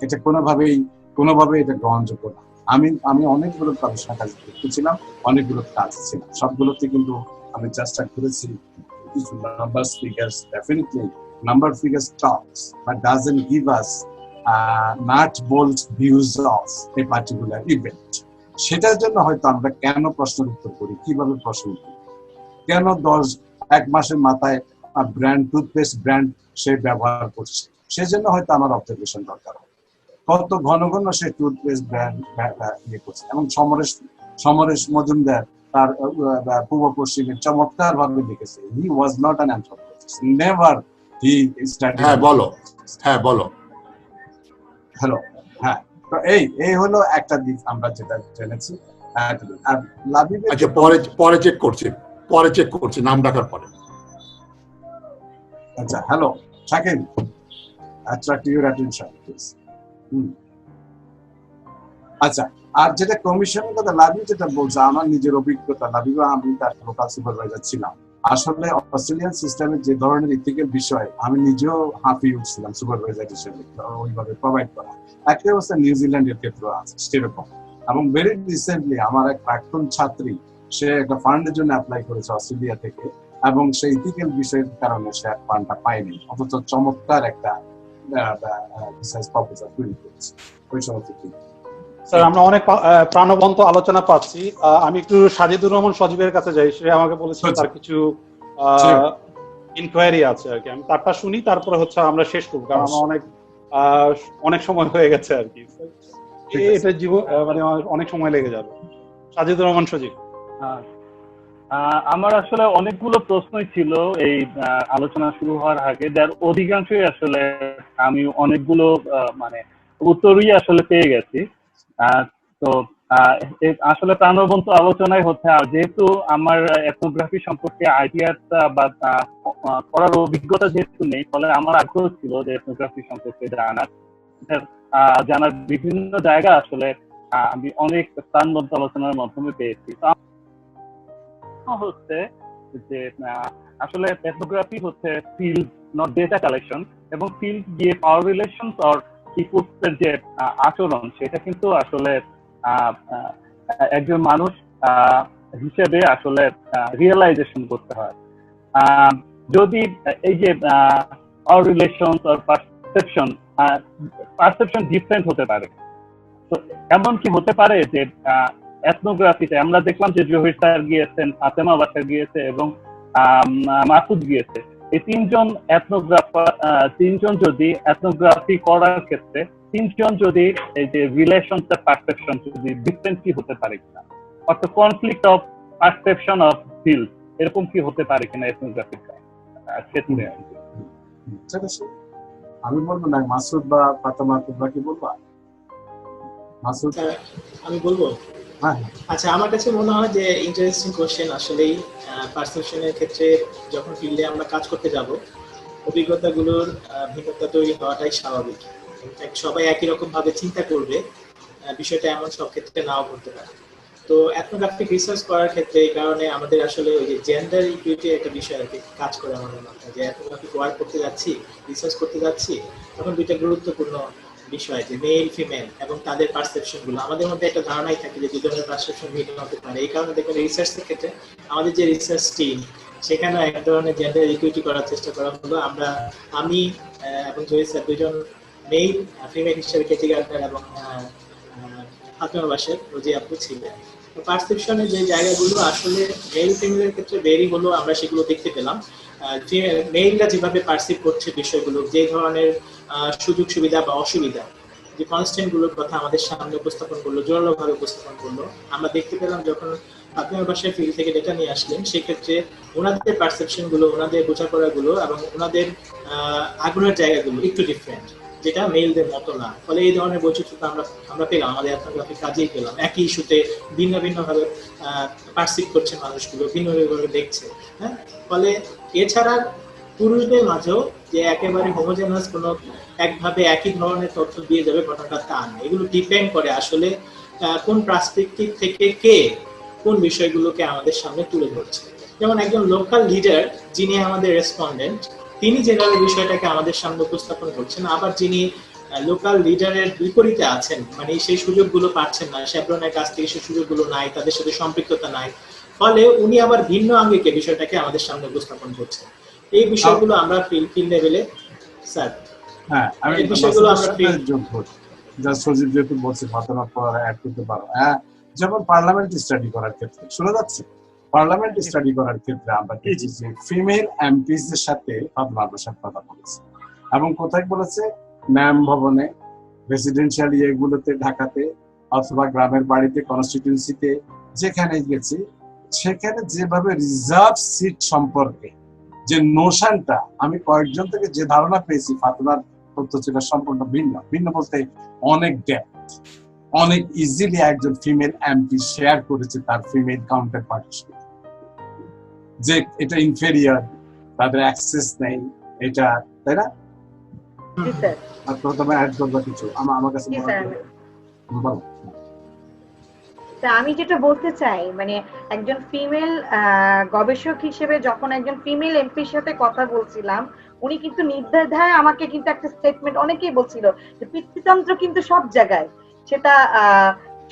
এটা কোনোভাবেই এটা গ্রহণযোগ্য না। আমি অনেকগুলো গবেষণা কাজ করতেছিলাম, অনেকগুলো কাজ ছিল, সবগুলোতে কিন্তু আমি চেষ্টা করেছি কিছু number figures, definitely number figures Tux but doesn't give us not bold views of a particular event। সেটার জন্য হয়তো আমরা কেন প্রশ্নের উত্তর করি, কিভাবে প্রশ্ন করি, কেন 1 মাসের মাথায় ব্র্যান্ড টুথপেস্ট ব্র্যান্ড সে ব্যবহার করছে, সেজন্য হয়তো আমার অবজারভেশন দরকার। কত ঘন ঘন সে টুথপেস্ট ব্র্যান্ড করছে। এবং সমরেশ মজুমদার তার পূর্ব পশ্চিমের চমৎকার ভাবে লিখেছে, he was not an anthropologist, never he studied. হ্যাঁ বলো হ্যালো। হ্যাঁ, তো এই হলো একটা দিক আমরা যেটা জেনেছি। আর লাবিব, আচ্ছা, পরে চেক করছি নাম ডাকার পরে। আচ্ছা, hello Shakil, attract your attention please। আচ্ছা, আর যেটা কমিশনের কথা লাবিব যেটা বলছে, আমার নিজের অভিজ্ঞতা, লাবিব আমি তার লোকাল সুপারভাইজার ছিলাম। আসলে অস্ট্রেলিয়ান সিস্টেমে যে ধরনের ইথিক্যাল বিষয় আমি নিজেও হাঁপিয়ে উঠছিলাম সুপারভাইজার হিসেবে ওইভাবে প্রোভাইড করা। একই অবস্থা নিউজিল্যান্ডের ক্ষেত্রে আছে সেরকম। এবং ভেরি রিসেন্টলি আমার এক প্রাক্তন ছাত্রী, সে একটা ফান্ডের জন্য অ্যাপ্লাই করেছে অস্ট্রেলিয়া থেকে, এবং সেই ইথিক্যাল বিষয়ের কারণে সে ফান্ডটা পায়নি, অথচ চমৎকার একটা রিসার্চ প্রপোজাল তৈরি করেছে। ওই সমস্ত স্যার, আমরা অনেক প্রাণবন্ত আলোচনা পাচ্ছি। আমি একটু সাজিদুর রহমান সজীবের কাছে যাই। সে আমাকে বলেছে তার কিছু ইনকোয়ারি আছে আর কি, আমি তারটা শুনি, তারপরে হচ্ছে আমরা শেষ করবো, কারণ আমার অনেক সময় হয়ে গেছে আর কি। এটা জীবন মানে অনেক সময় লেগে যাবে। সাজিদুর রহমান সজীব। আমার আসলে অনেকগুলো প্রশ্নই ছিল এই আলোচনা শুরু হওয়ার আগে, যার অধিকাংশই আসলে আমি অনেকগুলো মানে উত্তরই আসলে পেয়ে গেছি। তো আসলে প্রাণবন্ত আলোচনায় হচ্ছে, আর যেহেতু আমার এথনোগ্রাফি সম্পর্কে আইডিয়াটা বা করার অভিজ্ঞতা যেহেতু নেই, ফলে আমার আগ্রহ ছিল যে এথনোগ্রাফি সম্পর্কে জানার বিভিন্ন জায়গা আসলে আমি অনেক প্রাণবন্ত আলোচনার মাধ্যমে পেয়েছি। তো হচ্ছে যে আসলে এথনোগ্রাফি হচ্ছে ফিল্ড নট ডেটা কালেকশন, এবং ফিল্ড গিয়ে পাওয়ার রিলেশনস অর পিপলসের যে আচরণ, সেটা কিন্তু আসলে একজন মানুষ হিসেবে আসলে রিয়েলাইজেশন করতে হয়। যদি এই যে পাওয়ার রিলেশনস অর পারসেপশন ডিফারেন্ট হতে পারে, তো এমন কি হতে পারে যে এথনোগ্রাফিতে আমরা দেখলাম যে জহির স্যার গিয়েছেন, ফাতেমা বাসার গিয়েছে এবং মাসুদ গিয়েছে, এই তিনজন যদি এথনোগ্রাফি করার ক্ষেত্রে তিনজন যদি এই যে রিলেশনস এর পারসেপশন যদি ডিফারেন্ট কি হতে পারে কিনা, অর্থাৎ conflict of perception of field, এরকম কি হতে পারে কিনা এথনোগ্রাফির ক্ষেত্রে? আমি বলবো না, মাসুদ বা ফাতেমা তোমরা কি বলবা? মাসুদ? আমি বলবো। আচ্ছা, আমার কাছে মনে হয় যে ইন্টারেস্টিং কোশ্চেন। আসলেই পারসেপশনের ক্ষেত্রে যখন ফিল্ডে আমরা কাজ করতে যাব, অভিজ্ঞতাগুলোর ভিন্নতা তৈরি হওয়াটাই স্বাভাবিক। ইনফ্যাক্ট সবাই একই রকম ভাবে চিন্তা করবে, বিষয়টা এমন সব ক্ষেত্রে নাও করতে পারে। তো এথনোগ্রাফিক রিসার্চ করার ক্ষেত্রে এই কারণে আমাদের আসলে ওই যে জেন্ডার ইকুইটি একটা বিষয় আর কি কাজ করে আমাদের মাথায়, যে এথনোগ্রাফিক ওয়ার্ক করতে যাচ্ছি, রিসার্চ করতে যাচ্ছি, তখন দুইটা গুরুত্বপূর্ণ বিষয়, যে মেল ফিমেল এবং তাদের পারসেপশন গুলো। আমাদের মধ্যে একটা ধারণাই থাকে যে দুজনের পারসেপশন ভিন্ন হতে পারে। এই কারণে দেখবেন রিসার্চের ক্ষেত্রে আমাদের যে রিসার্চ টিম, সেখানে এক ধরনের জেন্ডার ইকুইটি করার চেষ্টা করা হলো। আমি এবং জহির স্যার দুজন মেল ফিমেল হিসেবে কেটি গার্ডনার এবং ফাতেমা বাসার রোজি আপু ছিলেন। পারসেপশনের যে জায়গাগুলো আসলে মেল ফিমেলের ক্ষেত্রে বেরি হলো, আমরা সেগুলো দেখতে পেলাম। মেইলরা যেভাবে পারসিভ করছে বিষয়গুলো, যে ধরনের সুযোগ সুবিধা বা অসুবিধা, যে কনস্ট্যান্ট গুলোর কথা আমাদের সামনে উপস্থাপন করলো, জোরালোভাবে উপস্থাপন করলো, আমরা দেখতে পেলাম যখন ফাতেমা বাসার ফিল্ড থেকে ডেটা নিয়ে আসলেন, সেক্ষেত্রে ওনাদের পারসেপশন গুলো, ওনাদের বোঝাপড়াগুলো এবং ওনাদের আগ্রহের জায়গাগুলো একটু ডিফারেন্ট, যেটা মেইলদের মতো না। ফলে এই ধরনের বৈচিত্র্য আমরা পেলাম, আমাদের এথনোগ্রাফি কাজেই পেলাম। একই ইস্যুতে ভিন্ন ভিন্ন ভাবে পারসিভ করছে মানুষগুলো, ভিন্ন ভাবে দেখছে। হ্যাঁ, ফলে এছাড়া পুরুষদের মাঝেও যে একেবারে হোমোজেনাস কোনো একভাবে একই ধরনের তথ্য দিয়ে যাবে ঘটনাটা তা না। এগুলো ডিপেন্ড করে আসলে কোন পার্সপেক্টিভ থেকে কে কোন বিষয়গুলোকে আমাদের সামনে তুলে ধরছে। যেমন একজন লোকাল লিডার যিনি আমাদের রেসপন্ডেন্ট, তিনি যেভাবে বিষয়টাকে আমাদের সামনে উপস্থাপন করছেন, আবার যিনি লোকাল লিডারের বিপরীতে আছেন, মানে সেই সুযোগগুলো পাচ্ছেন না, শেভরনের কাছ থেকে সেই সুযোগগুলো নাই, তাদের সাথে সম্পৃক্ততা নাই, ফলে উনি আবার ভিন্ন আঙ্গিকে বিষয়টাকে আমাদের সামনে উপস্থাপন করছেন। এই বিষয়গুলো আমরা ফিল্ড লেভেলে স্যার, হ্যাঁ, আমি এই বিষয়গুলো আমরা যোগ করি, যা সজীব যেহেতু বলছে ফাতেমা পর অ্যাড করতে পারো। হ্যাঁ, যেমন পার্লামেন্ট স্টাডি করার ক্ষেত্রে শোনা যাচ্ছে, পার্লামেন্ট স্টাডি করার ক্ষেত্রে আমরা দেখছি যে ফিমেল এমপিস এর সাথে ফাতেমা বাসার কথা বলেছে, এবং কোথায় বলেছে, ম্যাম ভবনে, রেসিডেন্সিয়াল ইয়েগুলোতে, ঢাকাতে অথবা গ্রামের বাড়িতে, কনস্টিটিউয়েন্সিতে যেখানে গেছি, সেখানে যেভাবে রিজার্ভ সিট সম্পর্কে যে নোশনটা আমি কয়েকজন থেকে যে ধারণা পেয়েছি, ফাতেমার তথ্য ছিল সম্পূর্ণ ভিন্ন। ভিন্ন বলতে অনেক ডেপথ, অনেক ইজিলি একজন ফিমেল এমপি শেয়ার করেছে তার ফিমেল কাউন্টার পার্টির সাথে, যে এটা ইনফেরিয়ার, তাদের অ্যাক্সেস নেই, এটা, তাই না? আর প্রথমে অ্যাড করবা কিছু আমার কাছে বলো। আমি যেটা বলতে চাই, মানে একজন ফিমেল গবেষক হিসেবে যখন একজন ফিমেল এমপির সাথে কথা বলছিলাম, উনি কিন্তু নির্দ্বিধায় আমাকে কিন্তু একটা স্টেটমেন্ট, অনেকেই বলছিল যে পিতৃতন্ত্র কিন্তু সব জায়গায়, সেটা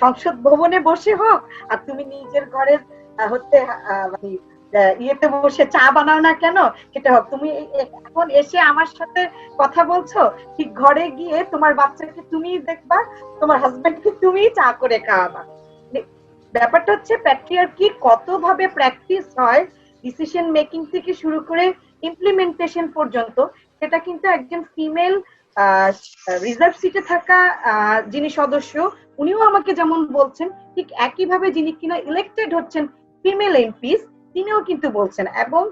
সংসদ ভবনে বসে হোক, আর তুমি নিজের ঘরের হচ্ছে ইয়েতে বসে চা বানাও না কেন, সেটা হোক, তুমি এখন এসে আমার সাথে কথা বলছো, ঠিক ঘরে গিয়ে তোমার বাচ্চাকে তুমি দেখবা, তোমার হাজবেন্ডকে তুমি চা করে খাওয়াবা। ব্যাপারটা হচ্ছে প্যাট্রিয়ার্কি কতভাবে প্র্যাকটিস হয়, ডিসিশন মেকিং থেকে শুরু করে ইমপ্লিমেন্টেশন পর্যন্ত, সেটা কিন্তু একজন ফিমেল রিজার্ভ সিটে থাকা যিনি সদস্য, উনিও আমাকে যেমন বলছেন, ঠিক একইভাবে যিনি কিনা ইলেক্টেড হচ্ছেন ফিমেল এমপিস, তিনিও কিন্তু বলছেন। এবং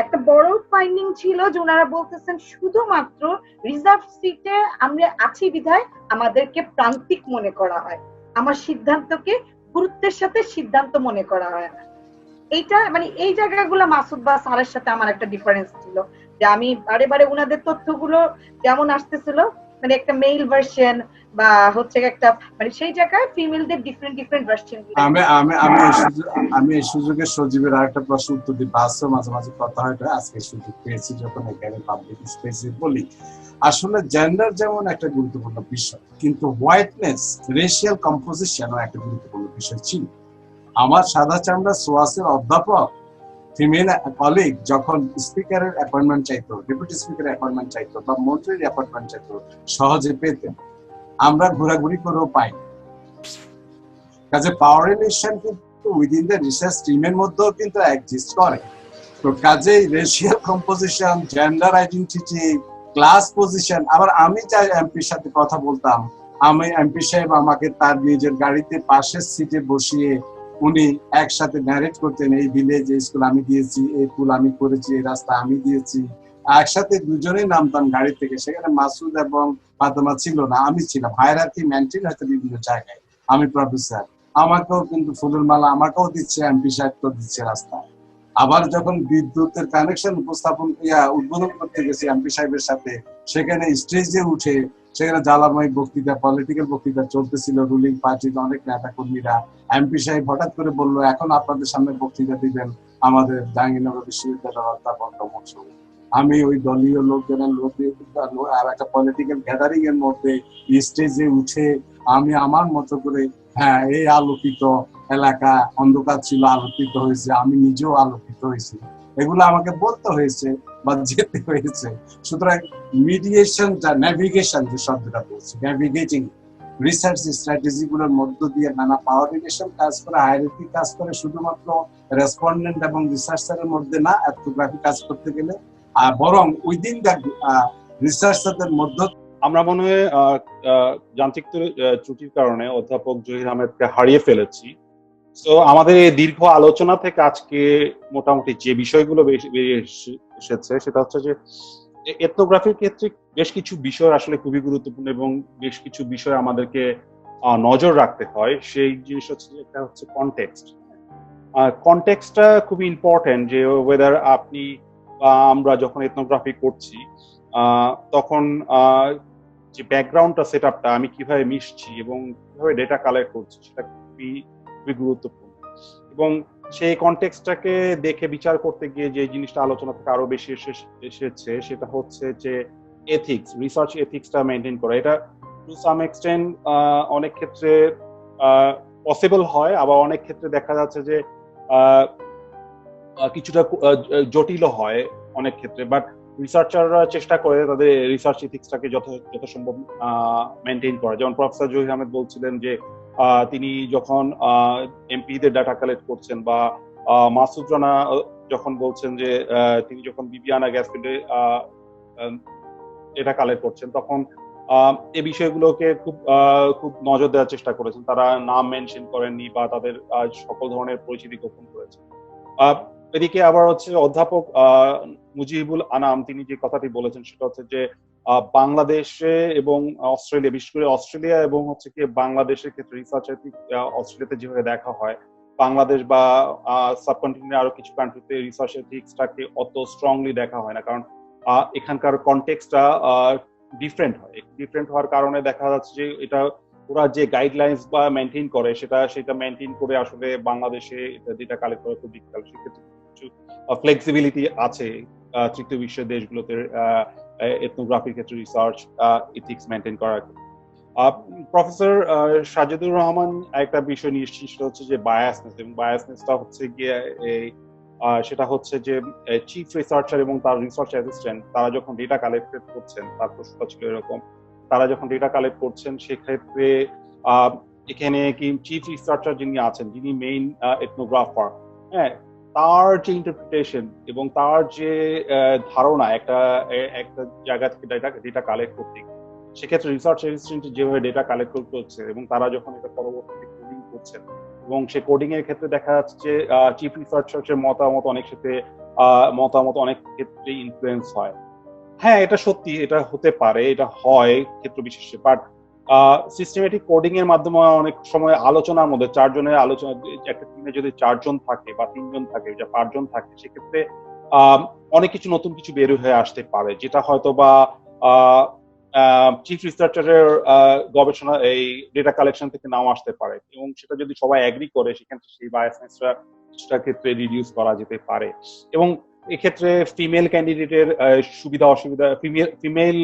একটা বড় ফাইন্ডিং ছিল যে ওনারা বলতেছেন শুধুমাত্র রিজার্ভ সিটে আমরা আছি বিধায় আমাদেরকে প্রান্তিক মনে করা হয়, আমার সিদ্ধান্তকে গুরুত্বের সাথে সিদ্ধান্ত মনে করা হয় না। এইটা মানে এই জায়গাগুলো মাসুদ বা স্যারের সাথে আমার একটা ডিফারেন্স ছিল, যে আমি বারে বারে ওনাদের তথ্যগুলো যেমন আসতেছিল, মানে একটা মেইল ভার্সন বা হচ্ছে একটা, মানে সেই জায়গায় ফিমেলদের ডিফারেন্ট ভার্সন। আমি এই সুযোগে সজীবের আরেকটা প্রশ্ন উত্তর দিই, বাসও মাঝে মাঝে কথা হয়, আজকে সুযোগ পেয়েছি যখন এখানে পাবলিক স্পেসে বলি। আসলে জেন্ডার যেমন একটা গুরুত্বপূর্ণ বিষয়, কিন্তু হোয়াইটনেস, রেশিয়াল কম্পোজিশনও একটা গুরুত্বপূর্ণ বিষয় ছিল। আমার সাদা চামড়া সোয়াসের অধ্যাপক ফিমেল কলিগ যখন স্পিকারের অ্যাপয়েন্টমেন্ট চাইতো, ডেপুটি স্পিকারের অ্যাপয়েন্টমেন্ট চাইতো বা মন্ত্রীর অ্যাপয়েন্টমেন্ট চাইতো, সহজে পেতেন, আমরা ঘোরাঘুরি করেও পাই। কাজে পাওয়ার রিলেশন কিন্তু উইদিন দ্য রিসার্চ টিমের মধ্যেও কিন্তু এক্সিস্ট করে। তো কাজেই racial composition, gender identity, class position. আবার আমি যাই এমপির সাথে কথা বলতাম, আমি এমপি সাহেব আমাকে তার নিজের গাড়িতে পাশের সিটে বসিয়ে উনি একসাথে ন্যারেট করতেন, এই ভিলেজ, এই স্কুল আমি দিয়েছি, এই পুল আমি করেছি, এই রাস্তা আমি দিয়েছি। একসাথে দুজনেই নামতাম গাড়ি থেকে, সেখানে মাসুদ এবং ফাতেমা ছিল না, আমি ছিলাম। হায়ারার্কি মেইনটেইন হয়তো বিভিন্ন জায়গায়, আমি প্রফেসর, আমাকেও কিন্তু ফুলের মালা আমাকেও দিচ্ছে, এমপি সাহেব তো দিচ্ছে রাস্তায়। আবার যখন বিদ্যুতের কানেকশন উদ্বোধন করতে গেছি এমপি সাহেবের সাথে, সেখানে স্টেজে উঠে সেখানে জ্বালাময় বক্তৃতা, পলিটিক্যাল বক্তৃতা চলতেছিল, রুলিং পার্টির অনেক নেতা কর্মীরা। এমপি সাহেব হঠাৎ করে বললো, এখন আপনাদের সামনে বক্তৃতা দিবেন আমাদের জাহাঙ্গীরনগর বিশ্ববিদ্যালয়ের অধ্যাপক অমুক। আমি ওই দলীয় লোকজনের একটা পলিটিক্যাল গ্যাদারিং এর মধ্যে স্টেজে উঠে আমি আমার মতো করে, হ্যাঁ, এই আলোকিত এলাকা, অন্ধকার ছিল, আলোকিত হয়েছে, আমি নিজেও আলোকিত হয়েছি, এগুলো আমাকে বলতে হয়েছে বা যেতে হয়েছে। সুতরাং মিডিয়েশনটা, ন্যাভিগেশন যে শব্দটা বলছি, ন্যাভিগেটিং রিসার্চ স্ট্র্যাটেজি গুলোর মধ্য দিয়ে নানা পাওয়ার রিলেশন কাজ করে, হায়ারার্কি কাজ করে, শুধুমাত্র রেসপন্ডেন্ট এবং রিসার্চারের মধ্যে না, এথনোগ্রাফি কাজ করতে গেলে, আর বরং উইদিন দ্য রিসার্চারদের মধ্যে। আমরা মনে হয় যান্ত্রিক ত্রুটির কারণে অধ্যাপক জহির আহমেদকে হারিয়ে ফেলেছি। তো আমাদের এই দীর্ঘ আলোচনা থেকে আজকে মোটামুটি যে বিষয়গুলো বেরিয়ে এসেছে সেটা হচ্ছে যে এথনোগ্রাফির ক্ষেত্রে বেশ কিছু বিষয় আসলে খুবই গুরুত্বপূর্ণ এবং বেশ কিছু বিষয় আমাদেরকে নজর রাখতে হয়। সেই জিনিস হচ্ছে একটা হচ্ছে কনটেক্সট। কনটেক্সটটা খুবই ইম্পর্টেন্ট, যে ওয়েদার আপনি বা আমরা যখন এথনোগ্রাফি করছি তখন যে ব্যাকগ্রাউন্ডটা সেট আপটা আমি কিভাবে মিশছি এবং কিভাবে ডেটা কালেক্ট করছি সেটা খুবই খুবই গুরুত্বপূর্ণ। এবং সেই কনটেক্সটটাকে দেখে বিচার করতে গিয়ে যে জিনিসটা আলোচনা থেকে আরো বেশি এসেছে সেটা হচ্ছে যে এথিক্স, রিসার্চ এথিক্সটা মেনটেন করা। এটা টু সাম এক্সটেন্ট অনেক ক্ষেত্রে পসিবল হয়, আবার অনেক ক্ষেত্রে দেখা যাচ্ছে যে কিছুটা জটিল হয় অনেক ক্ষেত্রে। বাট রিসার্চাররা চেষ্টা করে তাদের রিসার্চ এথিক্সটাকে যত সম্ভব মেনটেন করা। যেমন প্রফেসর জহির আহমেদ বলছিলেন যে তিনি যখন এমপিদের ডাটা কালেক্ট করছেন, বা মাসুদ রানা যখন বলছেন যে তিনি যখন বিবিয়ানা গ্যাস ফিল্ডে ডেটা কালেক্ট করছেন, তখন এই বিষয়গুলোকে খুব নজর দেওয়ার চেষ্টা করেছেন। তারা নাম মেনশন করেননি বা তাদের সকল ধরনের পরিচিতি গোপন করেছেন। এদিকে আবার হচ্ছে অধ্যাপক মুজিবুল আনাম তিনি যে কথাটি বলেছেন সেটা হচ্ছে যে বাংলাদেশে এবং অস্ট্রেলিয়া, বিশেষ করে অস্ট্রেলিয়া এবং হচ্ছে কি বাংলাদেশের ক্ষেত্রে রিসার্চ এথিক্স অস্ট্রেলিয়াতে যেভাবে দেখা হয়, বাংলাদেশ বা সাবকন্টিনেন্টের আরো কিছু কান্ট্রিতে রিসার্চ এথিক্সটাকে অত স্ট্রংলি দেখা হয় না, কারণ এখানকার কনটেক্সটটা ডিফারেন্ট হয়। ডিফারেন্ট হওয়ার কারণে দেখা যাচ্ছে যে এটা ওরা যে গাইডলাইন্স বা মেনটেন করে সেটা মেনটেন করে আসলে বাংলাদেশে ডেটা কালেক্ট করা খুব ডিফিকাল্ট। সেক্ষেত্রে কিছু ফ্লেক্সিবিলিটি আছে তৃতীয় বিশ্বের দেশগুলোতে এথনোগ্রাফির ক্ষেত্রে রিসার্চ এথিক্স মেনটেন করার ক্ষেত্রে। প্রফেসর সাজিদুর রহমান একটা বিষয় নিয়ে এসেছেন, সেটা হচ্ছে যে বায়াসনেস, এবং বায়াসনেসটা হচ্ছে গিয়ে সেটা হচ্ছে যে চিফ রিসার্চার এবং তার রিসার্চ অ্যাসিস্ট্যান্ট তারা যখন ডেটা কালেক্ট করছেন, তার প্রশ্নটা ছিল এরকম, তারা যখন ডেটা কালেক্ট করছেন সেক্ষেত্রে এখানে কি চিফ রিসার্চার যিনি আছেন, যিনি মেইন এথনোগ্রাফার, হ্যাঁ, তার যে ইন্টারপ্রিটেশন এবং তার যে ধারণা একটা জায়গা থেকে ডেটা কালেক্ট করতে, সেক্ষেত্রে রিসার্চ অ্যাসিস্ট্যান্ট যেভাবে ডেটা কালেক্ট করছে এবং তারা যখন এটা পরবর্তীতে কোডিং করছেন, এবং সে কোডিং এর ক্ষেত্রে দেখা যাচ্ছে যে চিফ রিসার্চারের মতামত অনেক ক্ষেত্রে ইনফ্লুয়েন্স হয়। হ্যাঁ, এটা সত্যি, এটা হতে পারে, এটা হয় ক্ষেত্র বিশেষে। বাট সিস্টেমেটিক কোডিং এর মাধ্যমে অনেক সময় আলোচনার মধ্যে চারজনের আলোচনা, একটা টিমে যদি 4 জন থাকে বা 3 জন থাকে বা 5 জন থাকে, সেক্ষেত্রে অনেক কিছু নতুন কিছু বের হয়ে আসতে পারে, যেটা হয়তো বা চিফ রিসার্চারের গবেষণা এই ডেটা কালেকশন থেকে নাও আসতে পারে, এবং সেটা যদি সবাই এগ্রি করে সেক্ষেত্রে সেই বায়াসনেসটা কিছুটা ক্ষেত্রে রিডিউস করা যেতে পারে। এবং এক্ষেত্রে ফিমেল ক্যান্ডিডেটের সুবিধা অসুবিধা, ফিমেল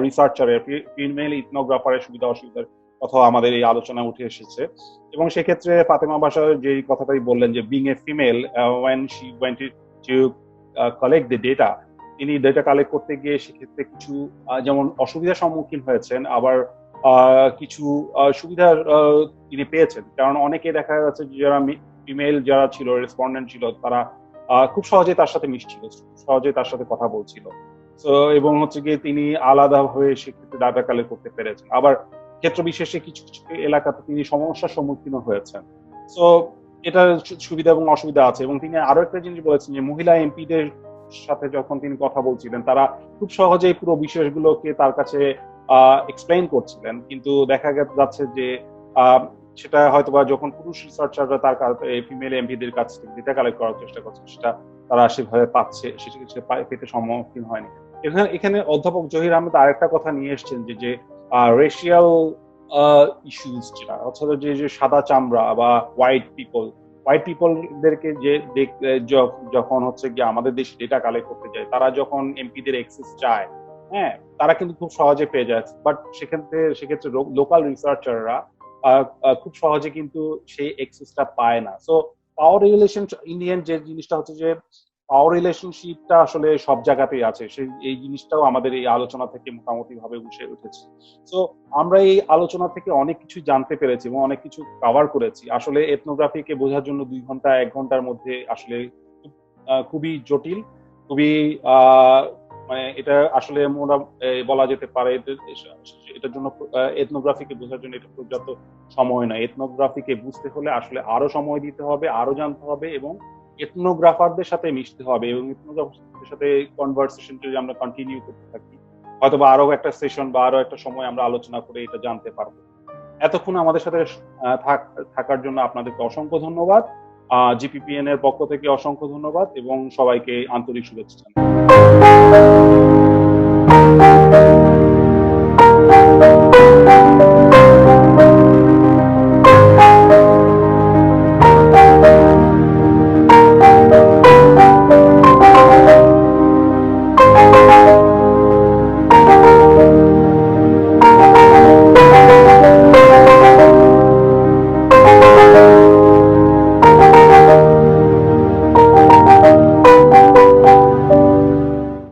রিসার্চারের, ফিমেল ইথনোগ্রাফারের সুবিধা অসুবিধার কথা আমাদের এই আলোচনায় উঠে এসেছে। এবং সেক্ষেত্রে ফাতেমা বাশার যে কথাটাই বললেন যে being a female, when she went to collect the data, তিনি ডেটা কালেক্ট করতে গিয়ে সেক্ষেত্রে কিছু যেমন অসুবিধার সম্মুখীন হয়েছেন, আবার কিছু সুবিধার তিনি পেয়েছেন। কারণ অনেকে দেখা যাচ্ছে যারা ফিমেল যারা ছিল, রেসপন্ডেন্ট ছিল, তারা খুব সহজে তার সাথে মিশছিল, সহজে তার সাথে কথা বলছিল। তো এবং হচ্ছে গিয়ে তিনি আলাদা হয়ে সেক্ষেত্রে ডাটা কালেক্ট করতে পেরেছেন। আবার ক্ষেত্র বিশেষে কিছু কিছু এলাকাতে তিনি সমস্যার সম্মুখীন হয়েছেন। তো এটার সুবিধা এবং অসুবিধা আছে। এবং তিনি আরো একটা জিনিস বলেছেন যে মহিলা এমপিদের সাথে যখন তিনি কথা বলছিলেন, তারা খুব সহজেই পুরো বিষয়গুলোকে তার কাছে এক্সপ্লেইন করছিলেন, কিন্তু দেখা যাচ্ছে যে সেটা হয়তোবা যখন পুরুষ রিসার্চাররা তার ফিমেল এমপিদের কাছ থেকে ডেটা কালেক্ট করার চেষ্টা করছে, সেটা তারা সেভাবে পাচ্ছে, সেটা পেতে সম্মুখীন হয়নি। এখানে অধ্যাপক জহির আহমেদ আরেকটা কথা নিয়ে এসছেন যে রেশিয়াল ইস্যুস, যেটা অর্থাৎ যে সাদা চামড়া বা হোয়াইট পিপলদেরকে যে যখন হচ্ছে গিয়ে আমাদের দেশে ডেটা কালেক্ট করতে যায়, তারা যখন এমপিদের অ্যাক্সেস চায়, হ্যাঁ, তারা কিন্তু খুব সহজে পেয়ে যায়। বাট সেক্ষেত্রে লোকাল রিসার্চাররা খুব সহজে কিন্তু সেই অ্যাক্সেসটা পায় না। সো পাওয়ার রিলেশন, ইন্ডিয়ান যে জিনিসটা হচ্ছে যে পাওয়ার রিলেশনশিপটা আসলে সব জায়গাতেই আছে, এই জিনিসটাও আমাদের এই আলোচনা থেকে মোটামুটি ভাবে উঠে উঠেছে। সো আমরা এই আলোচনা থেকে অনেক কিছু জানতে পেরেছি এবং অনেক কিছু কভার করেছি। আসলে এথনোগ্রাফিকে বোঝার জন্য 2 ঘন্টা 1 ঘন্টার মধ্যে আসলে খুবই জটিল, খুবই মানে এটা আসলে বলা যেতে পারে এটার জন্য এথনোগ্রাফিকে বোঝার জন্য এটা পর্যাপ্ত সময় নয়। এথনোগ্রাফিকে বুঝতে হলে আসলে আরো সময় দিতে হবে, আরো জানতে হবে এবং এথনোগ্রাফারদের সাথে মিশতে হবে এবং এথনোগ্রাফারদের সাথে কনভারসেশন যদি আমরা কন্টিনিউ করতে থাকি, হয়তোবা আরো একটা সেশন বা আরো একটা সময় আমরা আলোচনা করে এটা জানতে পারবো। এতক্ষণ আমাদের সাথে থাকার জন্য আপনাদেরকে অসংখ্য ধন্যবাদ। জিপিপিএন এর পক্ষ থেকে অসংখ্য ধন্যবাদ এবং সবাইকে আন্তরিক শুভেচ্ছা জানাই।